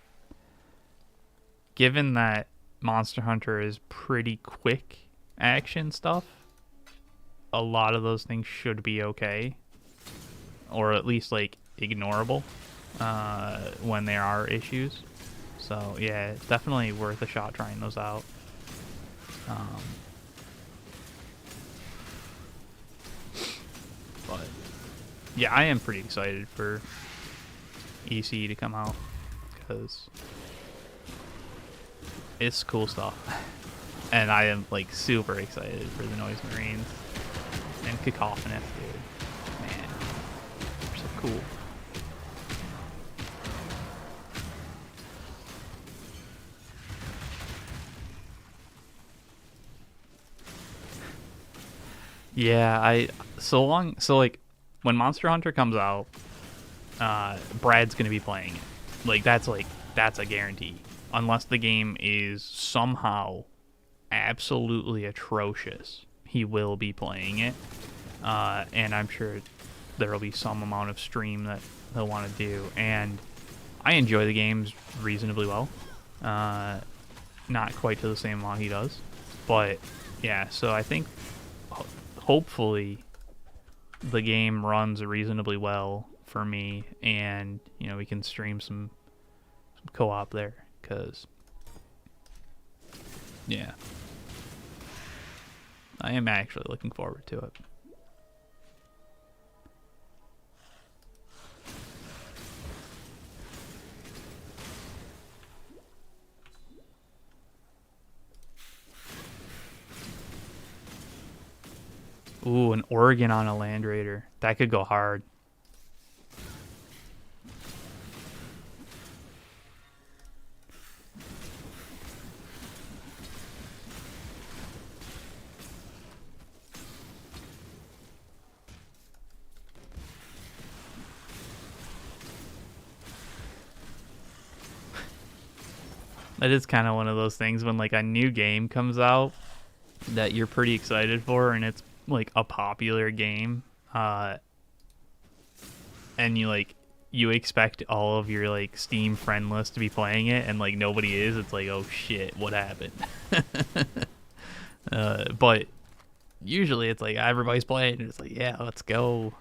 given that Monster Hunter is pretty quick action stuff, a lot of those things should be okay, or at least like ignorable when there are issues. So yeah, it's definitely worth a shot trying those out. But yeah, I am pretty excited for EC to come out, because it's cool stuff. And I am like super excited for the Noise Marines and Cacophonous, dude. Man, they're so cool. Yeah, so like when Monster Hunter comes out, Brad's gonna be playing it. Like that's a guarantee. Unless the game is somehow absolutely atrocious, he will be playing it. And I'm sure there'll be some amount of stream that he'll want to do. And I enjoy the games reasonably well. Not quite to the same amount he does, but yeah. So I think hopefully the game runs reasonably well for me, and you know we can stream some co-op there, because yeah, I am actually looking forward to it. Ooh, an Oregon on a Land Raider. That could go hard. That is kind of one of those things when like a new game comes out that you're pretty excited for, and it's like a popular game, and you expect all of your like Steam friend list to be playing it, and like nobody is. It's like, oh shit, what happened? But usually it's like everybody's playing, and it's like, yeah, let's go.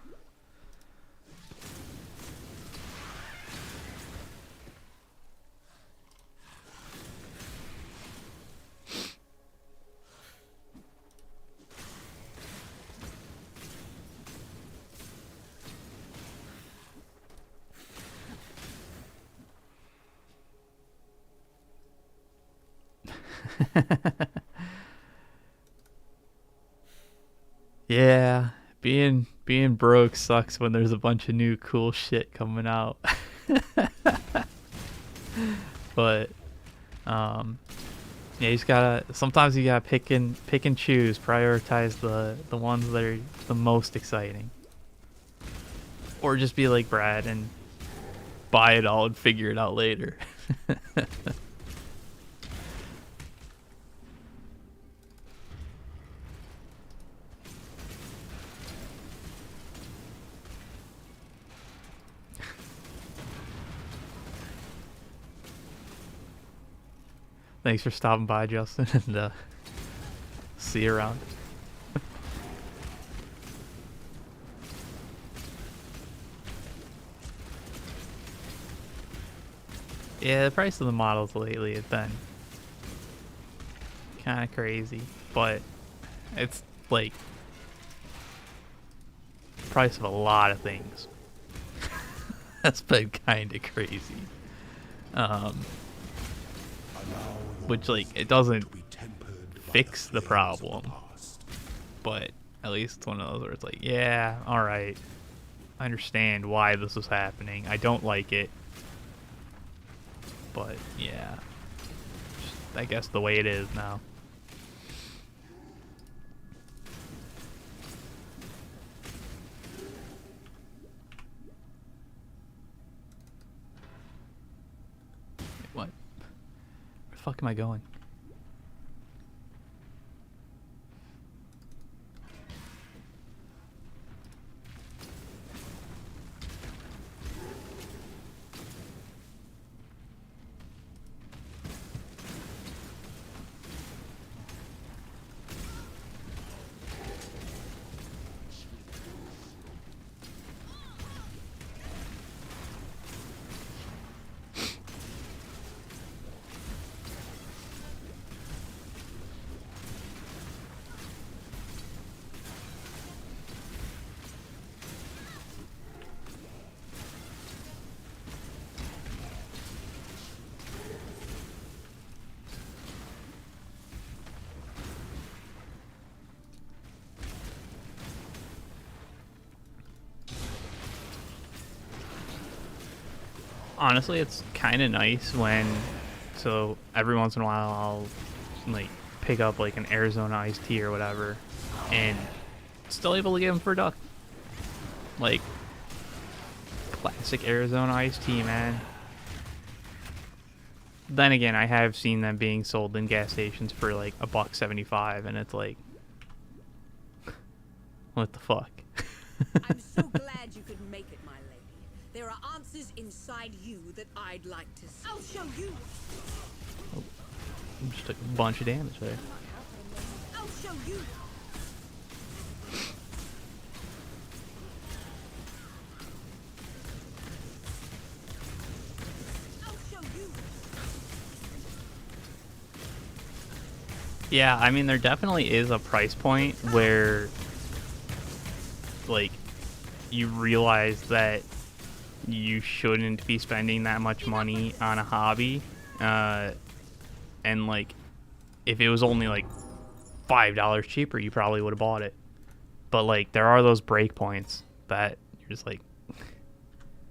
Yeah, being broke sucks when there's a bunch of new cool shit coming out. But yeah, you just gotta, sometimes you gotta pick and choose, prioritize the ones that are the most exciting. Or just be like Brad and buy it all and figure it out later. Thanks for stopping by, Justin, and see you around. Yeah, the price of the models lately has been kind of crazy, but it's like the price of a lot of things. That's been kind of crazy. Which, like, it doesn't fix the problem, but at least it's one of those where it's like, yeah, alright, I understand why this is happening. I don't like it, but yeah, just, I guess the way it is now. What? Where the fuck am I going? Honestly, it's kind of nice when, so every once in a while I'll like pick up like an Arizona iced tea or whatever, and still able to get them for $1. Like, classic Arizona iced tea, man. Then again, I have seen them being sold in gas stations for like $1.75, and it's like, what the fuck? I'm so glad you could make it, my lady. There are answers inside you that I'd like to see. I'll show you. Oh, just took a bunch of damage there. I'll show you. I'll show you. Yeah, I mean, there definitely is a price point where, like, you realize that you shouldn't be spending that much money on a hobby. And, like, if it was only, like, $5 cheaper, you probably would have bought it. But, like, there are those break points that you're just like,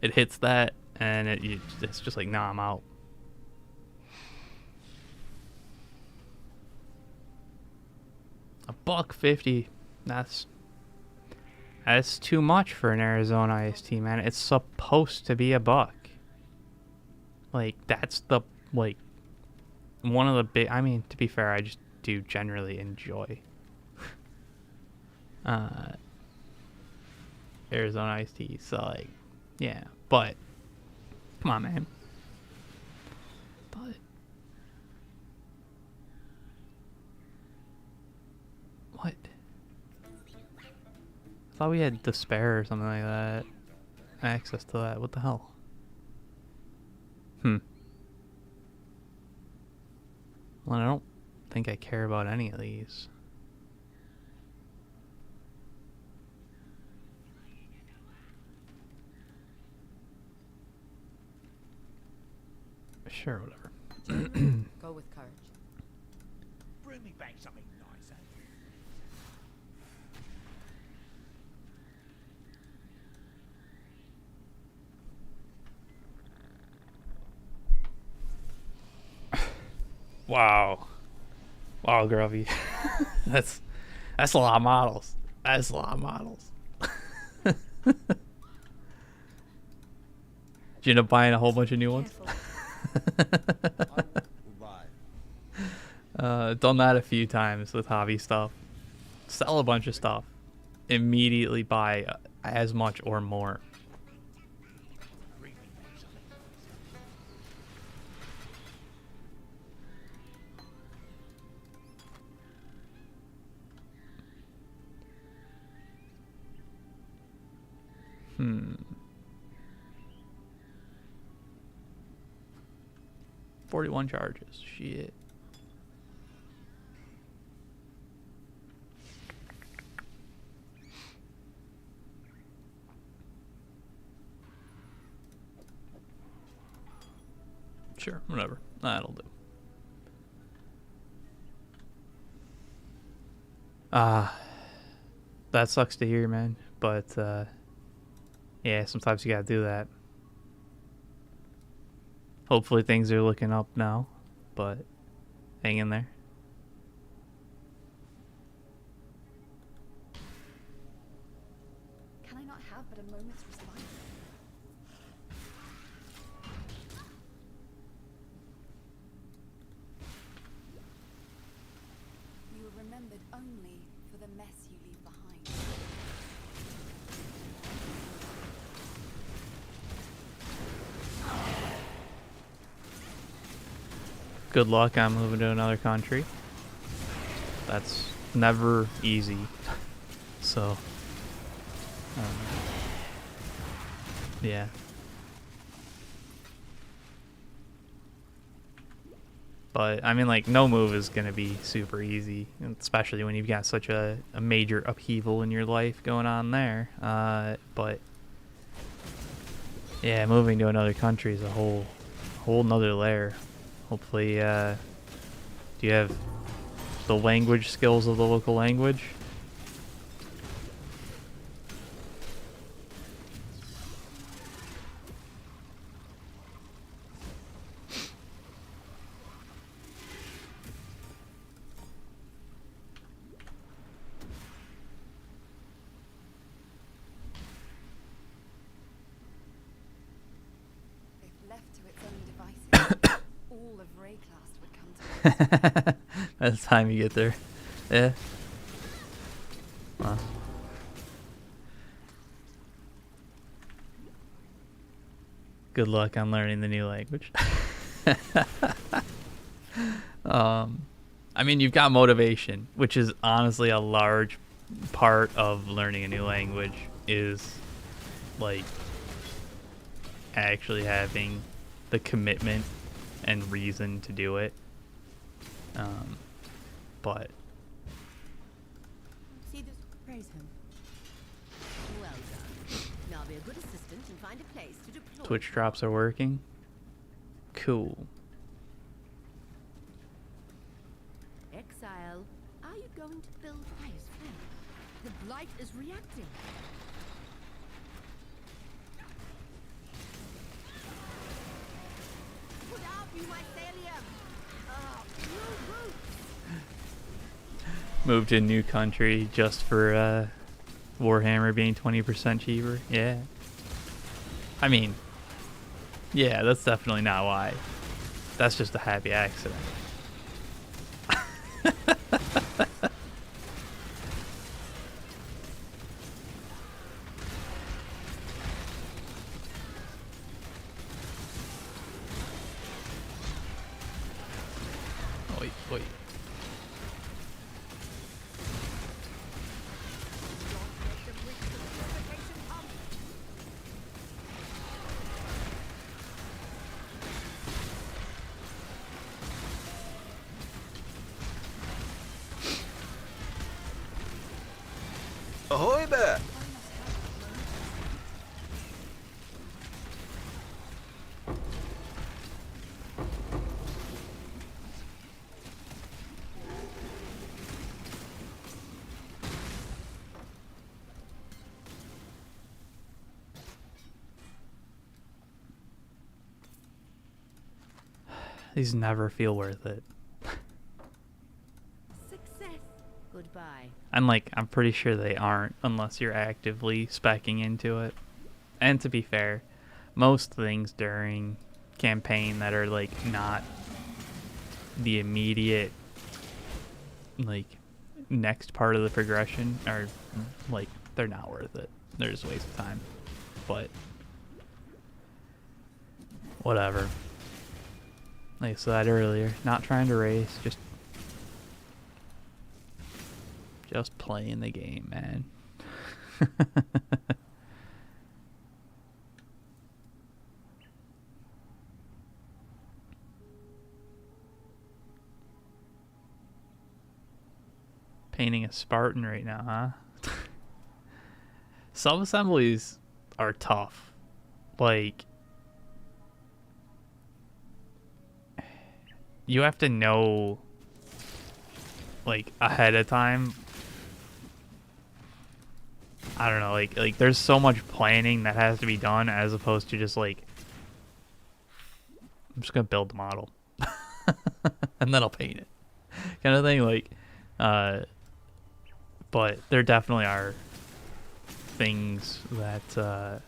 it hits that, and it's just like, nah, I'm out. $1.50. That's too much for an Arizona iced tea, man. It's supposed to be $1. Like, that's the, like, one of the big, I mean, to be fair, I just do generally enjoy Arizona iced tea. So, like, yeah, but come on, man. But what? I thought we had despair or something like that. Access to that. What the hell? Well, I don't think I care about any of these. Sure, whatever. Go with courage. Bring me back something nicer. Wow. Wow, Grumpy. That's a lot of models. That's a lot of models. Did you end up buying a whole bunch of new ones? Done that a few times with hobby stuff. Sell a bunch of stuff. Immediately buy as much or more. Bring me back something nicer. 41 charges. Shit. Sure, whatever. That'll do. That sucks to hear, man. But, yeah, sometimes you gotta do that. Hopefully things are looking up now, but hang in there. Can I not have but a moment's respite? You are remembered only for the mess you leave behind. Good luck on moving to another country. That's never easy. So, yeah. But, I mean, like, no move is going to be super easy, especially when you've got such a major upheaval in your life going on there. But, yeah, moving to another country is a whole nother layer. Hopefully, do you have the language skills of the local language? If left to its own devices, all of Rayclast would come to an By the time you get there. Yeah. Well. Good luck on learning the new language. I mean, you've got motivation, which is honestly a large part of learning a new language, is like actually having the commitment and reason to do it. but See this? Praise him. Well done. Now be a good assistant and find a place to deploy. Twitch drops are working. Cool. Exile, are you going to build fires? The blight is reacting. Put out you mycelium. New roots. Moved to a new country just for Warhammer being 20% cheaper. Yeah. I mean, yeah, that's definitely not why. That's just a happy accident. Wait, wait. Ahoy there! These never feel worth it. Success. Goodbye. And like, I'm pretty sure they aren't unless you're actively speccing into it. And to be fair, most things during campaign that are like not the immediate like next part of the progression are like, they're not worth it. They're just a waste of time. But whatever. Like I said earlier, not trying to race, just playing the game, man. Painting a Spartan right now, huh? Sub-assemblies are tough. Like, you have to know, like, ahead of time. I don't know, like there's so much planning that has to be done as opposed to just like, I'm just gonna build the model and then I'll paint it, kind of thing. Like, but there definitely are things that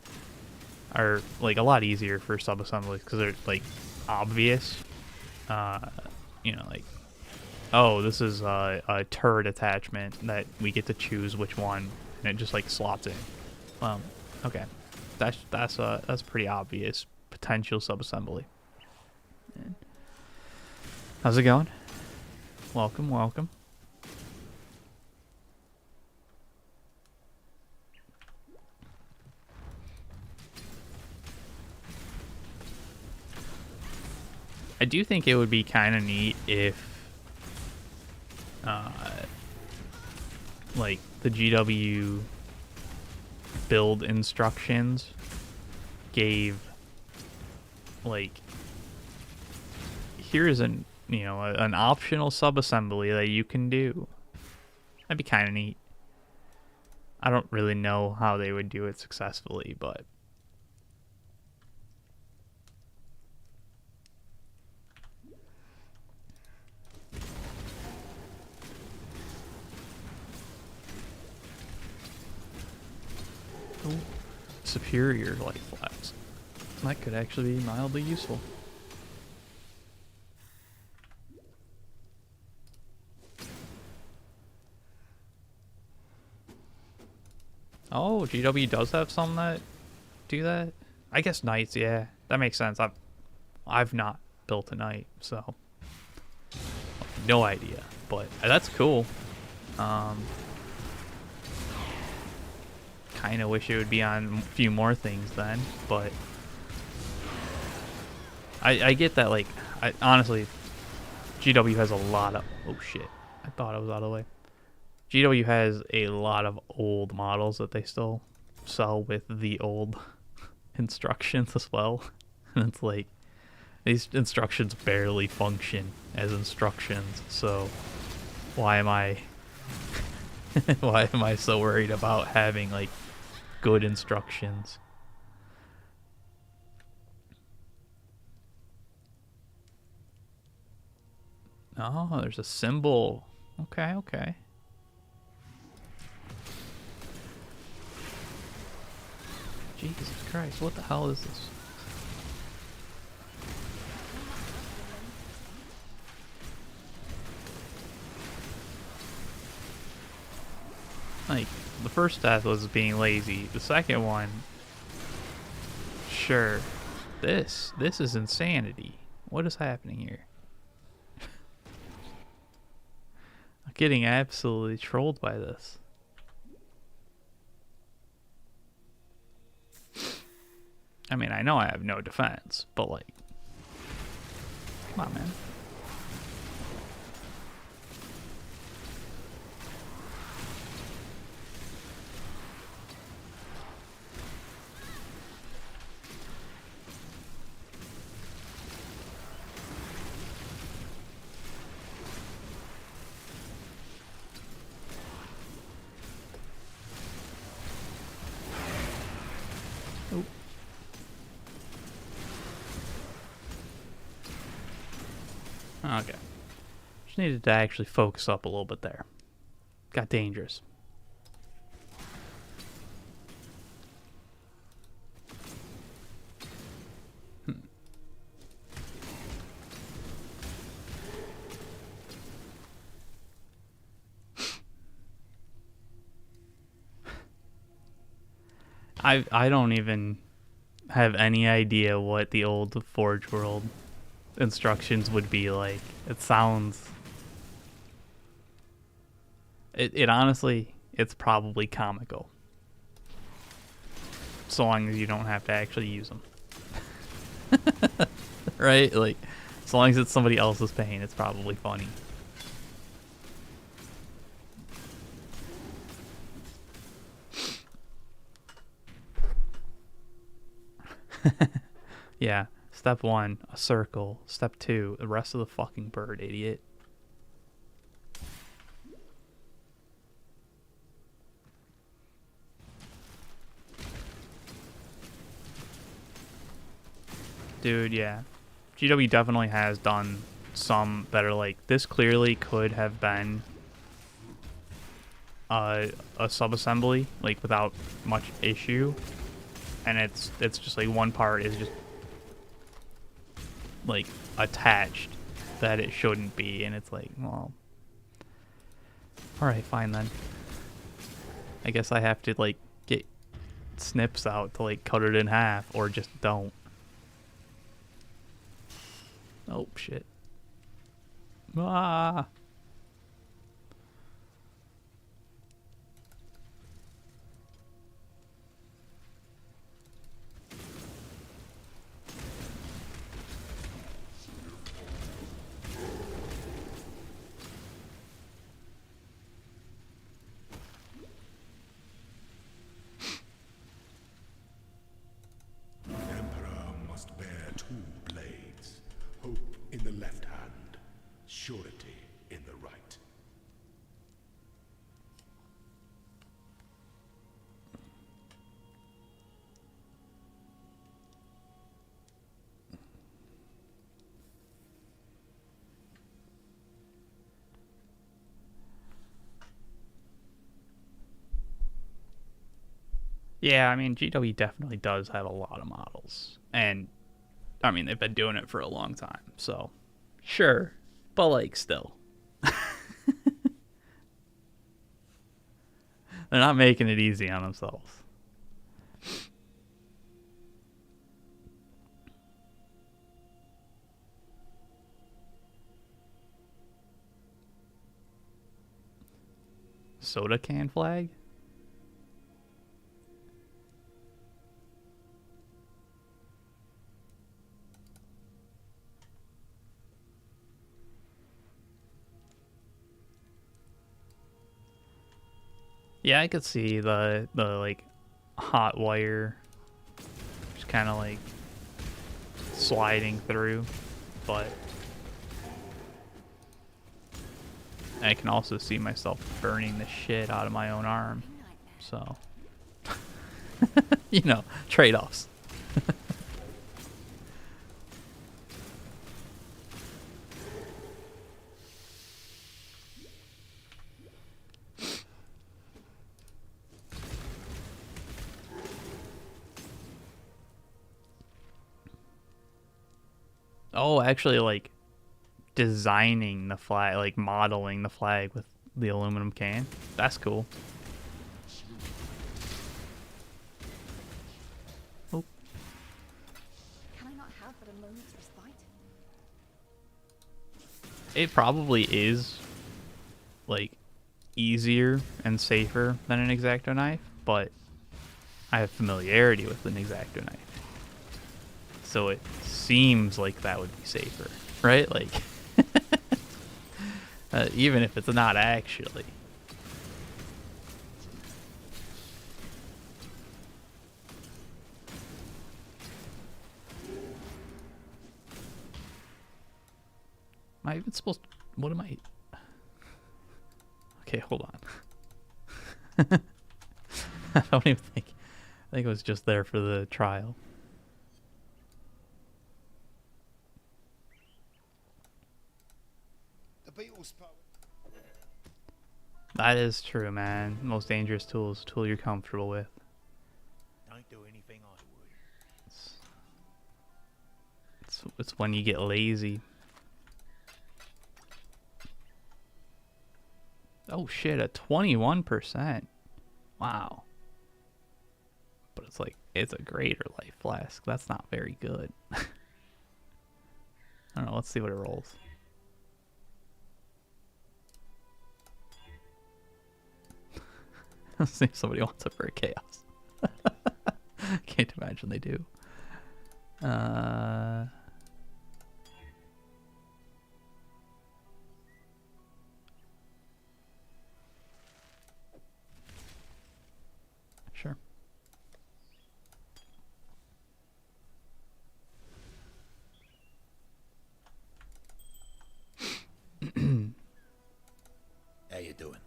are like a lot easier for sub-assemblies because they're like obvious. You know, like, oh, this is a turret attachment that we get to choose which one, and it just like slots in. Okay, that's pretty obvious potential subassembly. How's it going? Welcome, welcome. I do think it would be kind of neat if, like, the GW build instructions gave, like, here's an optional sub-assembly that you can do. That'd be kind of neat. I don't really know how they would do it successfully, but superior light flags. That could actually be mildly useful. Oh, GW does have some that do that? I guess knights, yeah. That makes sense. I've not built a knight, so no idea. But that's cool. Kind of wish it would be on a few more things then, but I get that, like, honestly, GW has a lot of, oh shit, I thought I was out of the way. GW has a lot of old models that they still sell with the old instructions as well. And it's like, these instructions barely function as instructions, so why am I why am I so worried about having like good instructions? Oh, there's a symbol. Okay, okay. Jesus Christ, what the hell is this? Like, the first death was being lazy. The second one, sure. This is insanity. What is happening here? I'm getting absolutely trolled by this. I mean, I know I have no defense, but like, come on, man. Okay. Just needed to actually focus up a little bit there. Got dangerous. I don't even have any idea what the old Forge World instructions would be like. It sounds... It honestly, it's probably comical. So long as you don't have to actually use them. Right? Like, as long as it's somebody else's pain, it's probably funny. Yeah. Step 1, a circle. Step 2, the rest of the fucking bird, idiot. Dude, yeah. GW definitely has done some that are like, this clearly could have been a sub-assembly, like, without much issue. And it's just like one part is just like attached that it shouldn't be, and it's like, well, alright, fine then. I guess I have to like get snips out to like cut it in half, or just don't. Oh shit. Ah. Emperor must bear 2 blades. Hope in the left hand, surety in the right. Yeah, I mean, GW definitely does have a lot of models. And, I mean, they've been doing it for a long time, so, sure. But, like, still. They're not making it easy on themselves. Soda can flag? Yeah, I could see the like hot wire just kind of like sliding through, but I can also see myself burning the shit out of my own arm. So, you know, trade-offs. Oh, actually, like designing the flag, like modeling the flag with the aluminum can. That's cool. Oh. Can I not have but a moment's respite? It probably is like easier and safer than an X-Acto knife, but I have familiarity with an X-Acto knife. So it seems like that would be safer, right? Like, even if it's not actually. Am I even supposed to, what am I? Okay, hold on. I don't even think, I think it was just there for the trial. That is true, man. Most dangerous tool is a tool you're comfortable with. Don't do anything I would. It's when you get lazy. Oh shit, a 21%. Wow. But it's like, it's a greater life flask. That's not very good. I don't know, let's see what it rolls. See if somebody wants it for a chaos. Can't imagine they do. Sure. How you doing?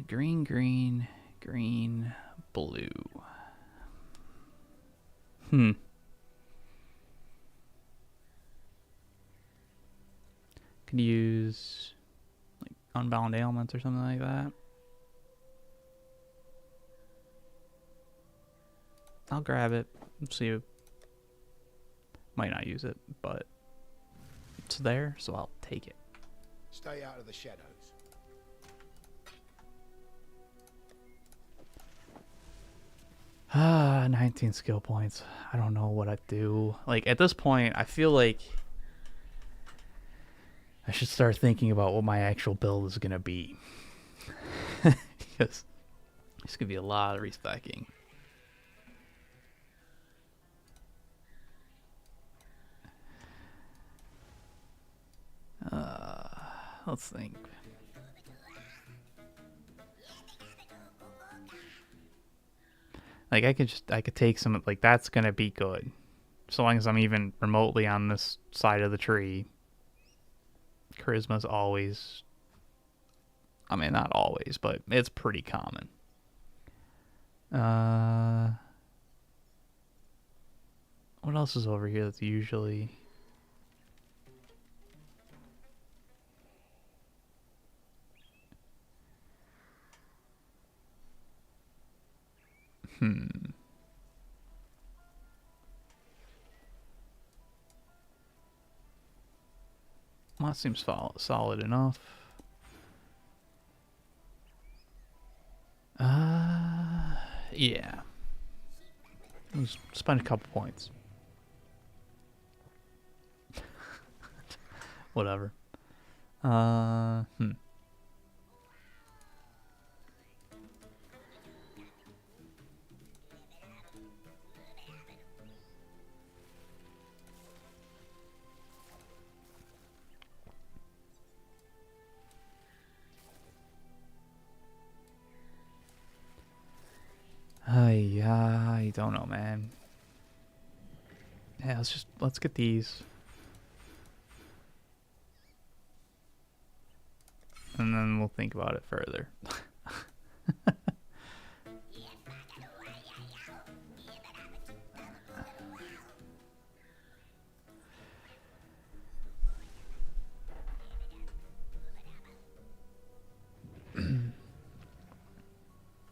Green, green, green, blue. Could use like unbound ailments or something like that. I'll grab it. Let's see. Might not use it, but it's there, so I'll take it. Stay out of the shadows. 19 skill points. I don't know what I'd do. Like, at this point, I feel like I should start thinking about what my actual build is going to be. Because this could be a lot of respecking. Let's think. Like, I could take some, like, that's gonna be good. So long as I'm even remotely on this side of the tree. Charisma's always, I mean, not always, but it's pretty common. What else is over here that's usually... Well, that seems solid enough. Yeah. Let's spend a couple points. Whatever. I don't know, man. Yeah, let's get these. And then we'll think about it further.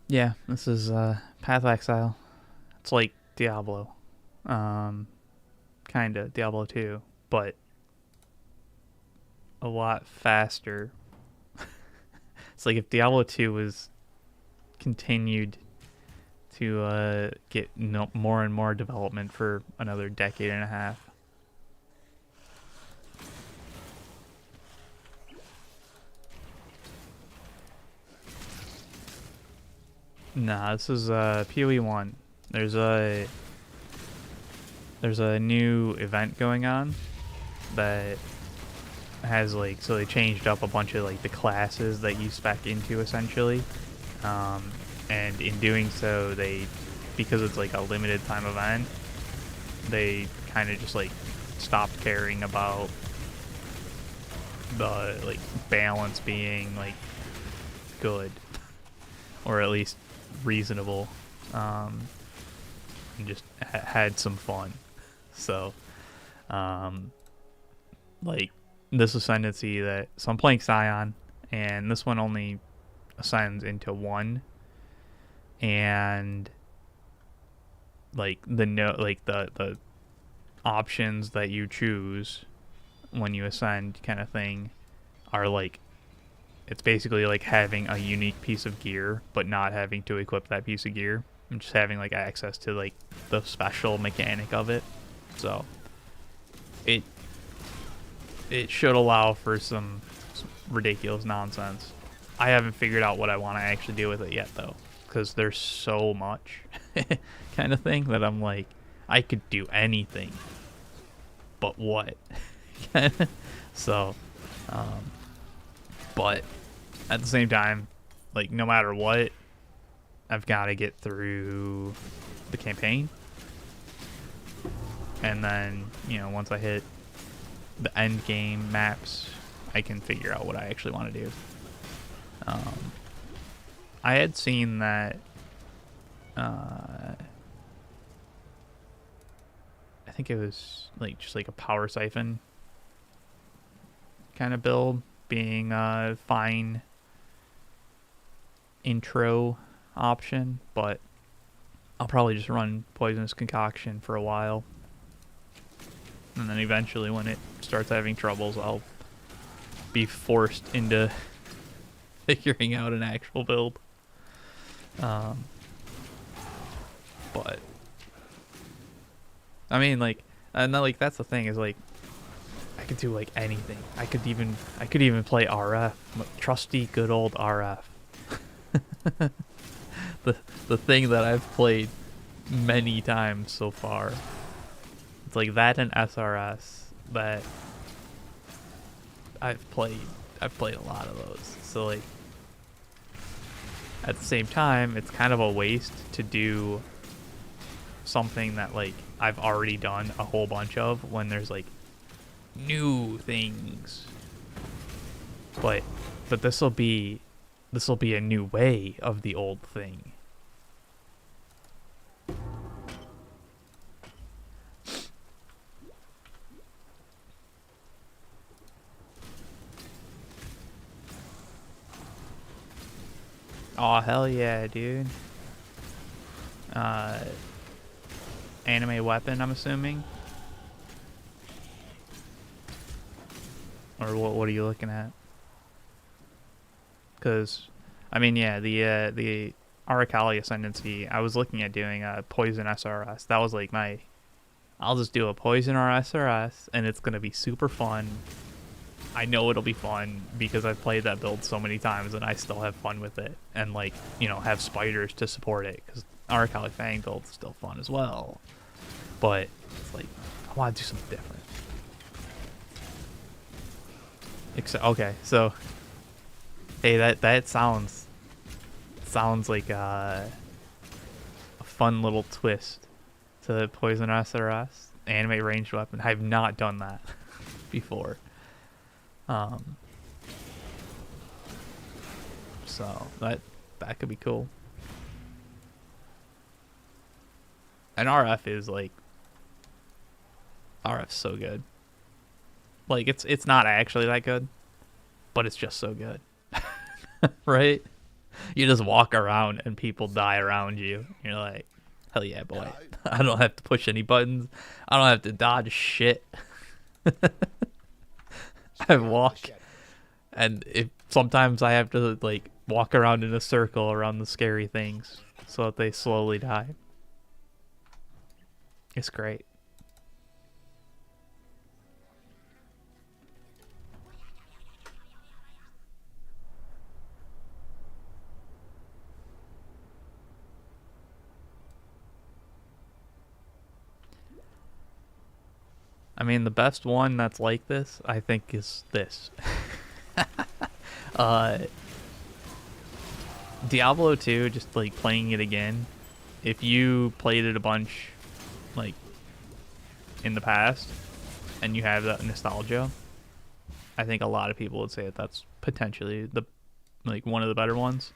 Yeah, this is Path of Exile. It's like Diablo. Kinda Diablo 2, but a lot faster. It's like if Diablo 2 was continued to get more and more development for another decade and a half. Nah, this is PoE 1. There's a new event going on that has like, so they changed up a bunch of like the classes that you spec into essentially, and in doing so because it's like a limited time event, they kind of just like stopped caring about the like balance being like good, or at least reasonable, and just had some fun. So like this ascendancy so I'm playing Scion, and this one only ascends into 1, and like the options that you choose when you ascend kind of thing are like, it's basically like having a unique piece of gear but not having to equip that piece of gear, and just having like access to like the special mechanic of it. So it should allow for some ridiculous nonsense. I haven't figured out what I want to actually do with it yet though, because there's so much kind of thing that I'm like, I could do anything, but what? So but at the same time, like no matter what, I've got to get through the campaign, and then, you know, once I hit the end game maps, I can figure out what I actually want to do. I had seen that I think it was like just like a power siphon kind of build being a fine intro option, but I'll probably just run Poisonous Concoction for a while, and then eventually when it starts having troubles, I'll be forced into figuring out an actual build. But I mean, like, and then, like, that's the thing, is like I could do like anything. I could even play RF, trusty good old RF. the thing that I've played many times so far. It's like that and SRS that I've played a lot of those. So like at the same time, it's kind of a waste to do something that like I've already done a whole bunch of when there's like new things. But this will be a new way of the old thing. Oh hell yeah, dude. Anime weapon, I'm assuming. Or what are you looking at? Because, I mean, yeah, the Aracali Ascendancy, I was looking at doing a Poison SRS. That was like I'll just do a Poison or SRS, and it's going to be super fun. I know it'll be fun because I've played that build so many times, and I still have fun with it. And, like, you know, have spiders to support it, because Aracali Fang build's still fun as well. But, it's like, I want to do something different. Okay, so hey, that sounds like a fun little twist to Poison SRS animate ranged weapon. I have not done that before. So that could be cool. And RF's so good. Like it's not actually that good, but it's just so good. Right? You just walk around and people die around you. You're like, hell yeah, boy. I don't have to push any buttons. I don't have to dodge shit. I walk, and sometimes I have to like walk around in a circle around the scary things so that they slowly die. It's great. I mean, the best one that's like this, I think, is this. Diablo 2, just like playing it again. If you played it a bunch, like, in the past, and you have that nostalgia, I think a lot of people would say that that's potentially one of the better ones.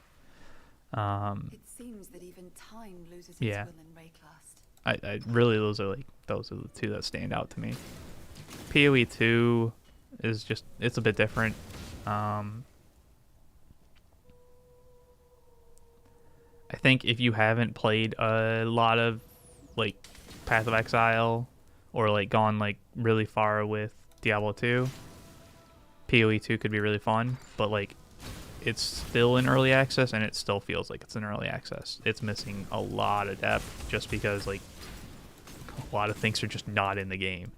It seems that even time loses its Yeah. will in Rayclast. I really, those are the two that stand out to me. PoE 2 is just, it's a bit different. I think if you haven't played a lot of like Path of Exile or like gone like really far with Diablo 2, PoE 2 could be really fun, but like it's still in early access and it still feels like it's in early access. It's missing a lot of depth just because like a lot of things are just not in the game.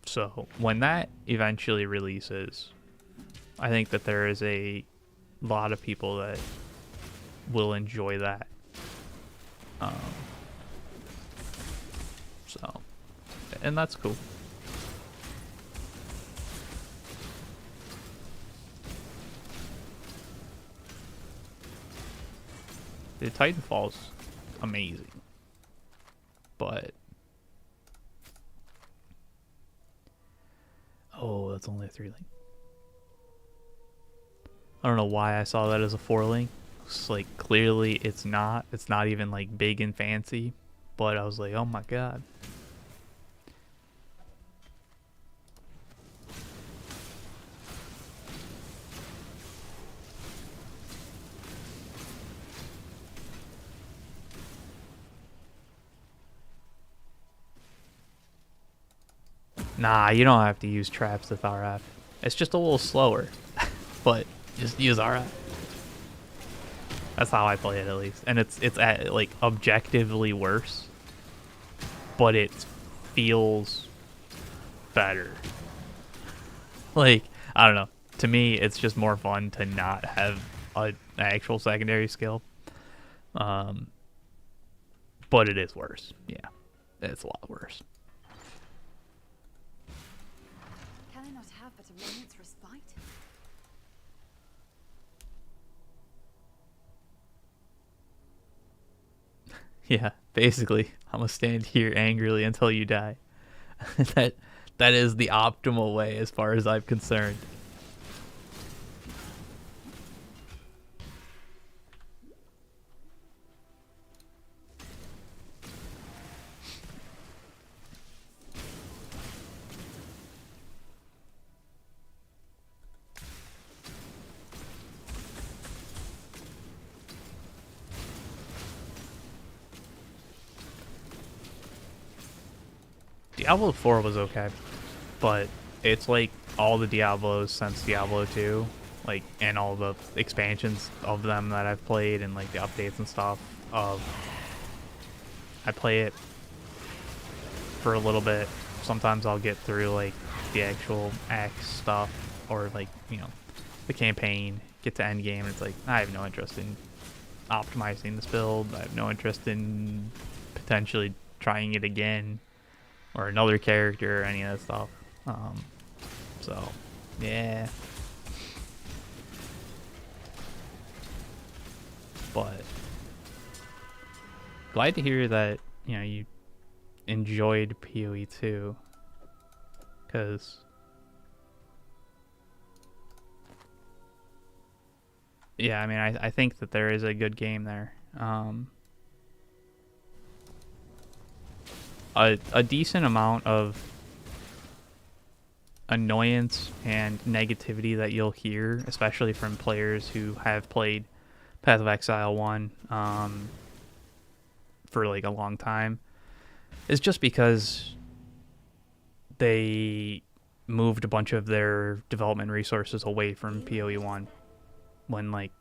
So when that eventually releases, I think that there is a lot of people that will enjoy that. And that's cool. The Titanfall's amazing, but oh, that's only a 3-link. I don't know why I saw that as a 4-link. It's like clearly it's not. It's not even like big and fancy, but I was like, oh my god. Nah, you don't have to use traps with RF. It's just a little slower, but just use RF. That's how I play it, at least. And it's like objectively worse, but it feels better. Like, I don't know. To me, it's just more fun to not have an actual secondary skill. But it is worse. Yeah, it's a lot worse. Can I not have but a moment's respite? Yeah, basically, I'm gonna stand here angrily until you die. That is the optimal way as far as I'm concerned. Diablo 4 was okay, but it's like all the Diablos since Diablo 2, like, and all the expansions of them that I've played and like the updates and stuff. I play it for a little bit. Sometimes I'll get through like the actual axe stuff or like, you know, the campaign, get to end game, and it's like I have no interest in optimizing this build. I have no interest in potentially trying it again. Or another character or any of that stuff. So, yeah. But glad to hear that, you know, you enjoyed PoE 2, because yeah, I mean, I think that there is a good game there. A decent amount of annoyance and negativity that you'll hear, especially from players who have played Path of Exile 1 for like a long time, is just because they moved a bunch of their development resources away from PoE 1 when like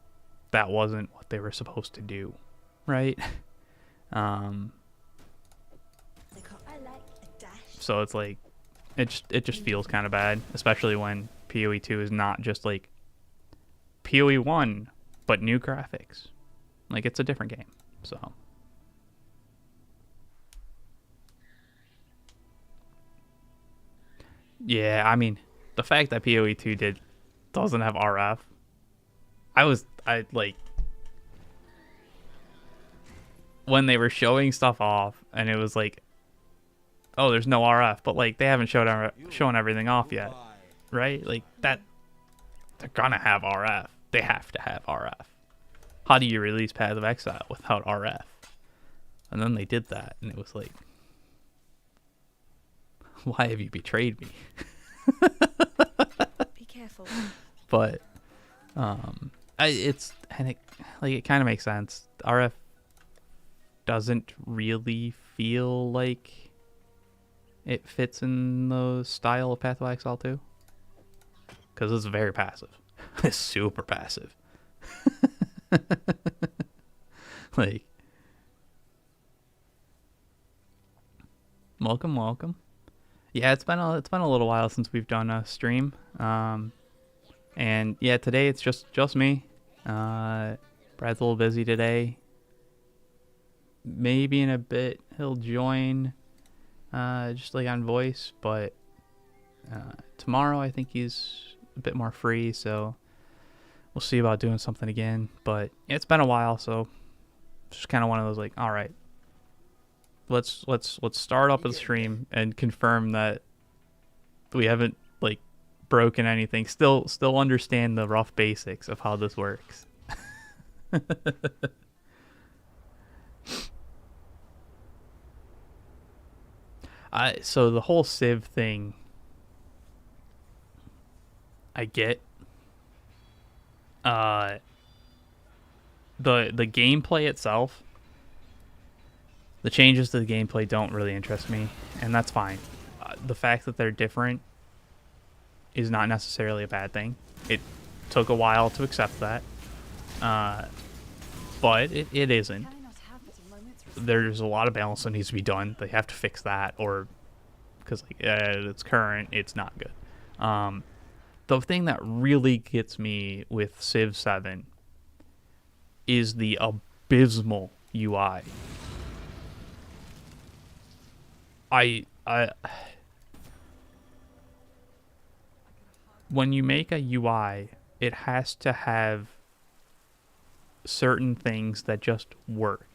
that wasn't what they were supposed to do, right? So it's like it just feels kind of bad, especially when PoE 2 is not just like PoE 1 but new graphics. Like, it's a different game. So yeah, I mean, the fact that PoE 2 doesn't have RF, I like, when they were showing stuff off and it was like, oh, there's no RF, but like they haven't shown everything off yet, right? Like, that they're gonna have RF. They have to have RF. How do you release Path of Exile without RF? And then they did that, and it was like, why have you betrayed me? Be careful. But it kind of makes sense. RF doesn't really feel like it fits in the style of Path of Exile 2, because it's very passive. It's super passive. Like, welcome. Yeah, it's been a little while since we've done a stream. And yeah, today it's just me. Brad's a little busy today. Maybe in a bit he'll join, just like on voice, but tomorrow I think he's a bit more free, so we'll see about doing something again. But yeah, it's been a while, so it's just kind of one of those, like, all right, let's start up a stream and confirm that we haven't like broken anything. Still understand the rough basics of how this works. So the whole Civ thing, I get. The gameplay itself, the changes to the gameplay don't really interest me, and that's fine. The fact that they're different is not necessarily a bad thing. It took a while to accept that, but it isn't. There's a lot of balance that needs to be done. They have to fix that, or because like, it's current, it's not good. The thing that really gets me with Civ 7 is the abysmal UI. When you make a UI, it has to have certain things that just work.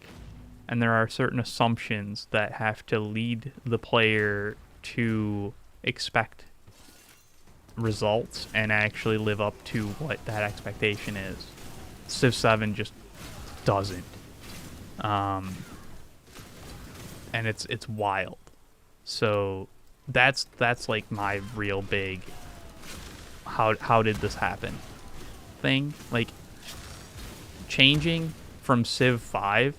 And there are certain assumptions that have to lead the player to expect results and actually live up to what that expectation is. Civ 7 just doesn't. And it's wild. So that's like my real big how did this happen thing. Like, changing from Civ 5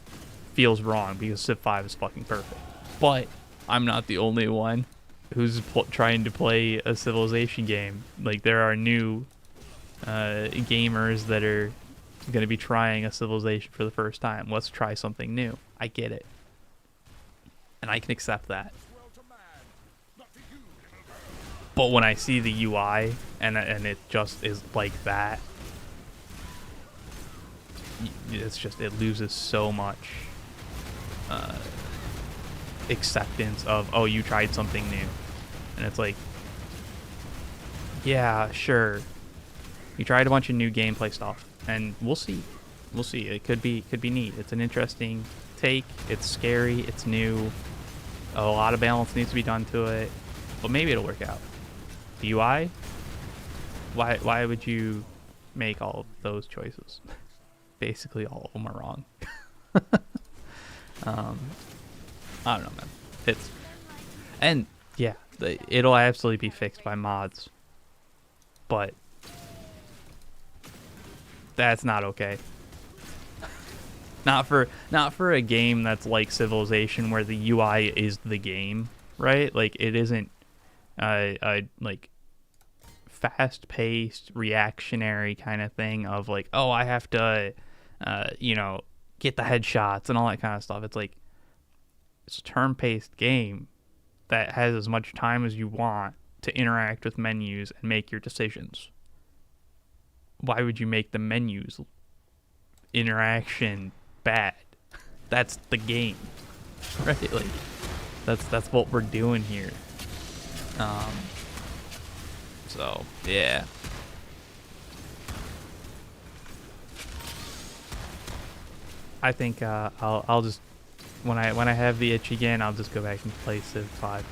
feels wrong because Civ 5 is fucking perfect. But I'm not the only one who's trying to play a Civilization game. Like, there are new gamers that are going to be trying a Civilization for the first time. Let's try something new. I get it. And I can accept that. But when I see the UI and it just is like that, it's just, it loses so much acceptance of, oh, you tried something new. And it's like, yeah, sure, you tried a bunch of new gameplay stuff, and we'll see. It could be neat. It's an interesting take. It's scary. It's new. A lot of balance needs to be done to it, but maybe it'll work out. The UI? Why would you make all of those choices? Basically, all of them are wrong. I don't know, man. And yeah, it'll absolutely be fixed by mods, but that's not okay. Not for a game that's like Civilization, where the UI is the game, right? Like, it isn't like fast-paced, reactionary kind of thing of like, oh, I have to, get the headshots and all that kind of stuff. It's like, it's a turn-paced game that has as much time as you want to interact with menus and make your decisions. Why would you make the menus interaction bad? That's the game, right? Like, that's what we're doing here. So yeah. I think I'll just, when I have the itch again, I'll just go back and play Civ 5.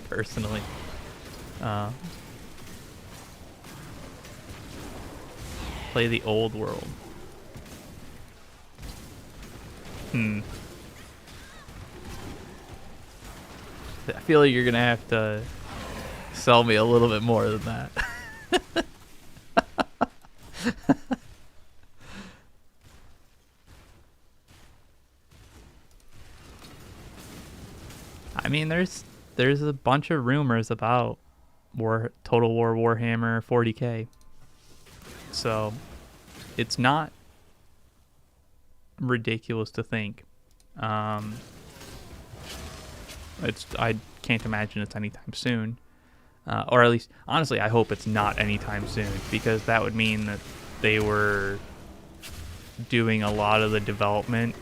Personally. Play the old world. I feel like you're gonna have to sell me a little bit more than that. I mean, there's a bunch of rumors about Total War Warhammer 40K. So it's not ridiculous to think. I can't imagine it's anytime soon. Or at least, honestly, I hope it's not anytime soon, because that would mean that they were doing a lot of the development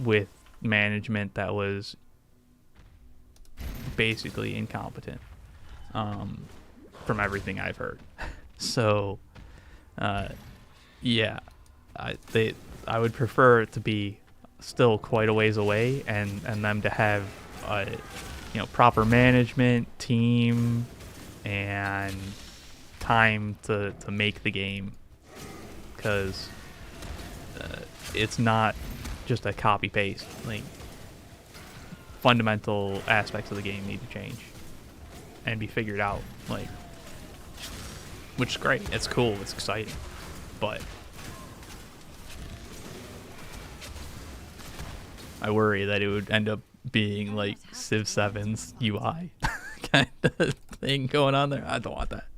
with management that was basically incompetent, from everything I've heard. So, yeah, I would prefer it to be still quite a ways away, and them to have proper management, team, and time to make the game, because it's not just a copy paste. Like, fundamental aspects of the game need to change and be figured out, like, which is great. It's cool, it's exciting, but I worry that it would end up being like Civ 7's UI kind of thing going on there. I don't want that.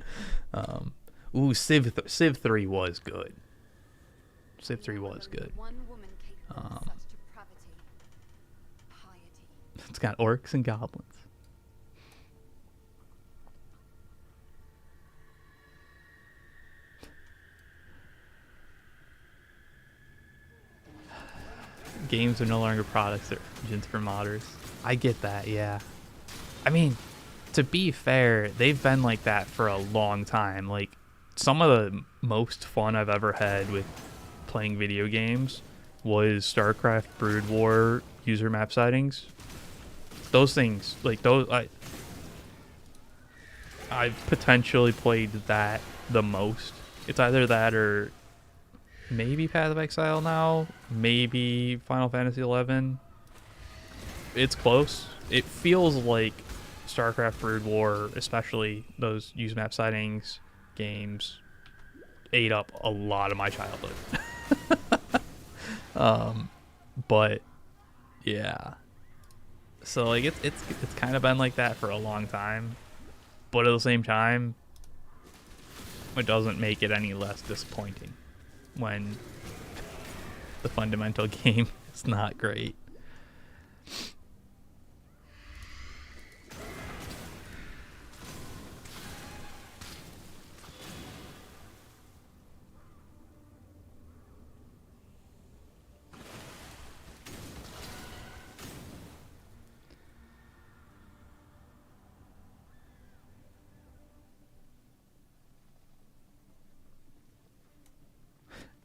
Civ 3 was good. Civ 3 was good. It's got orcs and goblins. Games are no longer products, they're engines for modders. I get that, yeah. I mean, to be fair, they've been like that for a long time. Like, some of the most fun I've ever had with playing video games was StarCraft Brood War user map sightings. Those things, like those, I've potentially played that the most. It's either that or maybe Path of Exile now, maybe Final Fantasy 11. It's close. It feels like StarCraft Brood War, especially those user map sightings games, ate up a lot of my childhood. But yeah. So like it's kind of been like that for a long time, but at the same time, it doesn't make it any less disappointing when the fundamental game is not great.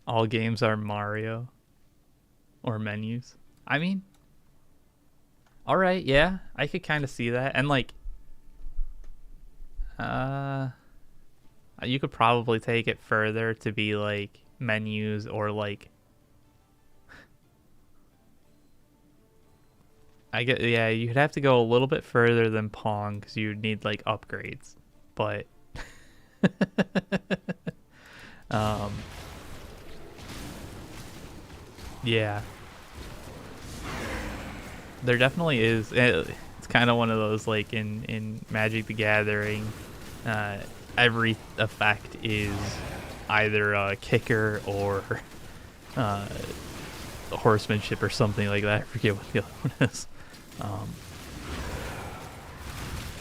All games are Mario. or menus. I mean, all right, yeah, I could kind of see that, and like, you could probably take it further to be like menus or like, I get, yeah, you'd have to go a little bit further than Pong because you'd need like upgrades, but yeah, there definitely is. It's kind of one of those like in Magic the Gathering, every effect is either a kicker or horsemanship or something like that. I forget what the other one is.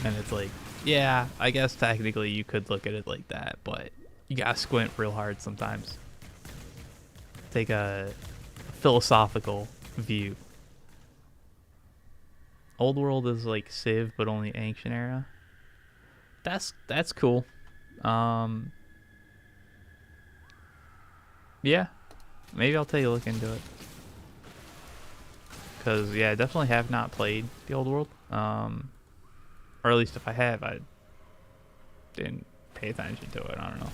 And it's like, yeah, I guess technically you could look at it like that, but you gotta squint real hard sometimes. Take a philosophical view. Old World is like Civ, but only Ancient Era. That's cool. Yeah, maybe I'll take a look into it. Cause yeah, I definitely have not played the Old World. Or at least if I have, I didn't pay attention to it. I don't know.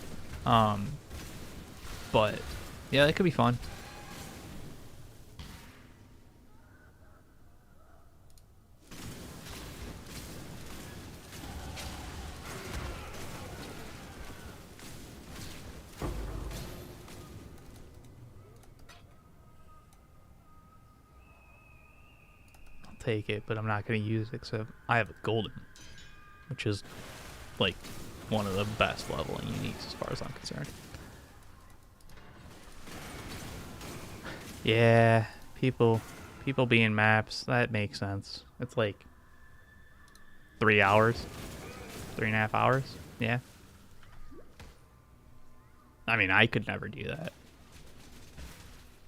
But yeah, that could be fun. Take it, but I'm not going to use it except I have a golden, which is like one of the best leveling uniques as far as I'm concerned. Yeah, people being maps, that makes sense. It's like 3 hours, 3.5 hours. Yeah, I mean, I could never do that.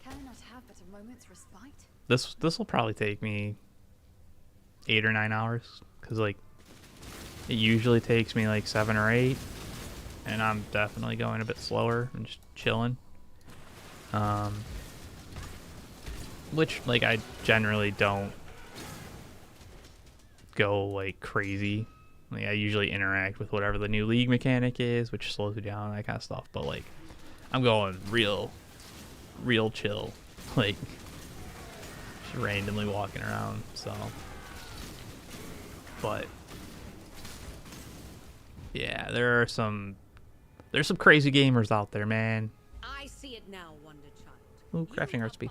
Can I not have but a moment's respite? This will probably take me 8 or 9 hours, because like it usually takes me like 7 or 8, and I'm definitely going a bit slower and just chilling. Which like I generally don't go like crazy. Like I usually interact with whatever the new league mechanic is, which slows me down, that kind of stuff. But like I'm going real chill, like just randomly walking around. So. But yeah, there's some crazy gamers out there, man. I see it now, Wonder Child. Ooh, crafting art speed.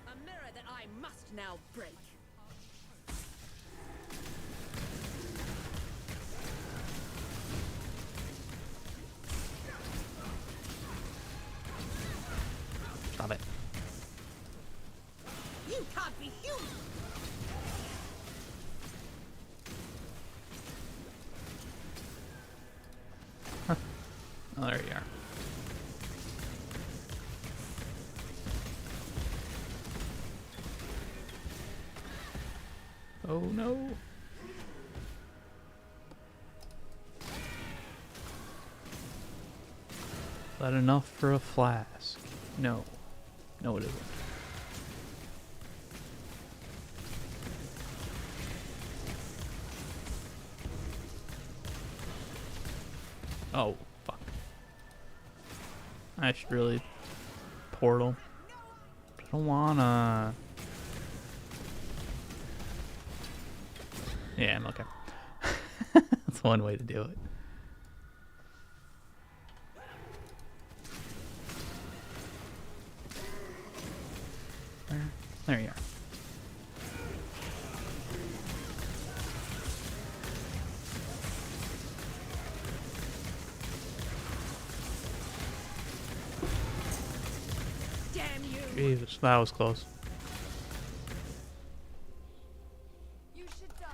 A mirror that I must now break. Stop it. You can't be human. Oh, there you are. Oh no. Is that enough for a flask? No. No, it isn't. Oh, fuck. I should really portal. I don't wanna. Yeah, I'm okay. That's one way to do it. There you are. Damn you. Jesus, that was close. You should die.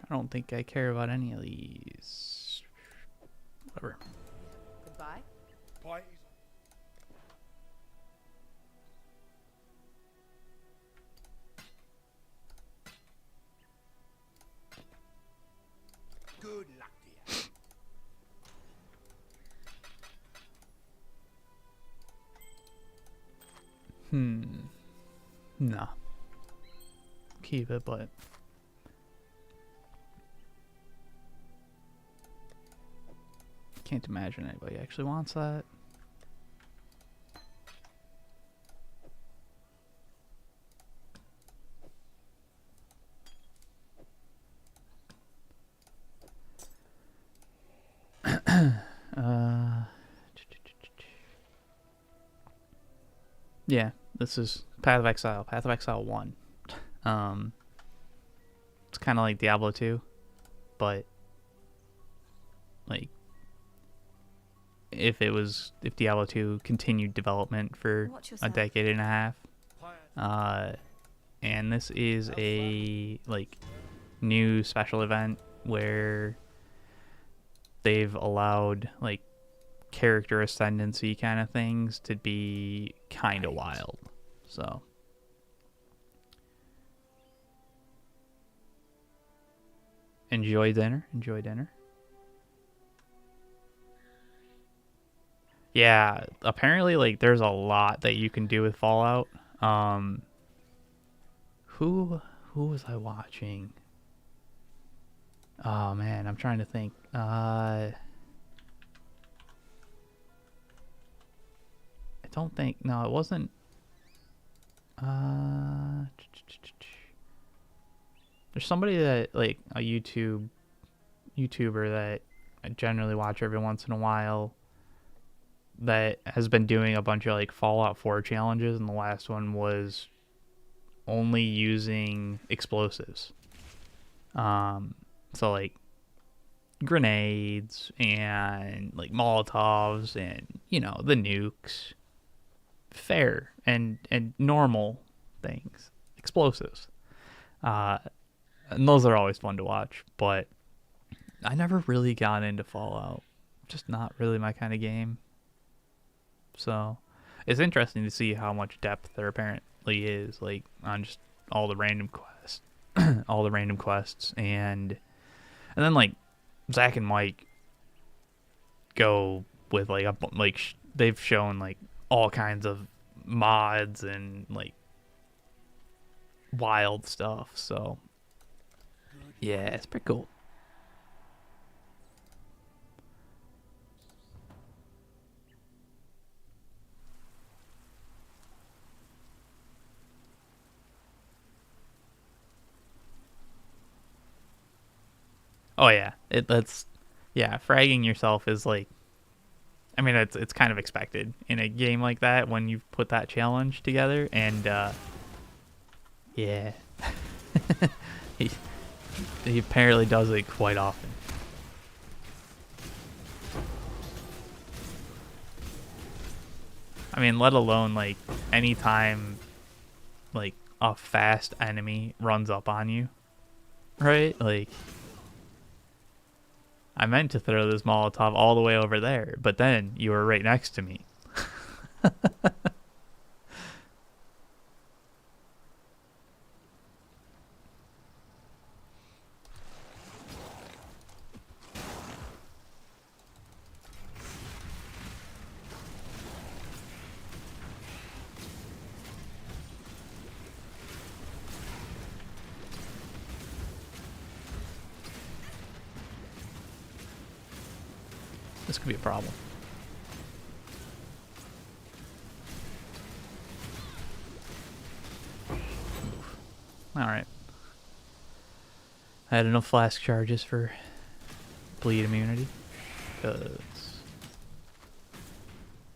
I don't think I care about any of these. Whatever. Goodbye. Point No. Keep it, but can't imagine anybody actually wants that. Yeah, this is Path of Exile. Path of Exile 1. It's kind of like Diablo 2, but like if Diablo 2 continued development for a decade and a half. And this is a like new special event where they've allowed like character ascendancy kind of things to be kind of wild. So enjoy dinner. Yeah, apparently like there's a lot that you can do with Fallout. Who was I watching? Oh man, I'm trying to think. I don't think. No, it wasn't. There's somebody that like a YouTuber that I generally watch every once in a while that has been doing a bunch of like Fallout 4 challenges, and the last one was only using explosives. So like grenades and like Molotovs and, you know, the nukes. Fair and normal things. Explosives. And those are always fun to watch, but I never really got into Fallout. Just not really my kind of game. So it's interesting to see how much depth there apparently is, like on just all the random quests, and then like Zach and Mike go with like they've shown like all kinds of mods and like wild stuff. So yeah, it's pretty cool. Oh yeah, fragging yourself is like, I mean, it's kind of expected in a game like that when you put that challenge together, and yeah, he apparently does it quite often. I mean, let alone like anytime like a fast enemy runs up on you, right? Like, I meant to throw this Molotov all the way over there, but then you were right next to me. This could be a problem. Alright. I had enough flask charges for bleed immunity. Because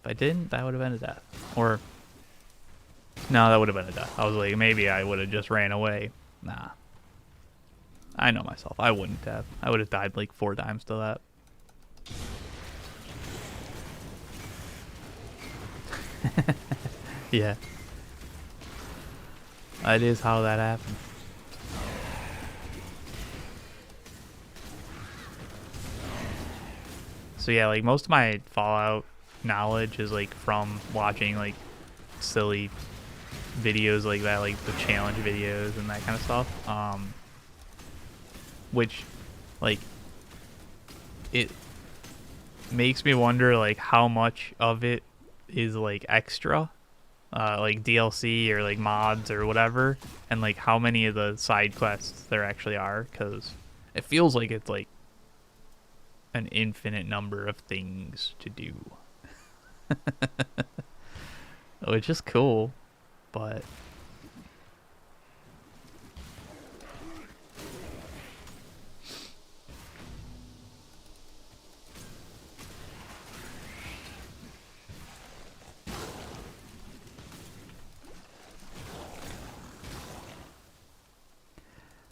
if I didn't, that would have been a death. Or, no, that would have been a death. I was like, maybe I would have just ran away. Nah. I know myself. I wouldn't have. I would have died like 4 times to that. Yeah. That is how that happened. So yeah, like most of my Fallout knowledge is like from watching like silly videos like that, like the challenge videos and that kind of stuff. Which like it makes me wonder like how much of it is like extra like DLC or like mods or whatever, and like how many of the side quests there actually are, because it feels like it's like an infinite number of things to do. Which is cool, but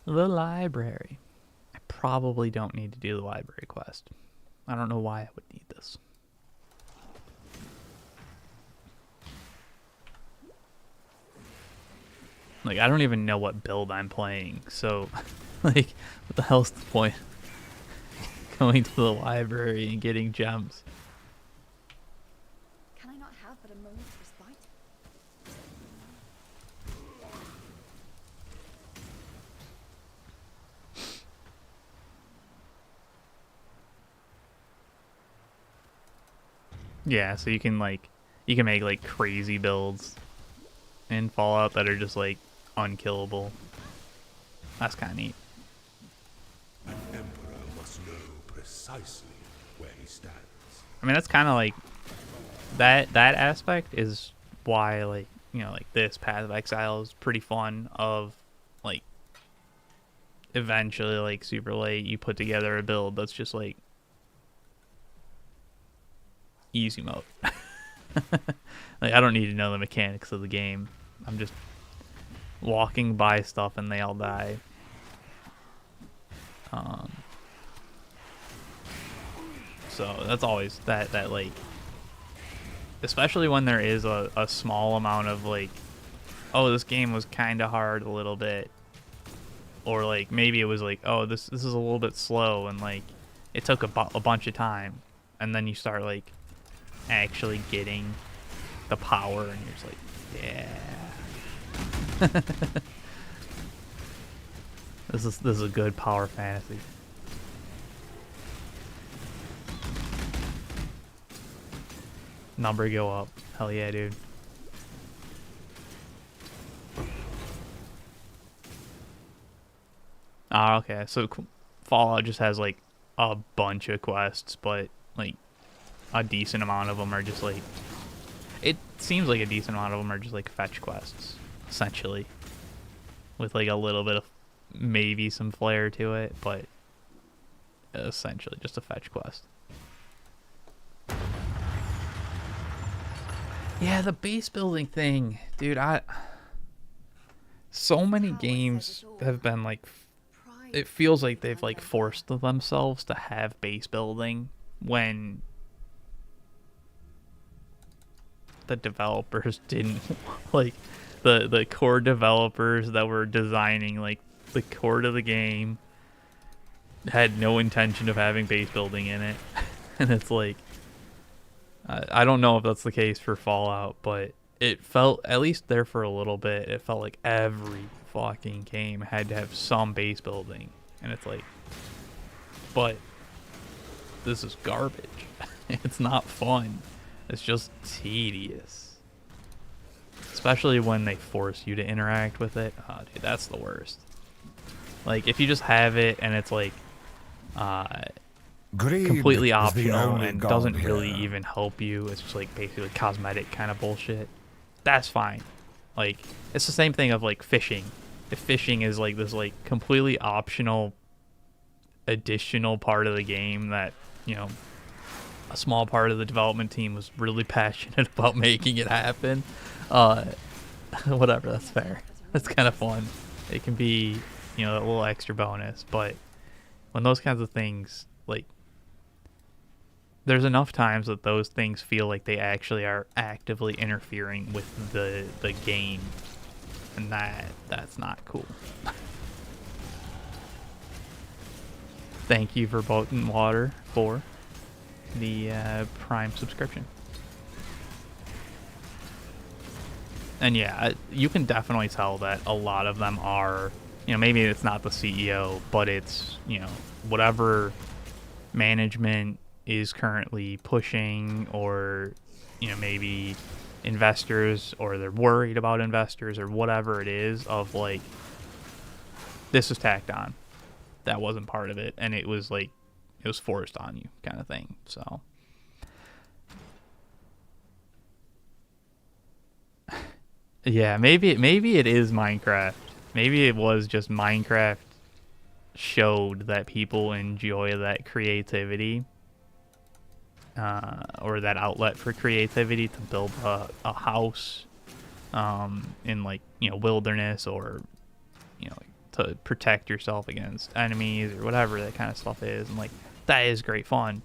the library. I probably don't need to do the library quest. I don't know why I would need this. Like, I don't even know what build I'm playing, so, like, what the hell's the point? Going to the library and getting gems. Can I not have but a moment's respite? Yeah, so you can make like crazy builds in Fallout that are just like unkillable. That's kind of neat. An emperor must know precisely where he stands. I mean, that's kind of like that aspect is why, like, you know, like this Path of Exile is pretty fun. Of like eventually, like super late, you put together a build that's just like easy mode. Like, I don't need to know the mechanics of the game. I'm just walking by stuff and they all die. So that's always that like, especially when there is a small amount of like, oh, this game was kind of hard a little bit, or like maybe it was like, oh, this is a little bit slow, and like it took a bunch of time, and then you start like actually getting the power, and you're just like, yeah. This is a good power fantasy. Number go up. Hell yeah, dude. Ah, okay. So Fallout just has like a bunch of quests, but like a decent amount of them are just like, it seems like a decent amount of them are just like fetch quests, essentially, with like a little bit of maybe some flair to it, but essentially just a fetch quest. Yeah, the base building thing, dude. So many games have been like, it feels like they've like forced themselves to have base building when the developers didn't. Like the core developers that were designing like the core to the game had no intention of having base building in it. And it's like, I don't know if that's the case for Fallout, but it felt, at least there for a little bit, it felt like every fucking game had to have some base building. And it's like, but this is garbage. It's not fun. It's just tedious. Especially when they force you to interact with it. Oh, dude, that's the worst. Like, if you just have it and it's like completely optional and doesn't really even help you, it's just like basically cosmetic kind of bullshit, that's fine. Like, it's the same thing of like fishing. If fishing is like this like completely optional additional part of the game that, you know, a small part of the development team was really passionate about making it happen, whatever, that's fair. That's kind of fun. It can be, you know, a little extra bonus, but when those kinds of things, like, there's enough times that those things feel like they actually are actively interfering with the game, and that's not cool. Thank you for Boat and Water for the Prime subscription. And yeah, you can definitely tell that a lot of them are, you know, maybe it's not the CEO, but it's, you know, whatever management is currently pushing, or, you know, maybe investors, or they're worried about investors, or whatever it is, of like, this is tacked on. That wasn't part of it, and it was like, it was forced on you kind of thing. So yeah, maybe it is Minecraft. Maybe it was just Minecraft showed that people enjoy that creativity, or that outlet for creativity to build a house in, like, you know, wilderness, or, you know, to protect yourself against enemies or whatever that kind of stuff is. And like, that is great fun,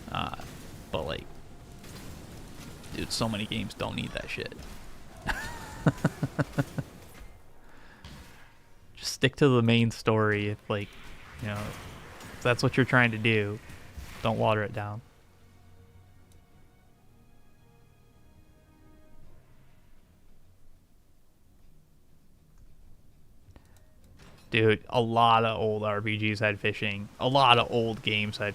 but like, dude, so many games don't need that shit. Just stick to the main story. If, like, you know, if that's what you're trying to do, don't water it down. Dude, a lot of old RPGs had fishing. A lot of old games had,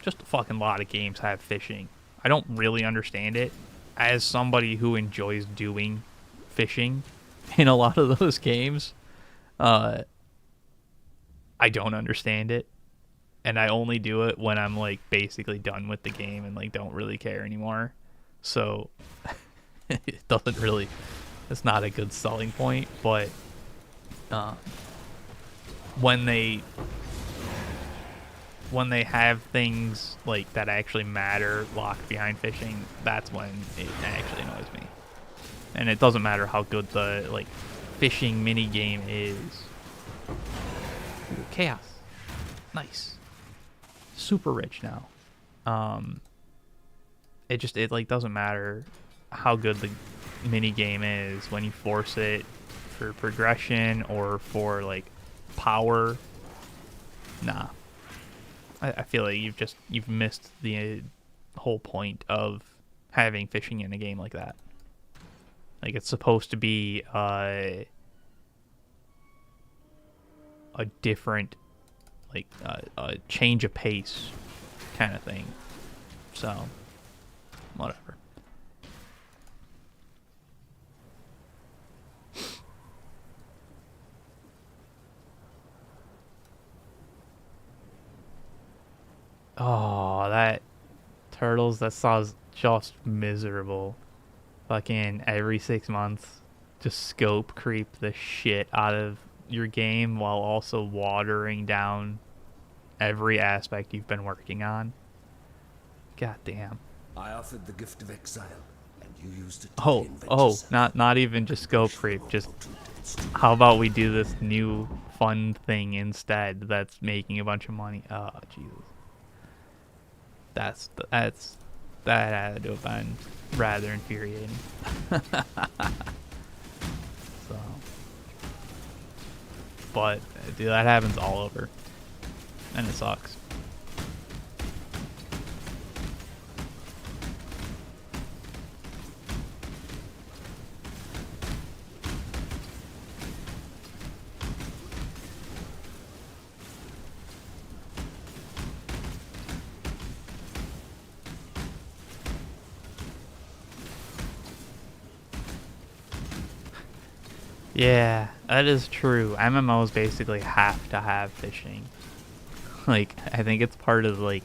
just a fucking lot of games have fishing. I don't really understand it. As somebody who enjoys doing fishing in a lot of those games, I don't understand it. And I only do it when I'm, like, basically done with the game and, like, don't really care anymore. So it doesn't really, it's not a good selling point. But when they have things like that actually matter locked behind fishing, that's when it actually annoys me. And it doesn't matter how good the, like, fishing mini game is. Ooh, chaos, nice, super rich now. It like doesn't matter how good the mini game is when you force it for progression or for, like, power. Nah, I feel like you've missed the whole point of having fishing in a game like that. Like, it's supposed to be a different, like, a change of pace kind of thing. So whatever. Oh, that turtles, that sounds just miserable. Fucking every 6 months, just scope creep the shit out of your game while also watering down every aspect you've been working on. God damn. I offered the gift of exile, and you used it to reinvent Oh, yourself. not even just scope creep. Just how about we do this new fun thing instead that's making a bunch of money? Oh, Jesus. That had to have been rather infuriating. So, but dude, that happens all over, and it sucks. Yeah, that is true. MMOs basically have to have fishing. Like, I think it's part of, like,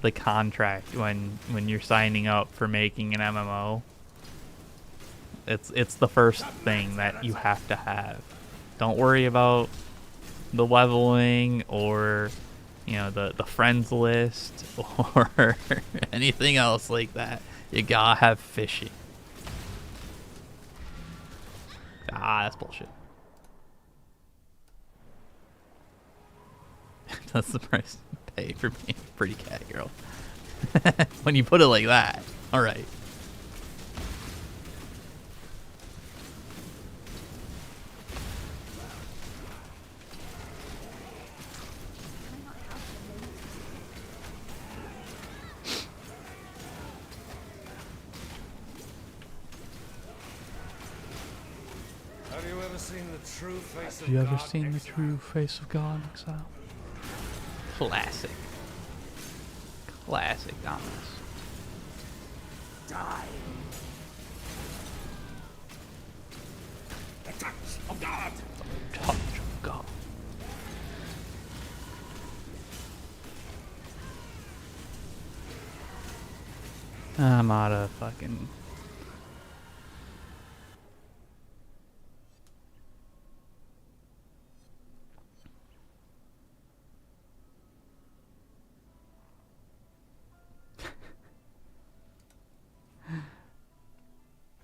the contract when you're signing up for making an MMO. It's the first thing that you have to have. Don't worry about the leveling or, you know, the friends list or anything else like that. You gotta have fishing. Ah, that's bullshit. That's the price you pay for being a pretty cat girl. When you put it like that. Alright. Have you ever seen the true face Have you ever seen the true face of God, Exile? Classic. Classic Dominus. Die. touch of God. Touch of God. I'm out of fucking...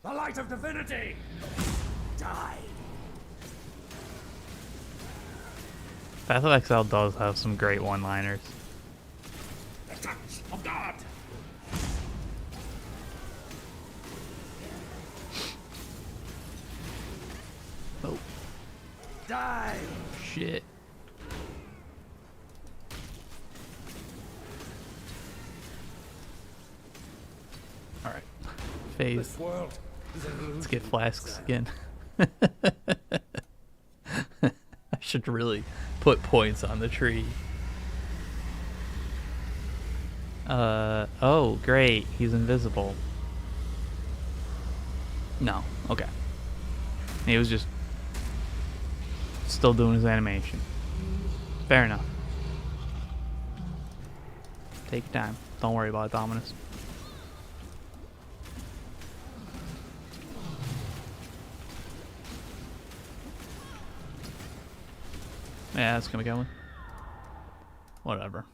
The light of divinity. Die. Path of Exile does have some great one-liners. The touch of God. Oh, Die. shit. Alright. Phase. This world is an illusion. Let's get flasks again. I should really put points on the tree. Oh, great. He's invisible. No, okay. He was just still doing his animation. Fair enough. Take your time. Don't worry about it, Dominus. Yeah, that's gonna go in. Whatever.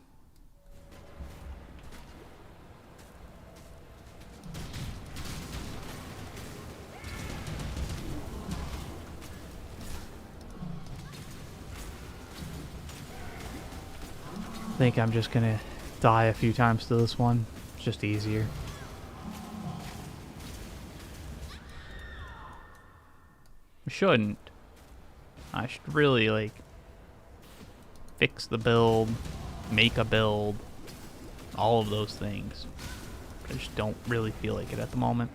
I think I'm just gonna die a few times to this one. It's just easier. I shouldn't. I should really, like, fix the build, make a build, all of those things. I just don't really feel like it at the moment.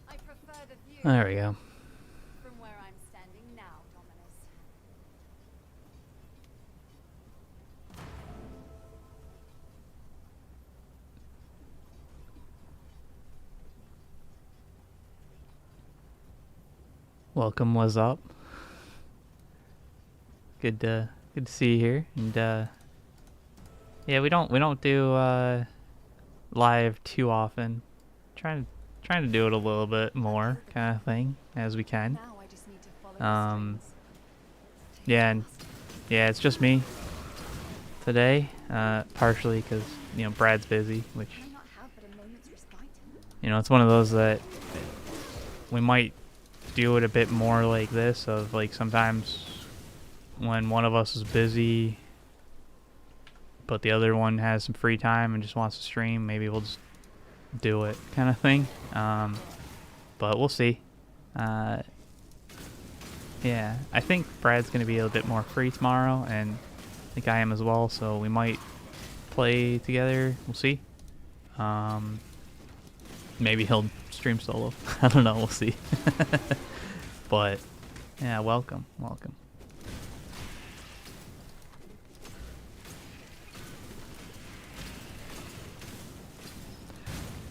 I prefer the view There we go. from where I'm standing now, Dominus. Welcome, what's up? Good to see you here. And yeah, we don't do live too often. Trying to do it a little bit more, kind of thing, as we can. Now I just need to follow the strings. Yeah, and yeah, it's just me today. Partially because Brad's busy, which Can I not have but a moment's respite? it's one of those that we might do it a bit more like this. Of like sometimes when one of us is busy, but the other one has some free time and just wants to stream, maybe we'll just do it, kind of thing. But we'll see. Yeah, I think Brad's gonna be a little bit more free tomorrow, and I think I am as well. So we might play together. We'll see. Maybe he'll stream solo. I don't know. We'll see. But yeah, welcome.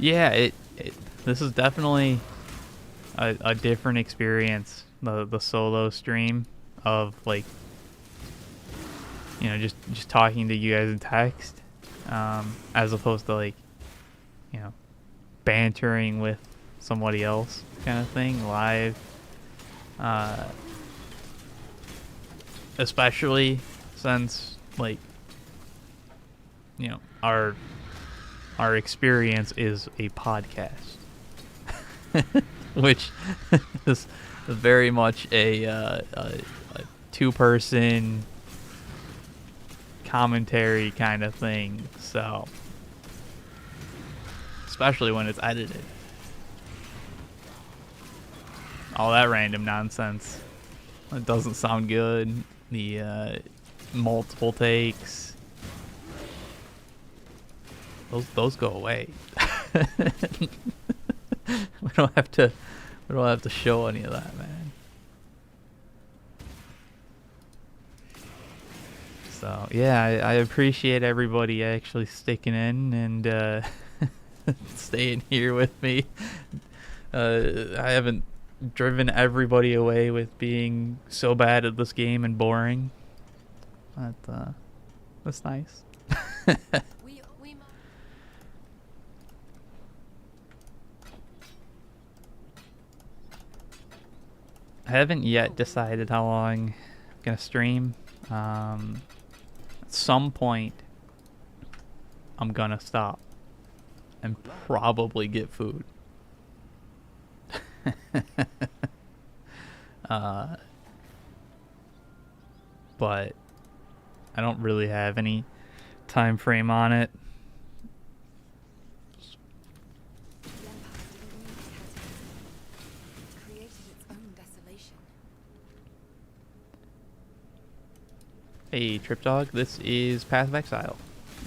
Yeah, this is definitely a different experience. The solo stream of like just talking to you guys in text, as opposed to like bantering with somebody else kind of thing live. Especially since like our experience is a podcast, which is very much a two-person commentary kind of thing. So, especially when it's edited, all that random nonsense, it doesn't sound good. The multiple takes. Those go away. We don't have to show any of that, man. So yeah, I appreciate everybody actually sticking in and staying here with me. I haven't driven everybody away with being so bad at this game and boring. That's nice. I haven't yet decided how long I'm gonna stream. At some point, I'm gonna stop and probably get food. But I don't really have any time frame on it. Hey Trip Dog, this is Path of Exile.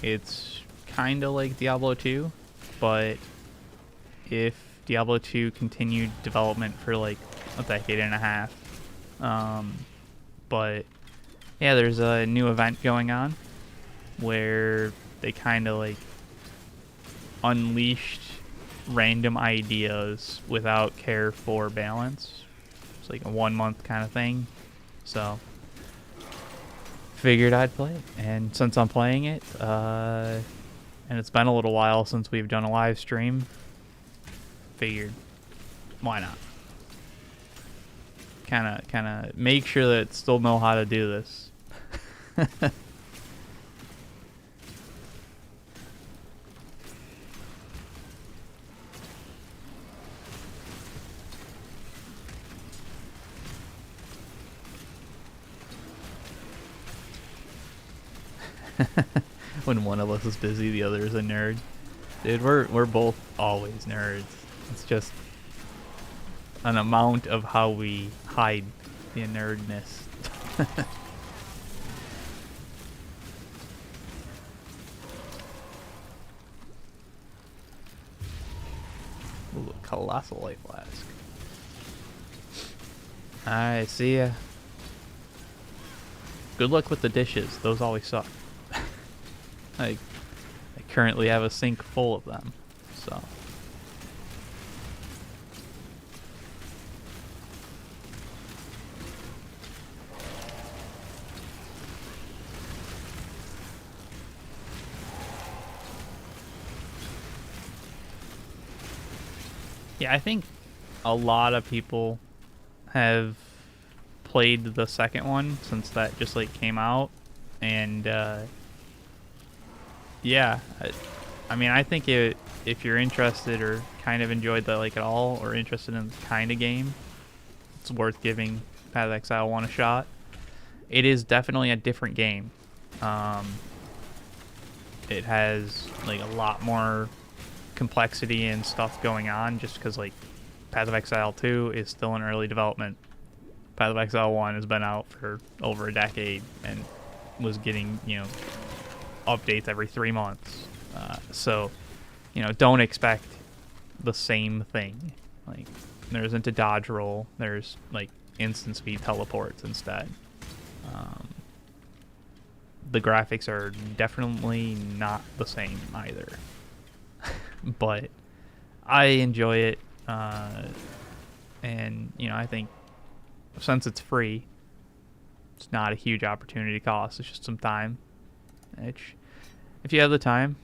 It's kinda like Diablo 2, but if Diablo 2 continued development for like a decade and a half. But yeah, there's a new event going on where they kinda like unleashed random ideas without care for balance. It's like a 1 month kind of thing. So figured I'd play it, and since I'm playing it, and it's been a little while since we've done a live stream, figured why not? Kind of make sure that I still know how to do this. When one of us is busy, the other is a nerd. Dude, we're both always nerds. It's just an amount of how we hide the nerdness. Ooh, a colossal light flask. Alright, see ya. Good luck with the dishes. Those always suck. I currently have a sink full of them, so. Yeah, I think a lot of people have played the second one since that just like came out, and yeah, I mean, I think if you're interested or kind of enjoyed that like at all, or interested in this kind of game, it's worth giving Path of Exile 1 a shot. It is definitely a different game. It has like a lot more complexity and stuff going on, just because like Path of Exile 2 is still in early development. Path of Exile 1 has been out for over a decade and was getting, you know, updates every 3 months. So, you know, don't expect the same thing. Like, there isn't a dodge roll. There's, like, instant speed teleports instead. The graphics are definitely not the same either. But I enjoy it. And, you know, I think since it's free, it's not a huge opportunity cost. It's just some time. If you have the time,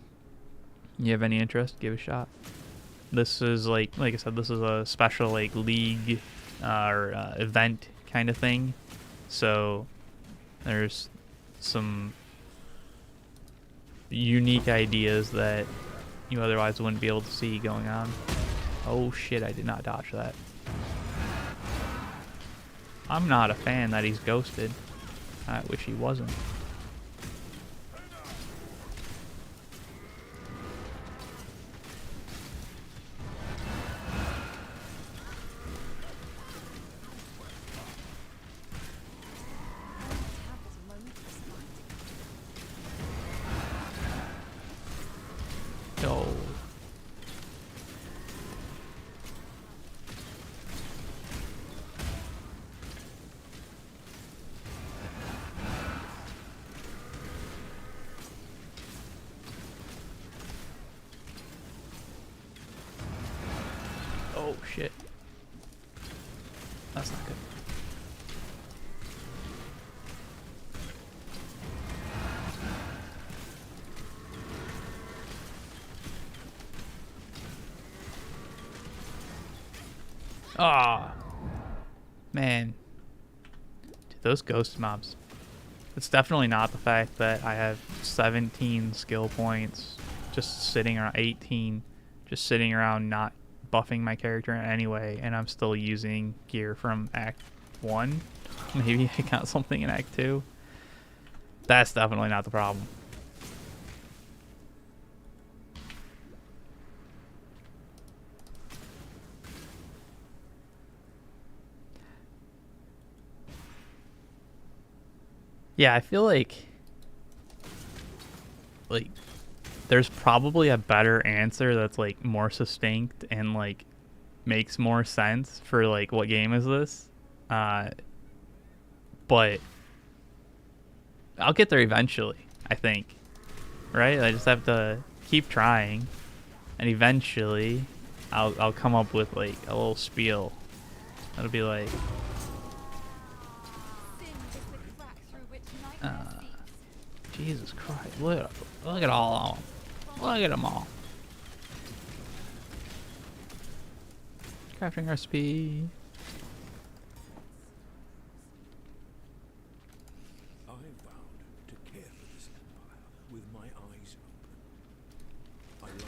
you have any interest, give it a shot. This is like I said, this is a special like league or event kind of thing. So there's some unique ideas that you otherwise wouldn't be able to see going on. Oh shit, I did not dodge that. I'm not a fan that he's ghosted. I wish he wasn't. Oh shit. That's not good. Ah, man. Dude, those ghost mobs. It's definitely not the fact that I have 17 skill points just sitting around 18, just sitting around not buffing my character in any way, and I'm still using gear from Act 1. Maybe I got something in Act 2. That's definitely not the problem. Yeah, I feel like there's probably a better answer that's like more succinct and like makes more sense for like what game is this. But I'll get there eventually, I think. Right? I just have to keep trying, and eventually I'll come up with like a little spiel. It'll be like Jesus Christ, look at all of them. Look at them all. Crafting recipe. I vowed to care for this empire with my eyes open. I like to.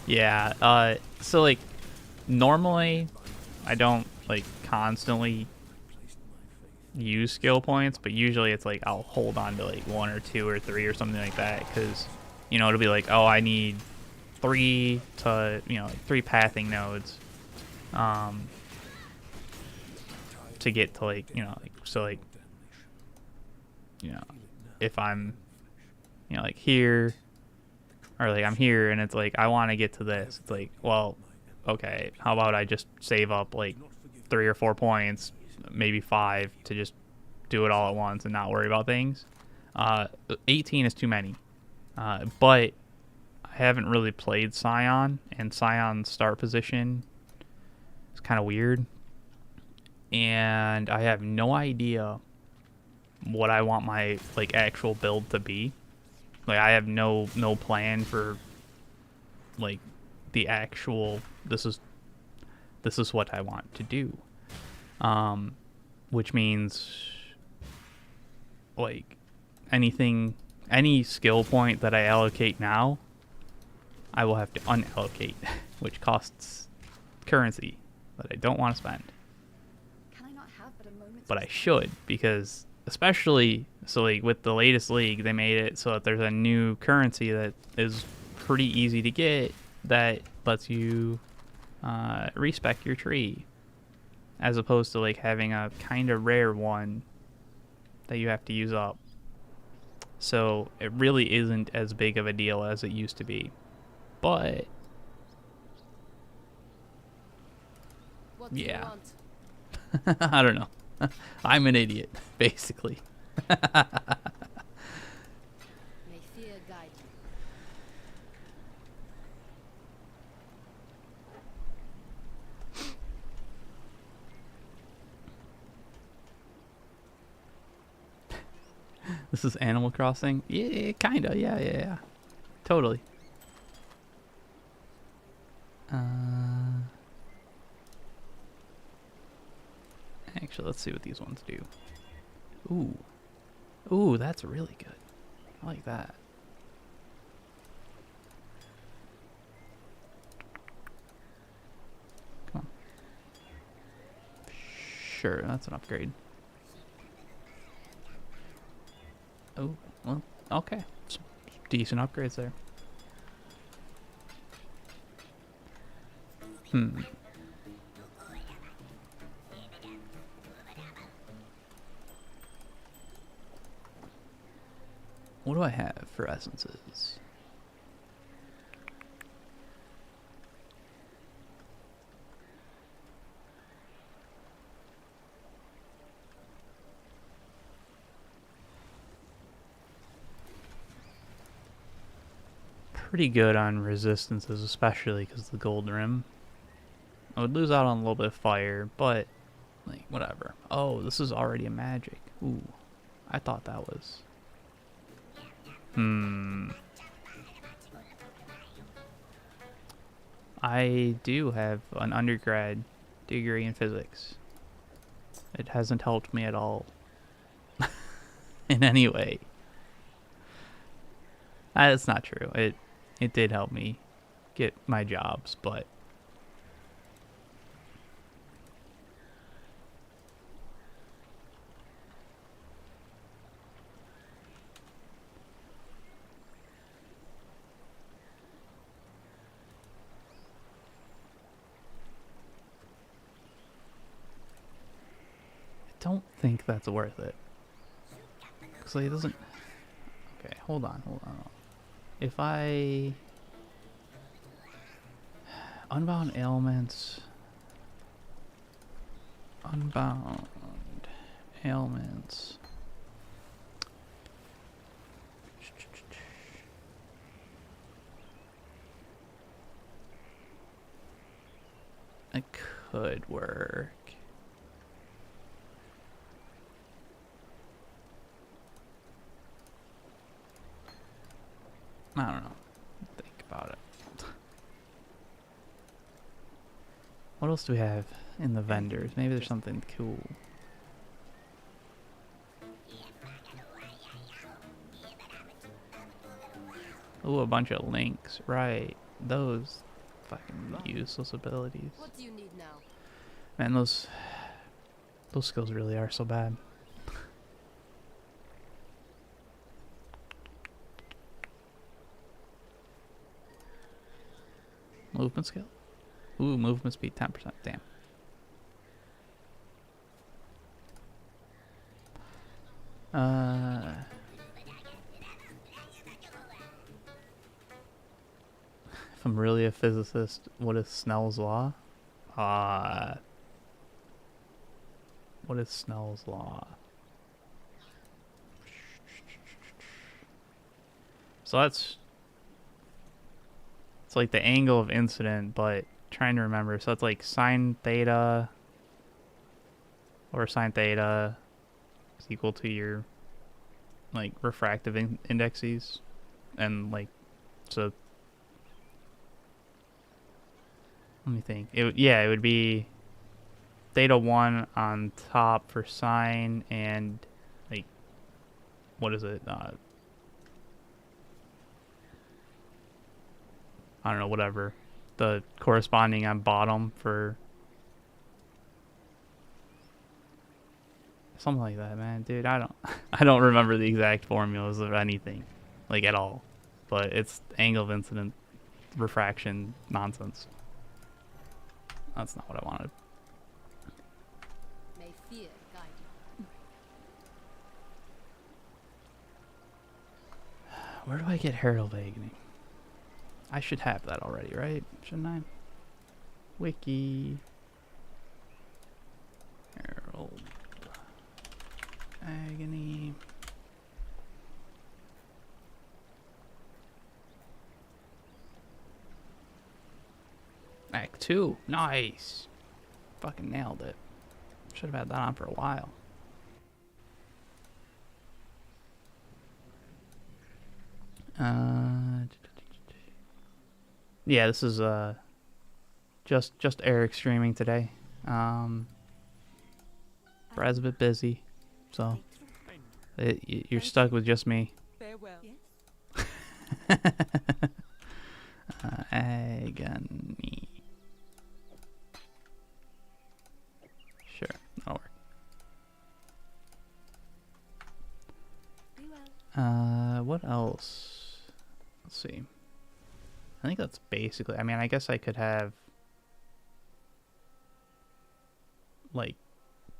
Yeah, so like normally I don't like constantly use skill points, but usually it's like I'll hold on to like 1 or 2 or 3 or something like that, because you know it'll be like, oh, I need 3 to, you know, like 3 pathing nodes to get to like, you know, like, so like, you know, if I'm, you know, like here, or like I'm here and it's like I want to get to this, it's like, well, okay, how about I just save up like 3 or 4 points, maybe 5, to just do it all at once and not worry about things. 18 is too many. But I haven't really played Scion, and Scion's start position is kind of weird. And I have no idea what I want my like actual build to be. Like I have no plan for like the actual this is what I want to do. Which means like any skill point that I allocate now, I will have to unallocate, which costs currency that I don't want to spend. Can I not have but a moment's But I should, because especially so like with the latest league, they made it so that there's a new currency that is pretty easy to get that lets you respec your tree, as opposed to like having a kind of rare one that you have to use up. So it really isn't as big of a deal as it used to be. But What do you yeah, want? I don't know. I'm an idiot, basically. May fear guide you. This is Animal Crossing? Yeah, kinda. Yeah. Totally. Actually, let's see what these ones do. Ooh, that's really good. I like that. Come on. Sure, that's an upgrade. Oh, well, okay. Some decent upgrades there. What do I have for essences? Pretty good on resistances, especially because of the gold rim. I would lose out on a little bit of fire, but like whatever. Oh, this is already a magic. Ooh, I thought that was. I do have an undergrad degree in physics. It hasn't helped me at all in any way. That's not true. It did help me get my jobs, but I don't think that's worth it. Cause like, it doesn't. Okay, hold on. If I unbound ailments, it could work. I don't know. Think about it. What else do we have in the vendors? Maybe there's something cool. Oh, a bunch of links. Right. Those fucking useless abilities. What do you need now? Man, those skills really are so bad. Movement skill? Ooh, movement speed 10%. Damn. If I'm really a physicist, what is Snell's law? What is Snell's law? So it's like the angle of incident, but trying to remember. So it's like sine theta, or sine theta is equal to your like refractive indexes, and like so. Let me think. It would be theta 1 on top for sine, and like what is it? I don't know, whatever. The corresponding on bottom for something like that, man. Dude, I don't remember the exact formulas of anything, like at all. But it's angle of incident refraction nonsense. That's not what I wanted. May fear guide you. Where do I get Herald Awakening? I should have that already, right? Shouldn't I? Wiki. Herald Agony. Act 2. Nice. Fucking nailed it. Should have had that on for a while. Yeah, this is just Eric streaming today. Brad's a bit busy, so you're stuck with just me. Farewell. Agony. Sure, that'll work. What else? Let's see. I think that's basically. I mean, I guess I could have like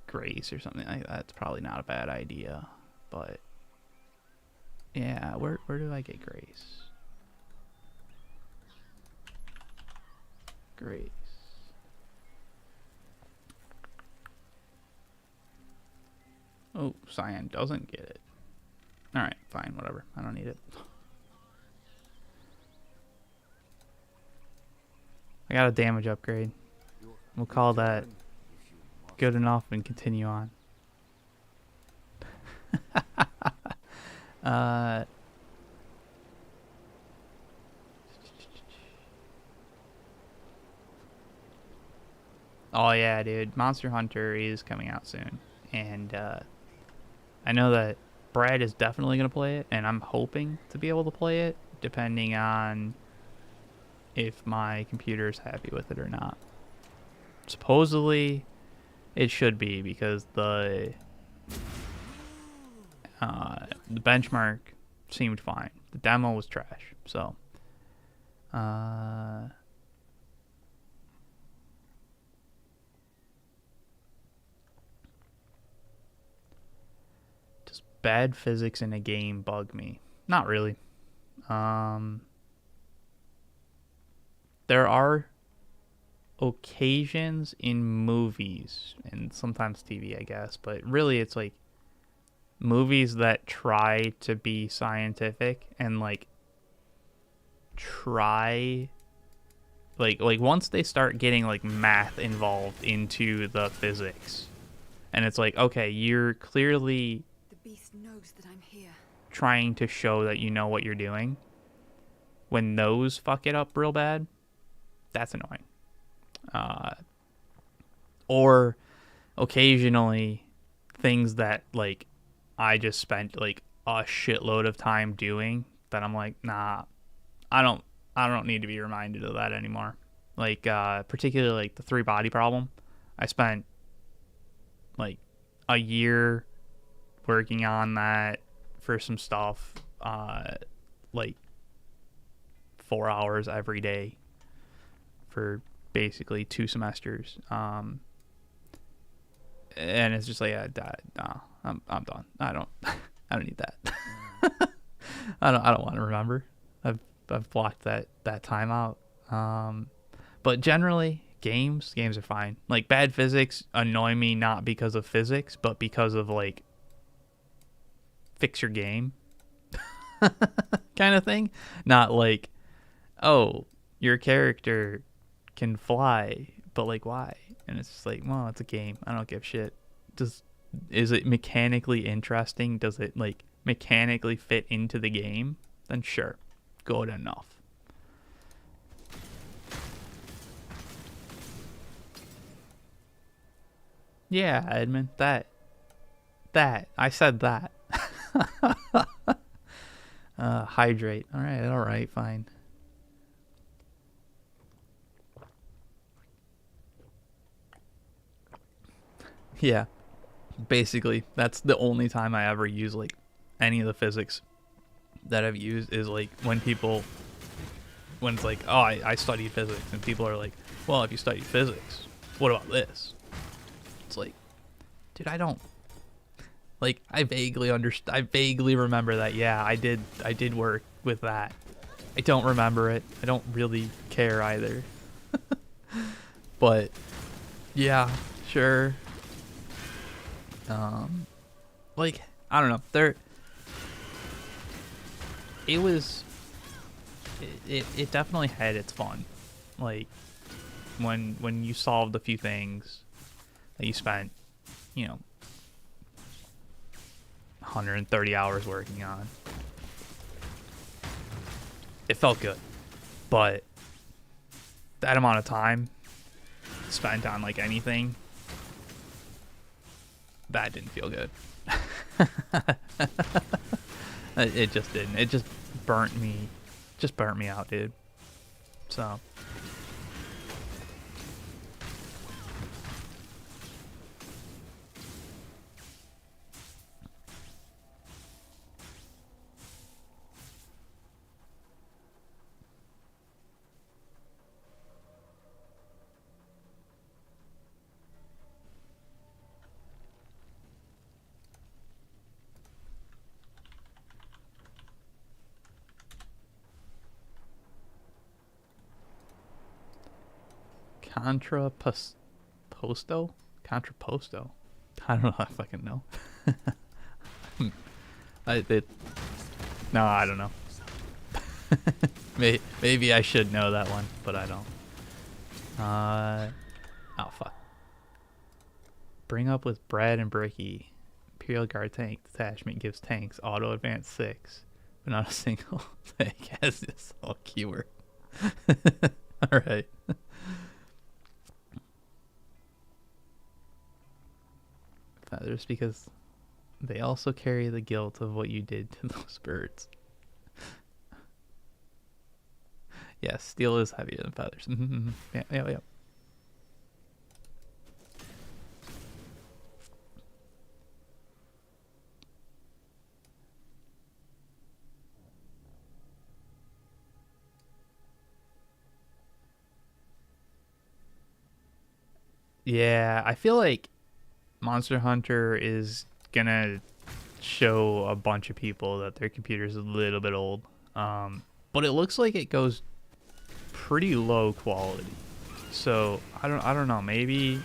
Grace or something like that. It's probably not a bad idea, but yeah, where do I get Grace? Grace. Oh, Cyan doesn't get it. Alright, fine, whatever. I don't need it. I got a damage upgrade. We'll call that good enough and continue on. Oh yeah, dude, Monster Hunter is coming out soon, and I know that Brad is definitely gonna play it, and I'm hoping to be able to play it, depending on if my computer is happy with it or not. Supposedly, it should be, because the benchmark seemed fine. The demo was trash, so does bad physics in a game bug me? Not really. There are occasions in movies and sometimes TV, I guess, but really it's like movies that try to be scientific and like try like once they start getting like math involved into the physics, and it's like, okay, you're clearly The beast knows that I'm here. trying to show that you know what you're doing. When those fuck it up real bad, that's annoying. Or occasionally things that like I just spent like a shitload of time doing that I'm like, nah, I don't need to be reminded of that anymore. Like particularly like the 3-body problem. I spent like a year working on that for some stuff, like 4 hours every day for basically 2 semesters. And it's just like, nah, I'm done. I don't need that. I don't want to remember. I've blocked that time out. But generally, games are fine. Like bad physics annoy me not because of physics, but because of like fix your game kind of thing. Not like, oh, your character can fly, but like why? And it's just like, well, it's a game. I don't give a shit. Is it mechanically interesting? Does it like mechanically fit into the game? Then sure, good enough. Yeah, Edmund, that I said that. Hydrate. All right, fine. Yeah, basically, that's the only time I ever use like any of the physics that I've used is like when it's like, oh, I studied physics, and people are like, well, if you studied physics, what about this? It's like, dude, I don't, like, I vaguely remember that, yeah, I did work with that. I don't remember it. I don't really care either. But, yeah, sure. Like, I don't know, it definitely had its fun. Like, when you solved a few things that you spent, 130 hours working on, it felt good. But that amount of time spent on like anything, that didn't feel good. It just didn't. It just burnt me out, dude. So Contraposto? I don't know. I fucking know. No, I don't know. Maybe I should know that one, but I don't. Oh, fuck. Bring up with Brad and Bricky. Imperial Guard tank detachment gives tanks auto advance 6, but not a single tank has this all keyword. Alright. Feathers, because they also carry the guilt of what you did to those birds. Yes, steel is heavier than feathers. Yeah, yeah, yeah. Yeah, I feel like Monster Hunter is gonna show a bunch of people that their computer's a little bit old. But it looks like it goes pretty low quality. So I don't know, maybe,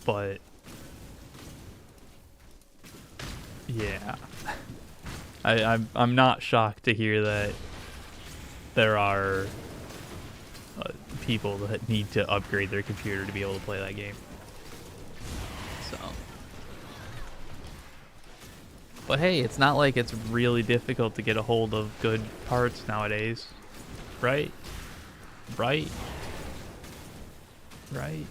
but yeah. I'm not shocked to hear that there are people that need to upgrade their computer to be able to play that game. So, but hey, it's not like it's really difficult to get a hold of good parts nowadays, right? Right? Right?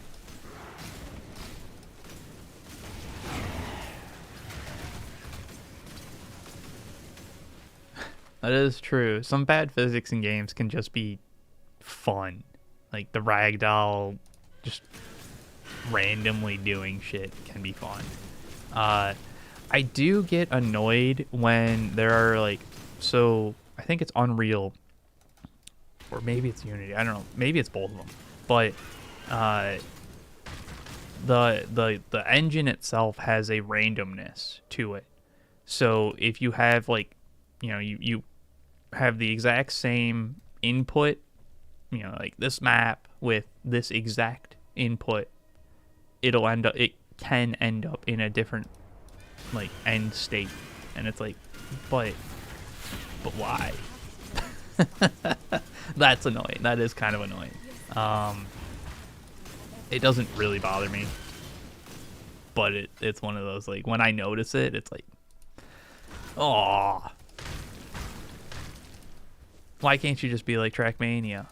That is true. Some bad physics in games can just be fun. Like the ragdoll just randomly doing shit can be fun. I do get annoyed when there are like, so I think it's Unreal, or maybe it's Unity. I don't know. Maybe it's both of them. But the engine itself has a randomness to it. So if you have like, you have the exact same input, like this map with this exact input, it can end up in a different like end state, and it's like, but why? That's annoying. That is kind of annoying. It doesn't really bother me, but it's one of those, like, when I notice it, it's like, oh, why can't you just be like Trackmania?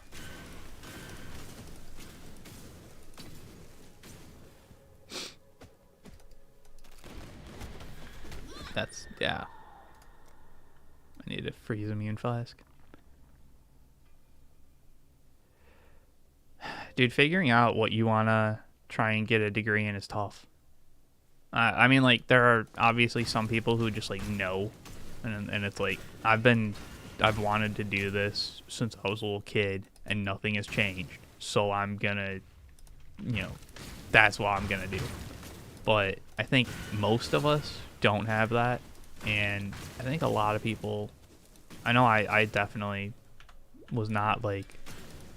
That's, yeah. I need a freeze immune flask. Dude, figuring out what you want to try and get a degree in is tough. I mean, like, there are obviously some people who just, like, know. And it's like, I've wanted to do this since I was a little kid, and nothing has changed. So I'm gonna, that's what I'm gonna do. But I think most of us don't have that. And I think a lot of people, I know I definitely was not like,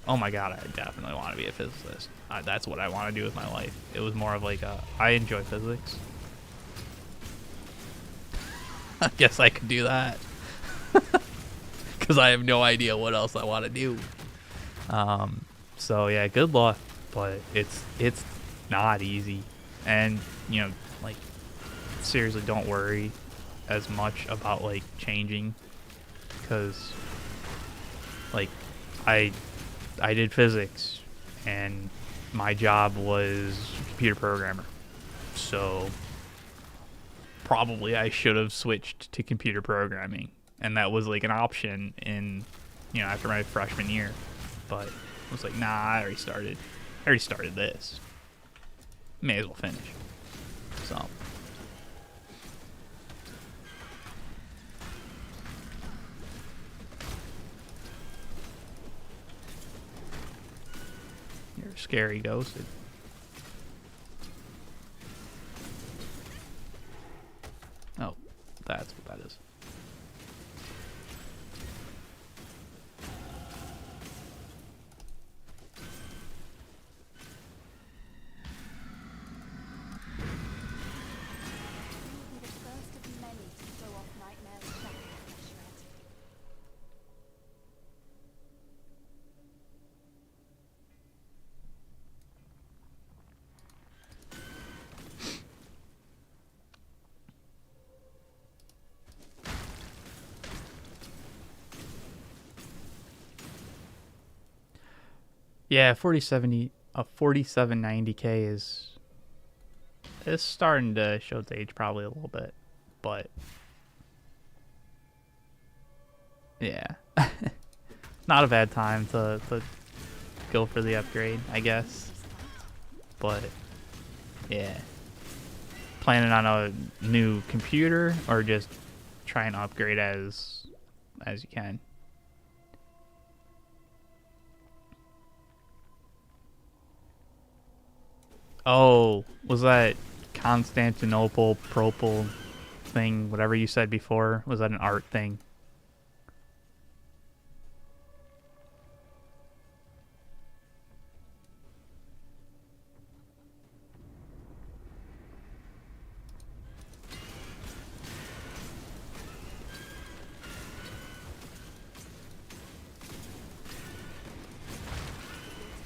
oh my god, I definitely want to be a physicist. That's what I want to do with my life. It was more of like, I enjoy physics. I guess I could do that. Because I have no idea what else I want to do. So yeah, good luck. But it's not easy. And, like, seriously, don't worry as much about, like, changing. Because, like, I did physics, and my job was computer programmer. So probably I should have switched to computer programming, and that was like an option in, after my freshman year. But I was like, nah, I already started this. May as well finish. So you're a scary ghosted. Oh, that's what that is. The first of many to throw off nightmares back at the shred. Yeah, 4790K is starting to show its age probably a little bit, but yeah, not a bad time to go for the upgrade, I guess. But yeah, planning on a new computer or just trying to upgrade as you can. Oh, was that Constantinople propal thing, whatever you said before? Was that an art thing?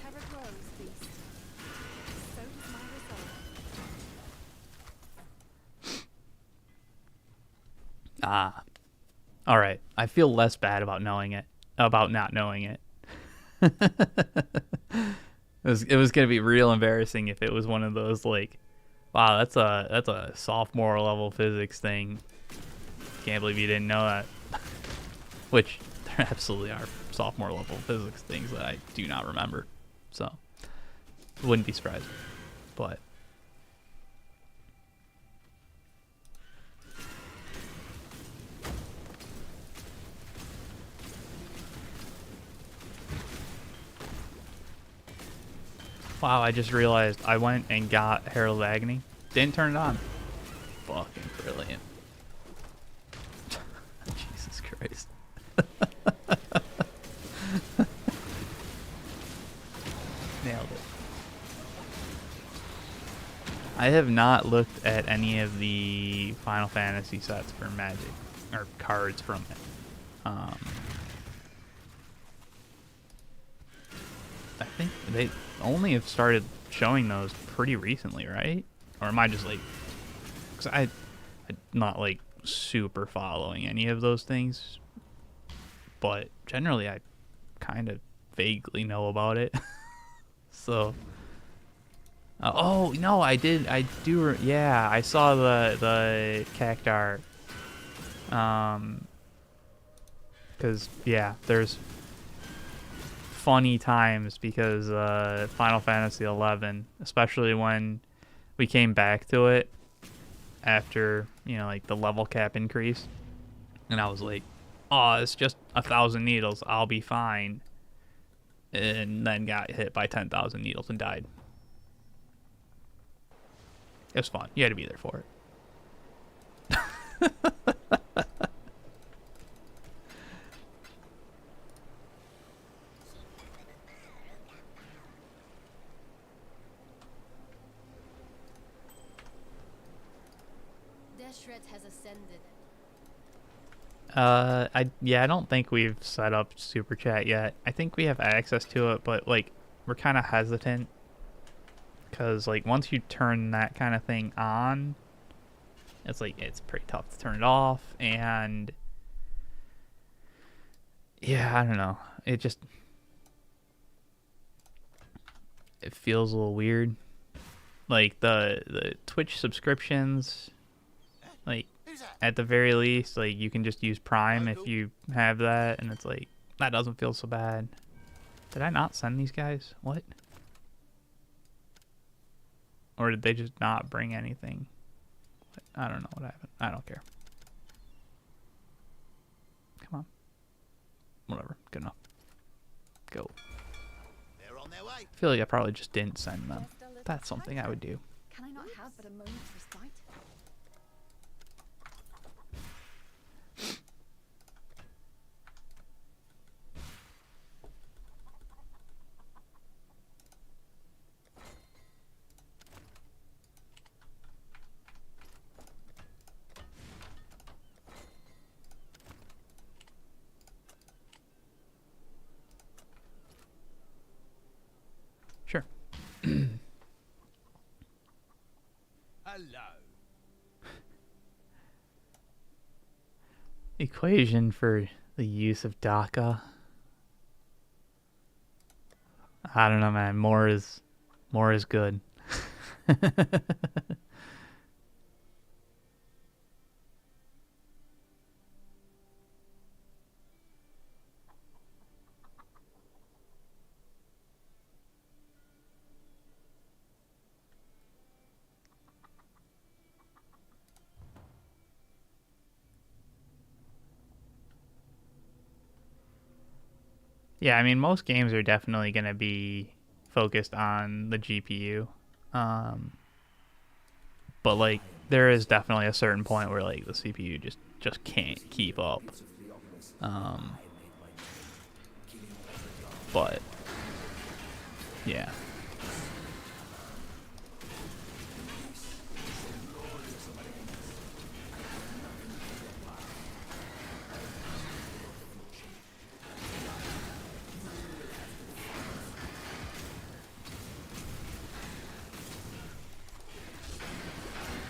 Terror grows, beast. So does my resolve. Ah. All right. I feel less bad about knowing it, about not knowing it. It was gonna be real embarrassing if it was one of those like, wow, that's a sophomore level physics thing. Can't believe you didn't know that. Which there absolutely are sophomore level physics things that I do not remember. So wouldn't be surprised. But wow, I just realized I went and got Herald of Agony. Didn't turn it on. Fucking brilliant. Jesus Christ. Nailed it. I have not looked at any of the Final Fantasy sets for Magic, or cards from it. I think they only have started showing those pretty recently, right? Or am I just like, because I'm not like super following any of those things, but generally I kind of vaguely know about it. So, oh no, I do. Yeah, I saw the Cactar. Because yeah, there's funny times because Final Fantasy 11, especially when we came back to it after, you know, like the level cap increase, and I was like, oh, it's just 1,000 needles, I'll be fine, and then got hit by 10,000 needles and died. It was fun. You had to be there for it. Deshret has ascended. I don't think we've set up Super Chat yet. I think we have access to it, but like we're kind of hesitant because like once you turn that kind of thing on, it's like it's pretty tough to turn it off, and yeah, I don't know. It feels a little weird. Like the Twitch subscriptions, like at the very least, like you can just use Prime if you have that, and it's like that doesn't feel so bad. Did I not send these guys? What? Or did they just not bring anything? I don't know what happened. I don't care. Come on. Whatever. Good enough. Go. They're on their way. I feel like I probably just didn't send them. That's something I would do. Can I not have but a moment's respite? Sure. Hello. Equation for the use of DACA. I don't know, man. More is good. Yeah, I mean, most games are definitely going to be focused on the GPU. Um, but like there is definitely a certain point where like the CPU just can't keep up. Um, but yeah.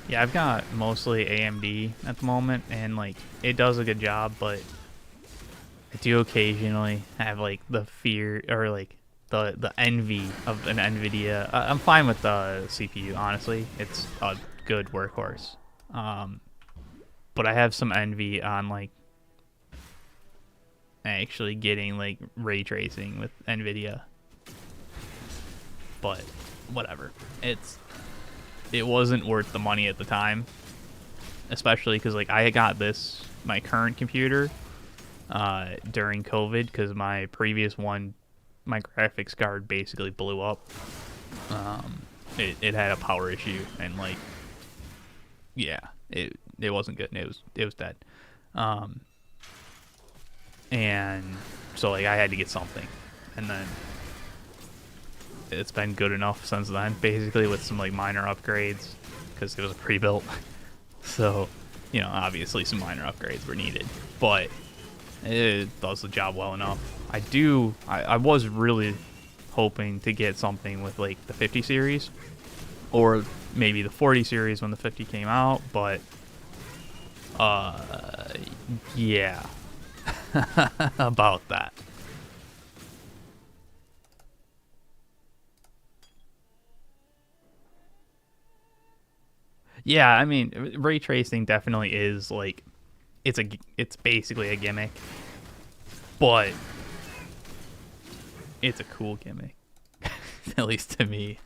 Yeah, I've got mostly AMD at the moment, and like it does a good job, but I do occasionally have like the fear or like the envy of an NVIDIA. I'm fine with the CPU, honestly. It's a good workhorse. Um, but I have some envy on like actually getting like ray tracing with NVIDIA. But whatever. It wasn't worth the money at the time, especially because like I got my current computer during COVID because my previous one, my graphics card basically blew up. It had a power issue and like yeah, it wasn't good. And it was dead. And so like I had to get something, and then it's been good enough since then, basically, with some like minor upgrades because it was a pre-built. So, you know, obviously some minor upgrades were needed, but it does the job well enough. I was really hoping to get something with like the 50 series or maybe the 40 series when the 50 came out, but yeah. About that. Yeah, I mean, ray tracing definitely is like it's basically a gimmick, but it's a cool gimmick, at least to me.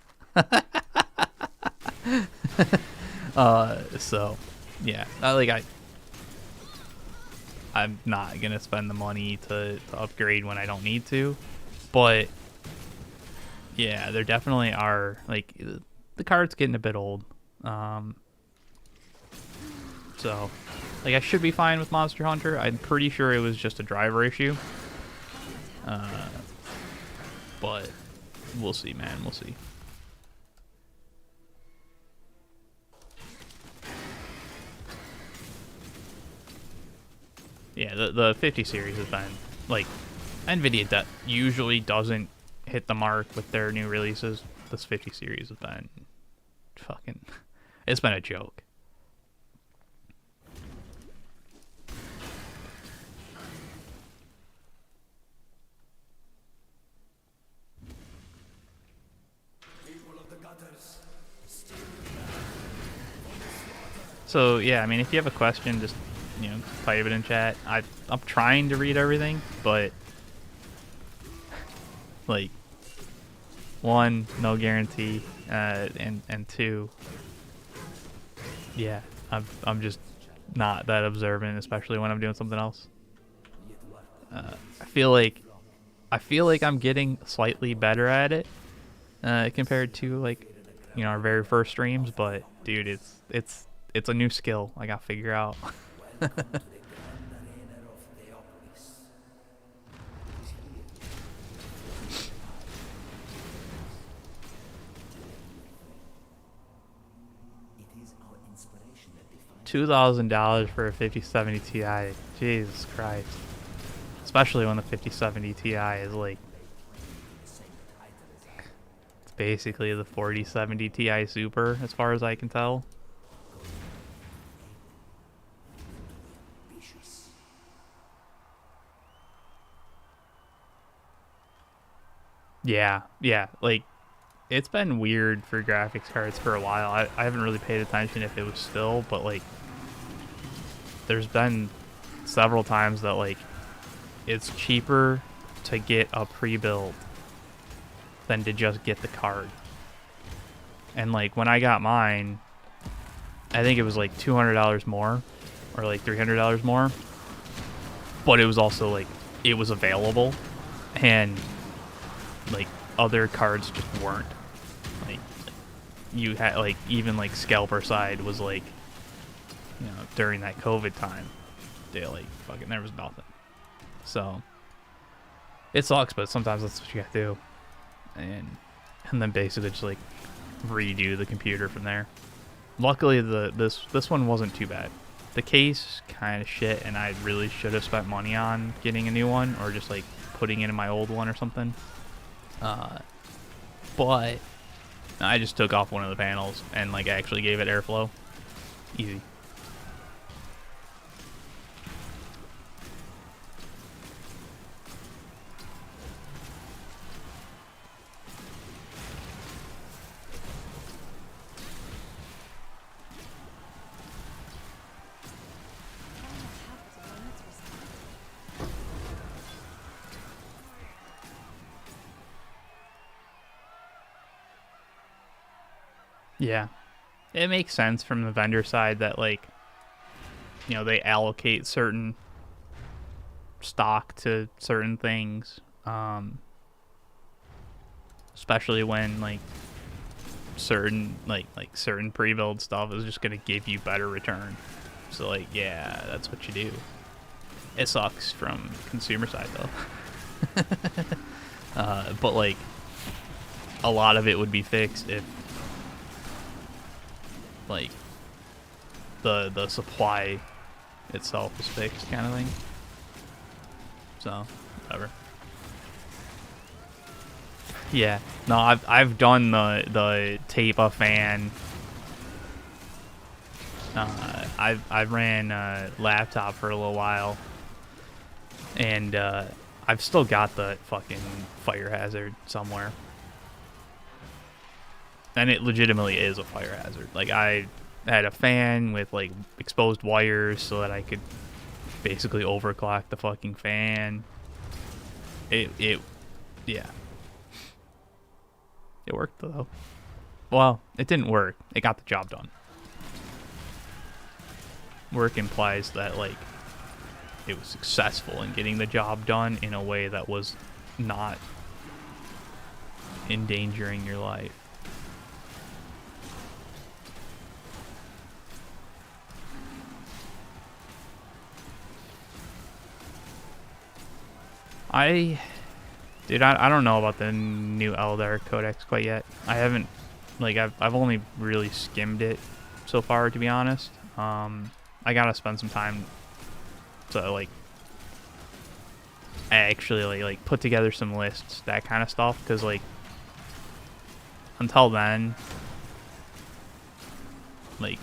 So yeah, I'm not gonna spend the money to upgrade when I don't need to, but yeah, there definitely are like the card's getting a bit old. So like I should be fine with Monster Hunter. I'm pretty sure it was just a driver issue. But we'll see, man. We'll see. Yeah, the 50 series has been like NVIDIA that usually doesn't hit the mark with their new releases. This 50 series has been fucking, it's been a joke. So yeah, I mean, if you have a question, just type it in chat. I'm trying to read everything, but like, one, no guarantee, and two, yeah, I'm just not that observant, especially when I'm doing something else. I feel like I'm getting slightly better at it compared to like our very first streams, but dude, it's a new skill I gotta figure out. $2,000 for a 5070 Ti. Jesus Christ. Especially when the 5070 Ti is like, it's basically the 4070 Ti Super as far as I can tell. Yeah, yeah. Like, it's been weird for graphics cards for a while. I haven't really paid attention if it was still, but like, there's been several times that like, it's cheaper to get a pre-build than to just get the card. And like, when I got mine, I think it was like $200 more, or like $300 more. But it was also like, it was available, and like other cards just weren't. Like you had like, even like Scalper side was like, you know, during that COVID time, they like fucking, there was nothing. So it sucks, but sometimes that's what you gotta do. And then basically just like redo the computer from there. Luckily this one wasn't too bad. The case kind of shit, and I really should have spent money on getting a new one, or just like putting it in my old one or something. But I just took off one of the panels and like actually gave it airflow. Easy. Yeah, it makes sense from the vendor side that, like, you know, they allocate certain stock to certain things, especially when like certain certain pre-build stuff is just gonna give you better return. So like, yeah, that's what you do. It sucks from consumer side though. But like, a lot of it would be fixed if like the supply itself is fixed, kind of thing. So whatever. Yeah, no, I've done the tape a fan. I ran a laptop for a little while, and I've still got the fucking fire hazard somewhere. And it legitimately is a fire hazard. Like, I had a fan with like exposed wires so that I could basically overclock the fucking fan. Yeah. It worked though. Well, it didn't work. It got the job done. Work implies that like it was successful in getting the job done in a way that was not endangering your life. I don't know about the new Eldar Codex quite yet. I haven't, like, I've only really skimmed it so far, to be honest. I gotta spend some time to like actually like put together some lists, that kind of stuff, because like until then, like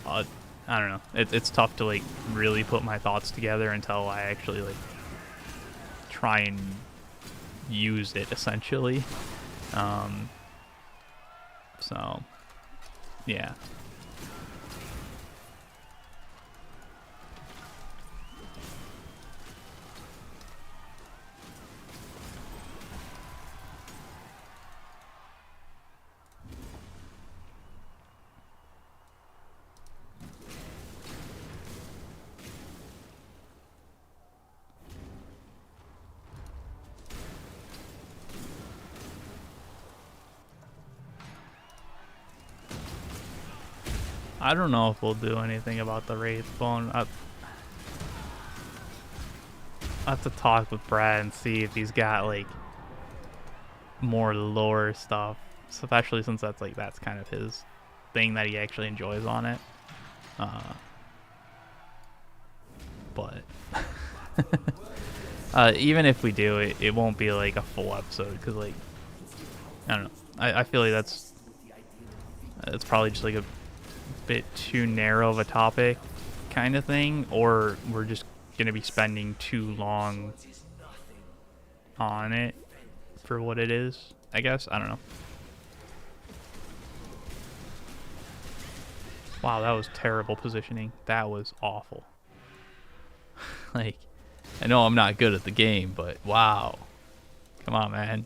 I don't know, it's tough to like really put my thoughts together until I actually like try and use it, essentially. So yeah. I don't know if we'll do anything about the Wraith Bone. I have to talk with Brad and see if he's got like more lore stuff, especially since that's kind of his thing that he actually enjoys on it. But even if we do it, it won't be like a full episode, because like, I don't know. I feel like that's probably just like a bit too narrow of a topic kind of thing, or we're just gonna be spending too long on it. for what it is, I guess. I don't know. Wow, that was terrible positioning. That was awful. Like, I know I'm not good at the game, but wow. Come on, man.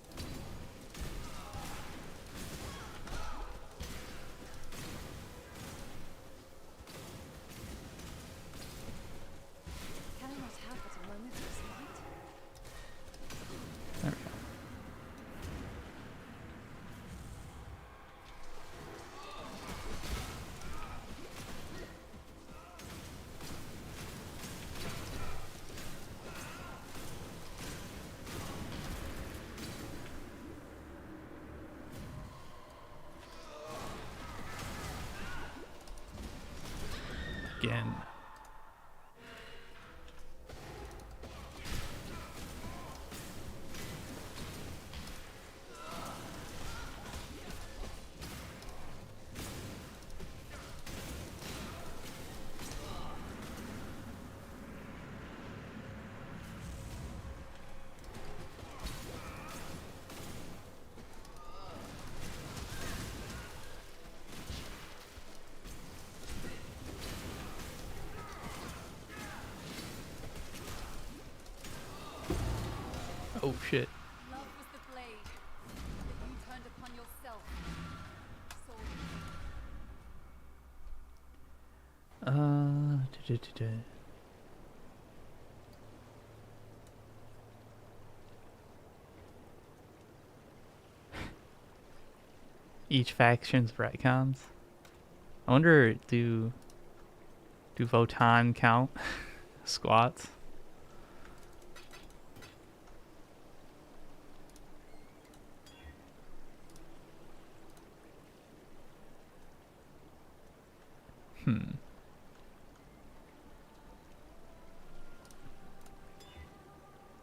Can I not have but a moment of respite? There we go. Again. Oh shit. Love was the blade that you turned upon yourself. Sword. Each faction's retcons. I wonder, do Votan count squats?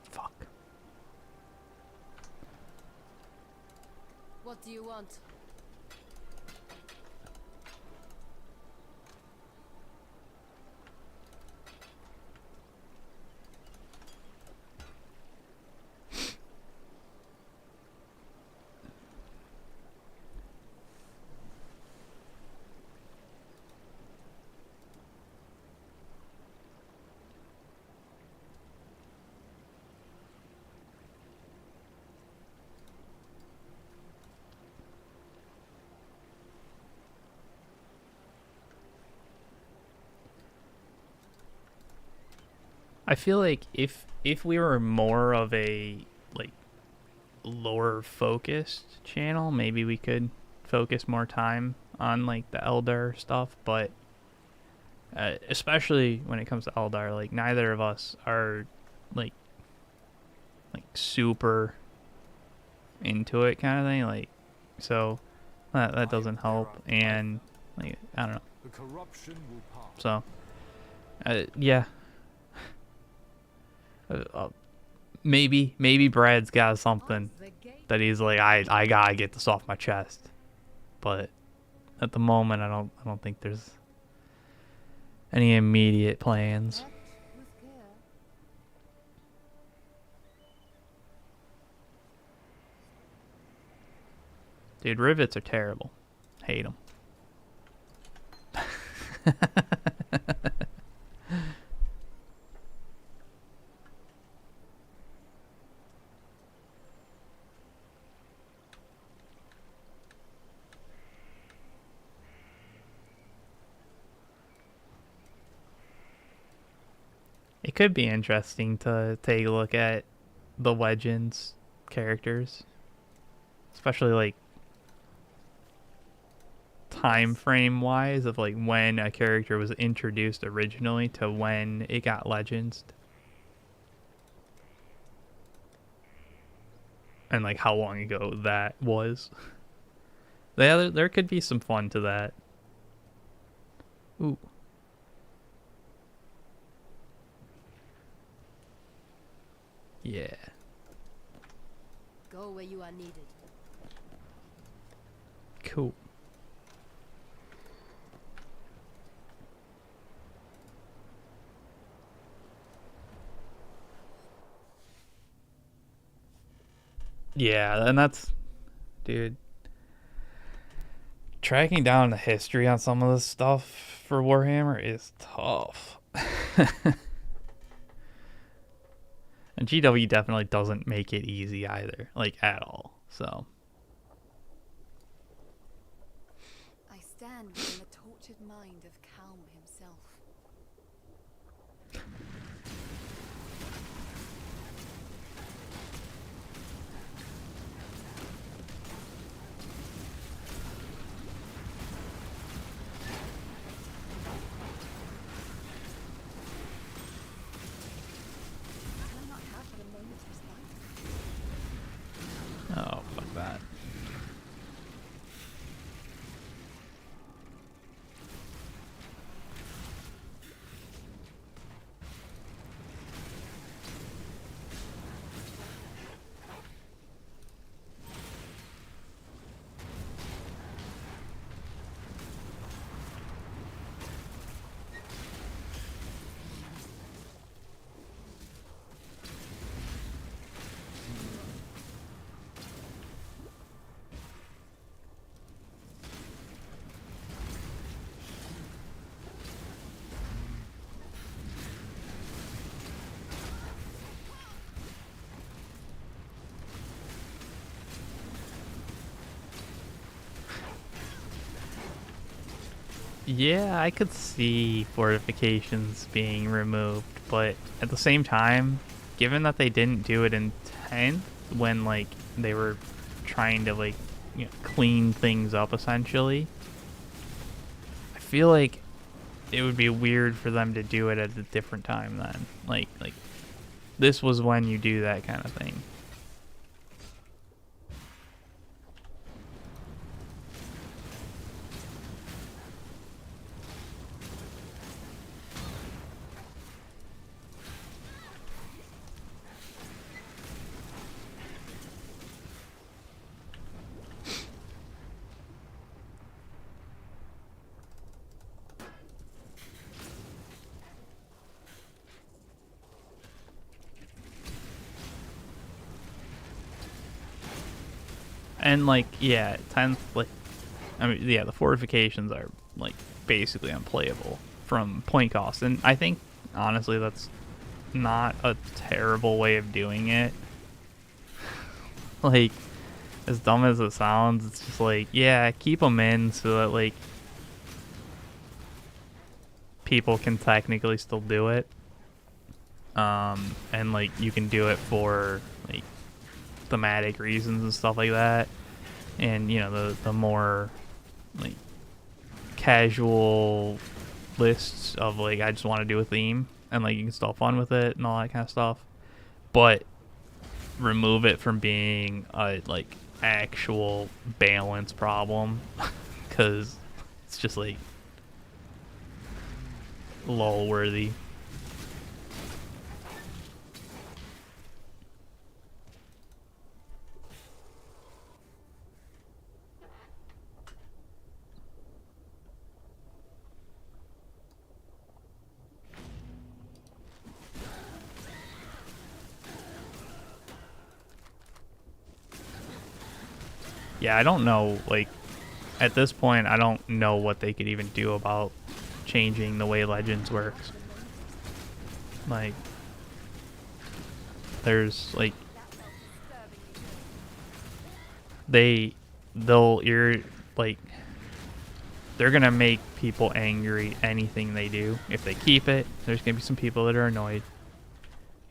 Fuck. What do you want? I feel like if we were more of a like lore focused channel, maybe we could focus more time on like the Eldar stuff, but especially when it comes to Eldar, like neither of us are like super into it kind of thing, like, so that doesn't help. And like, I don't know, The corruption will pass. so yeah. Maybe Brad's got something that he's like, I gotta get this off my chest, but at the moment I don't think there's any immediate plans. With care. Dude, rivets are terrible. Hate them. It could be interesting to take a look at the Legends characters, especially like time frame wise of like when a character was introduced originally to when it got Legends, and like how long ago that was. There could be some fun to that. Ooh. Yeah. Go where you are needed. Cool. Yeah, and that's, dude, tracking down the history on some of this stuff for Warhammer is tough. And GW definitely doesn't make it easy either, like at all. So I stand within the tortured mind of Calm himself. Can I not have but a moment's respite? oh, fuck that. Yeah, I could see fortifications being removed, but at the same time, given that they didn't do it in 10th, when like they were trying to like, you know, clean things up essentially, I feel like it would be weird for them to do it at a different time then. Like this was when you do that kind of thing. And like, yeah, 10th, like, I mean, yeah, the fortifications are like basically unplayable from point cost, and I think honestly that's not a terrible way of doing it. Like, as dumb as it sounds, it's just like, yeah, keep them in so that like people can technically still do it, and like you can do it for like thematic reasons and stuff like that, and you know the more like casual lists of like I just want to do a theme and like you can still have fun with it and all that kind of stuff, but remove it from being a like actual balance problem because it's just like lol worthy. Yeah, I don't know, like, at this point, I don't know what they could even do about changing the way Legends works. Like, there's, like, they'll like, they're gonna make people angry anything they do. If they keep it, there's gonna be some people that are annoyed.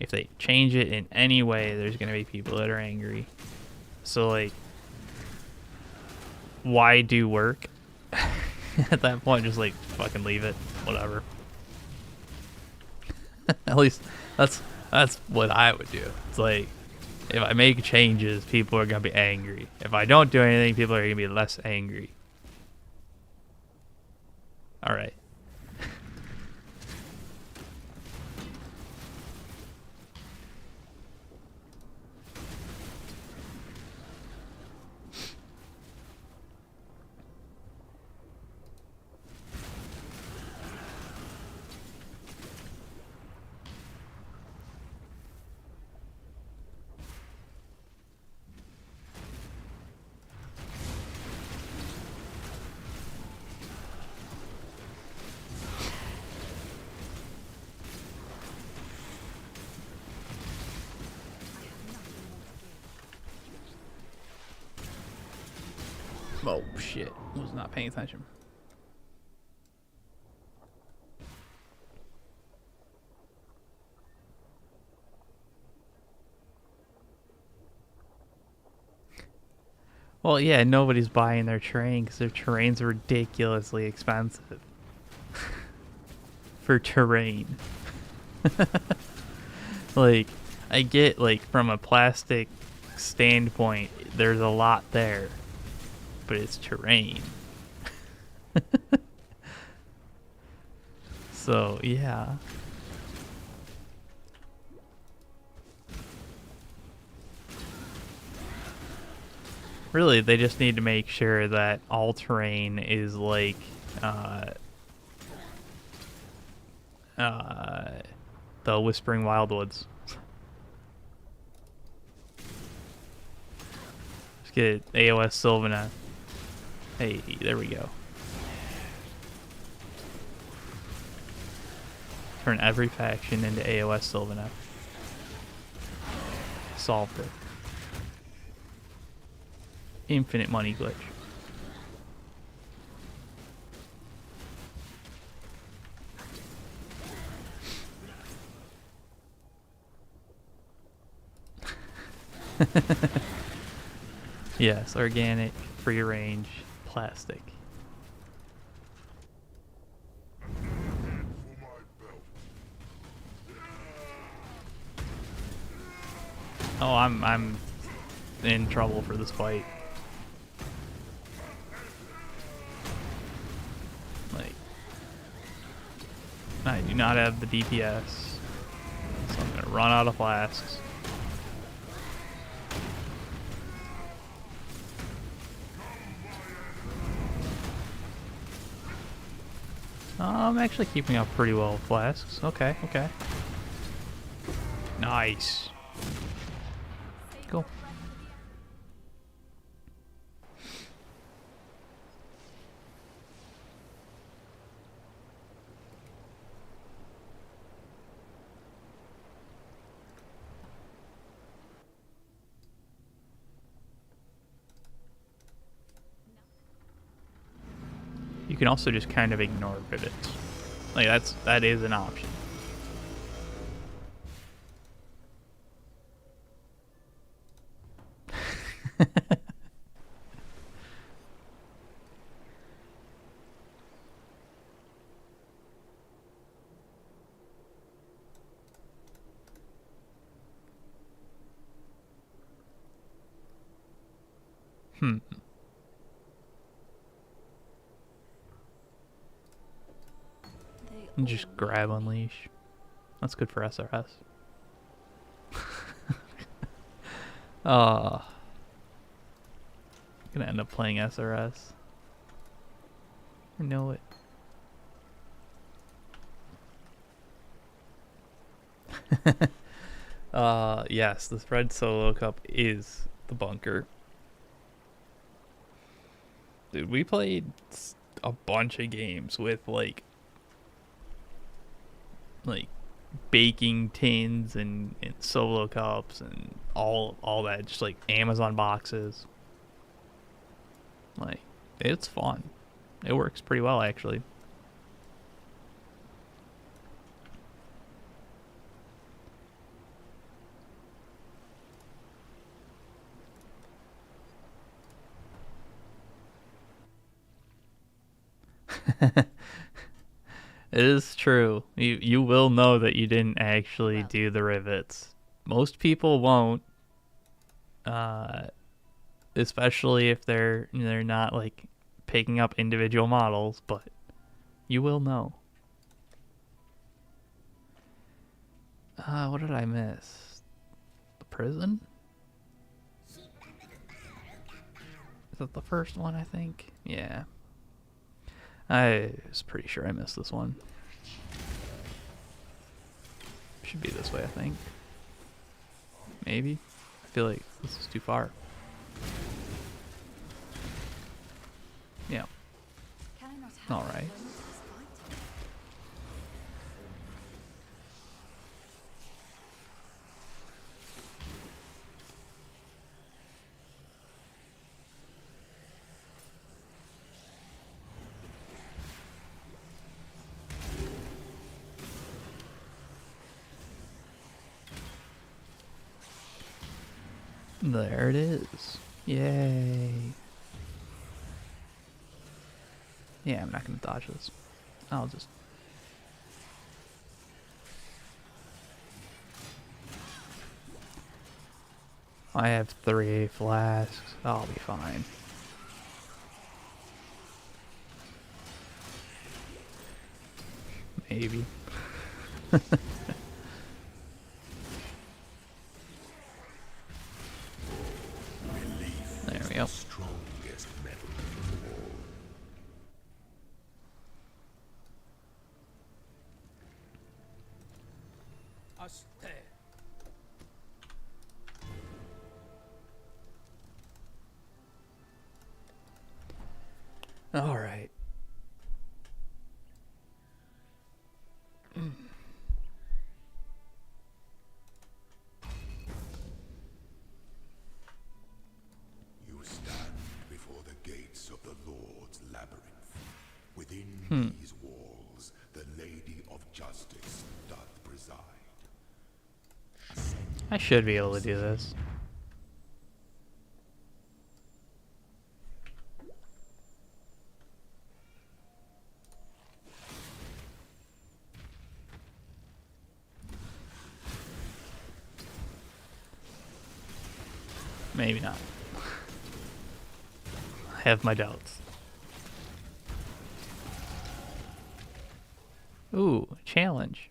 If they change it in any way, there's gonna be people that are angry. So, like, why do work? At that point, just like fucking leave it, whatever. At least that's what I would do. It's like if I make changes, people are gonna be angry. If I don't do anything, people are gonna be less angry. All right. Oh shit, was not paying attention. Well, yeah, nobody's buying their terrain because their terrain's ridiculously expensive. For terrain. Like, I get, like, from a plastic standpoint, there's a lot there. But it's terrain. So, yeah. Really, they just need to make sure that all terrain is like the Whispering Wildwoods. Just get AOS Sylvana. Hey, there we go. Turn every faction into AOS Sylvana. Solved it. Infinite money glitch. Yes, organic, free range, plastic. Oh, I'm in trouble for this fight. Like, I do not have the DPS, so I'm gonna run out of flasks. I'm actually keeping up pretty well with flasks. Okay, okay. Nice. Cool. You can also just kind of ignore rivets. Like that is an option. And just grab Unleash. That's good for SRS. I'm gonna end up playing SRS. I know it. Yes, the Red Solo Cup is the bunker. Dude, we played a bunch of games with like baking tins and solo cups and all that, just like Amazon boxes. Like, it's fun. It works pretty well actually. It is true. You will know that you didn't actually do the rivets. Most people won't, especially if they're not like picking up individual models. But you will know. What did I miss? The prison? Is that the first one? I think. Yeah. I was pretty sure I missed this one. Should be this way, I think. Maybe. I feel like this is too far. Yeah. Alright. There it is. Yay. Yeah, I'm not going to dodge this. I'll just... I have 3 flasks. I'll be fine. Maybe. There we go. Strongest metal. Us there. All right. You stand before the gates of the Lord's labyrinth. Within these walls, the Lady of Justice doth preside. I should be able to do this. Maybe not. I have my doubts. Ooh, challenge.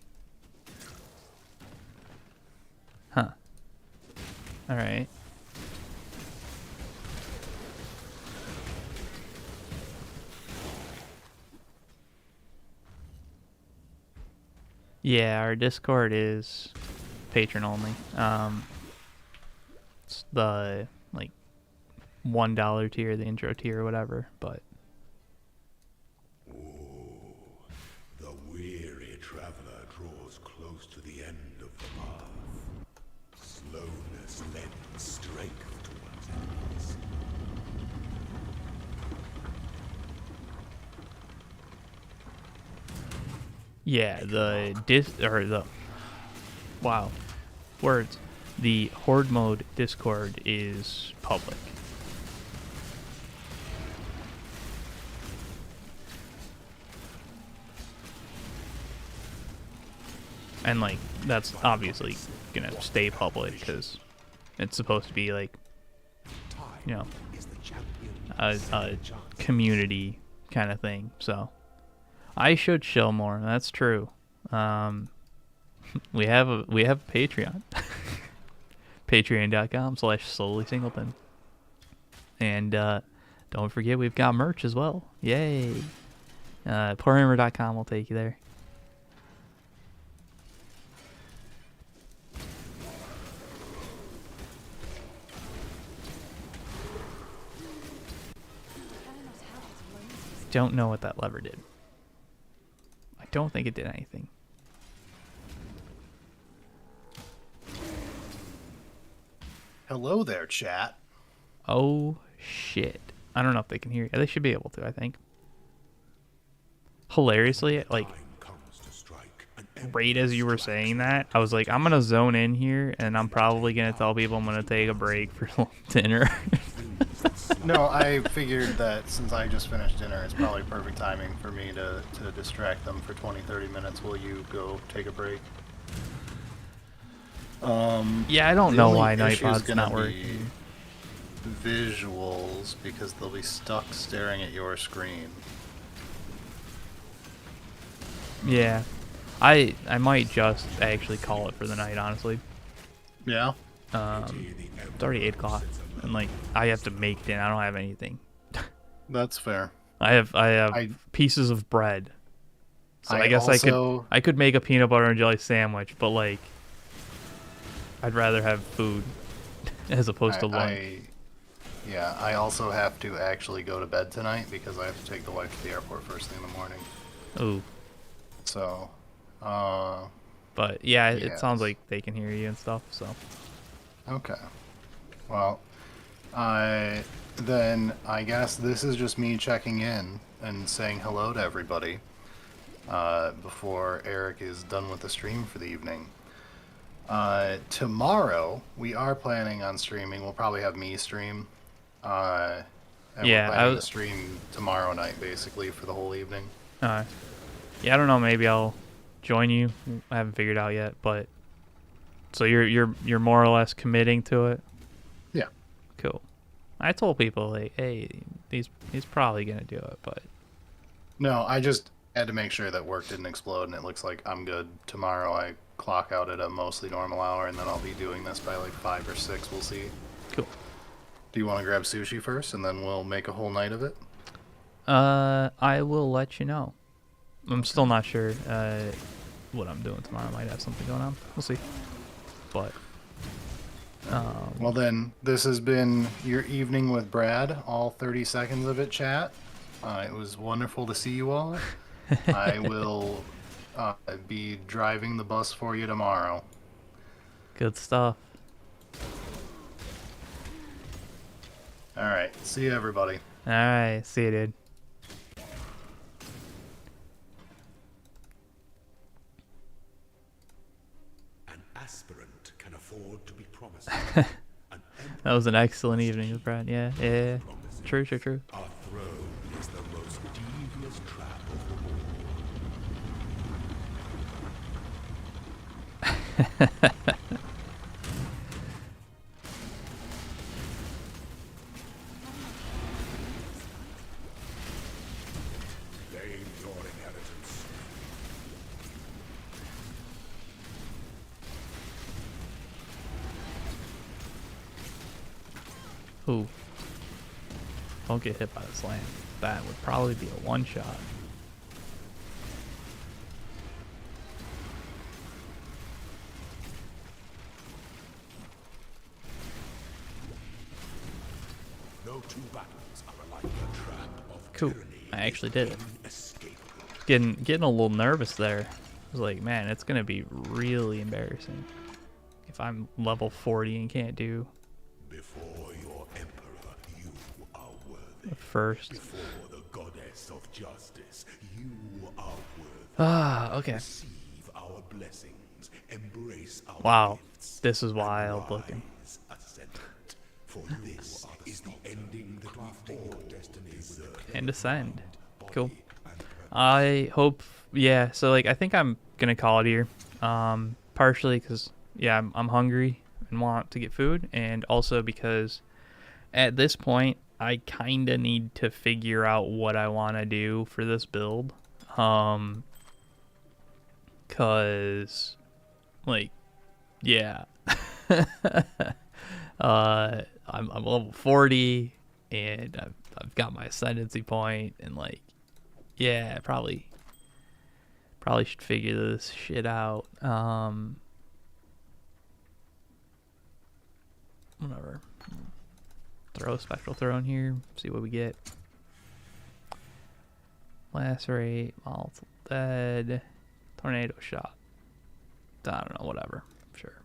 Huh. Alright. Yeah, our Discord is patron only. It's the like $1 tier, the intro tier, or whatever. But The weary traveler draws close to the end of the path. Slowness lends strength to one's enemies. yeah, wow, words. The Horde mode Discord is public. And like that's obviously gonna stay public because it's supposed to be like, you know, a community kind of thing. So I should chill more. That's true. We have a Patreon. Patreon.com/SlowlySingleton. And don't forget we've got merch as well. Yay. Warhammer.com will take you there. Don't know what that lever did. I don't think it did anything. Hello there, chat. Oh shit. I don't know if they can hear you. They should be able to, I think. Hilariously, like right as you were saying that, I was like, I'm gonna zone in here and I'm probably gonna tell people I'm gonna take a break for dinner. No, I figured that since I just finished dinner, it's probably perfect timing for me to distract them for 20-30 minutes while you go take a break. Yeah, I don't know why Nightbot's not working. Visuals, because they'll be stuck staring at your screen. Yeah. I might just actually call it for the night, honestly. Yeah? It's already 8 o'clock. And like I have to make dinner. I don't have anything. That's fair. I have pieces of bread. So I guess I could make a peanut butter and jelly sandwich, but like I'd rather have food as opposed to lunch. Yeah, I also have to actually go to bed tonight because I have to take the wife to the airport first thing in the morning. Ooh. So, but yeah, it sounds like they can hear you and stuff, so. Okay. Well, then I guess this is just me checking in and saying hello to everybody before Eric is done with the stream for the evening. Tomorrow, we are planning on streaming. We'll probably have me stream. And Yeah, we're planning to stream tomorrow night, basically, for the whole evening. Yeah, I don't know. Maybe I'll join you. I haven't figured out yet, but so you're more or less committing to it. Yeah. Cool. I told people like, hey, he's probably gonna do it, but no, I just had to make sure that work didn't explode, and it looks like I'm good. Tomorrow I clock out at a mostly normal hour, and then I'll be doing this by like 5 or 6. We'll see. Cool. Do you want to grab sushi first, and then we'll make a whole night of it? I will let you know. I'm still not sure what I'm doing tomorrow. I might have something going on. We'll see. But well then, this has been your evening with Brad. All 30 seconds of it, chat. It was wonderful to see you all. I will be driving the bus for you tomorrow. Good stuff. Alright, see you everybody. Alright, see you, dude. An aspirant can afford to be promised. That was an excellent evening with Brad. Yeah. True. Our throne is the most devious trap of them all. Claim your inheritance. Ooh. Don't get hit by the slam. That would probably be a one-shot. No two battles are alike. The trap of Cool. tyranny I actually did it. inescapable. Getting a little nervous there. I was like, man, it's gonna be really embarrassing if I'm level 40 and can't do Before your emperor, you are worthy. the first. Before the goddess of justice, you are worthy. Ah, okay. Receive our blessings. Embrace our Wow, gifts. this is wild looking. Rise, ascendant. For this is the ending that we all deserve. And ascend. Cool. I hope, yeah, so like I think I'm gonna call it here. Partially because yeah, I'm hungry and want to get food, and also because at this point I kind of need to figure out what I want to do for this build. Cause like yeah. I'm level 40 and I've got my ascendancy point, and like yeah, probably should figure this shit out. Whatever. Throw a spectral throw in here, see what we get. Lacerate, multiple dead, tornado shot. I don't know, whatever. Sure.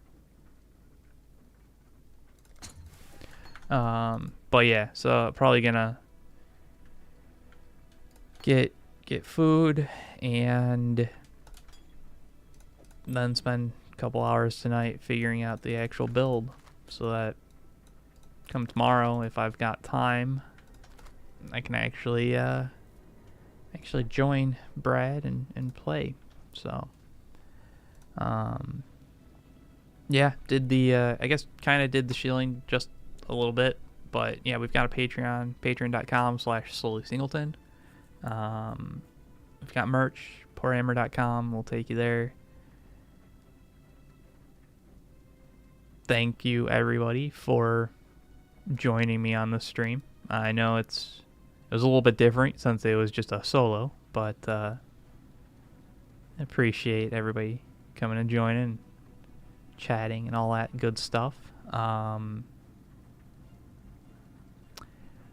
But yeah, so probably gonna get food and then spend a couple hours tonight figuring out the actual build, so that come tomorrow, if I've got time, I can actually join Brad and play. So yeah, did the I guess kind of did the shielding just a little bit, but yeah, we've got a Patreon, patreon.com/slowlysingleton. We've got merch, poorhammer.com, we'll take you there. Thank you everybody for joining me on the stream. I know it was a little bit different since it was just a solo, but I appreciate everybody coming and joining, chatting and all that good stuff. Are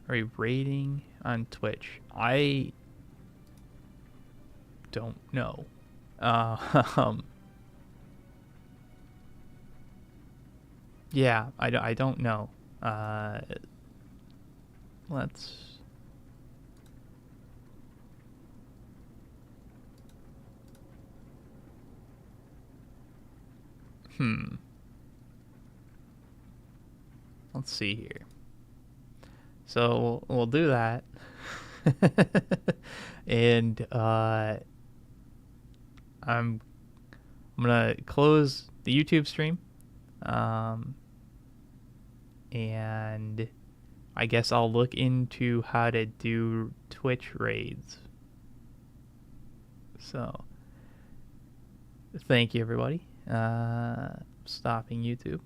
we rating on Twitch? I don't know. Yeah, I don't know. Let's... Let's see here. So we'll do that. And I'm gonna close the YouTube stream. And I guess I'll look into how to do Twitch raids. So thank you, everybody. Stopping YouTube.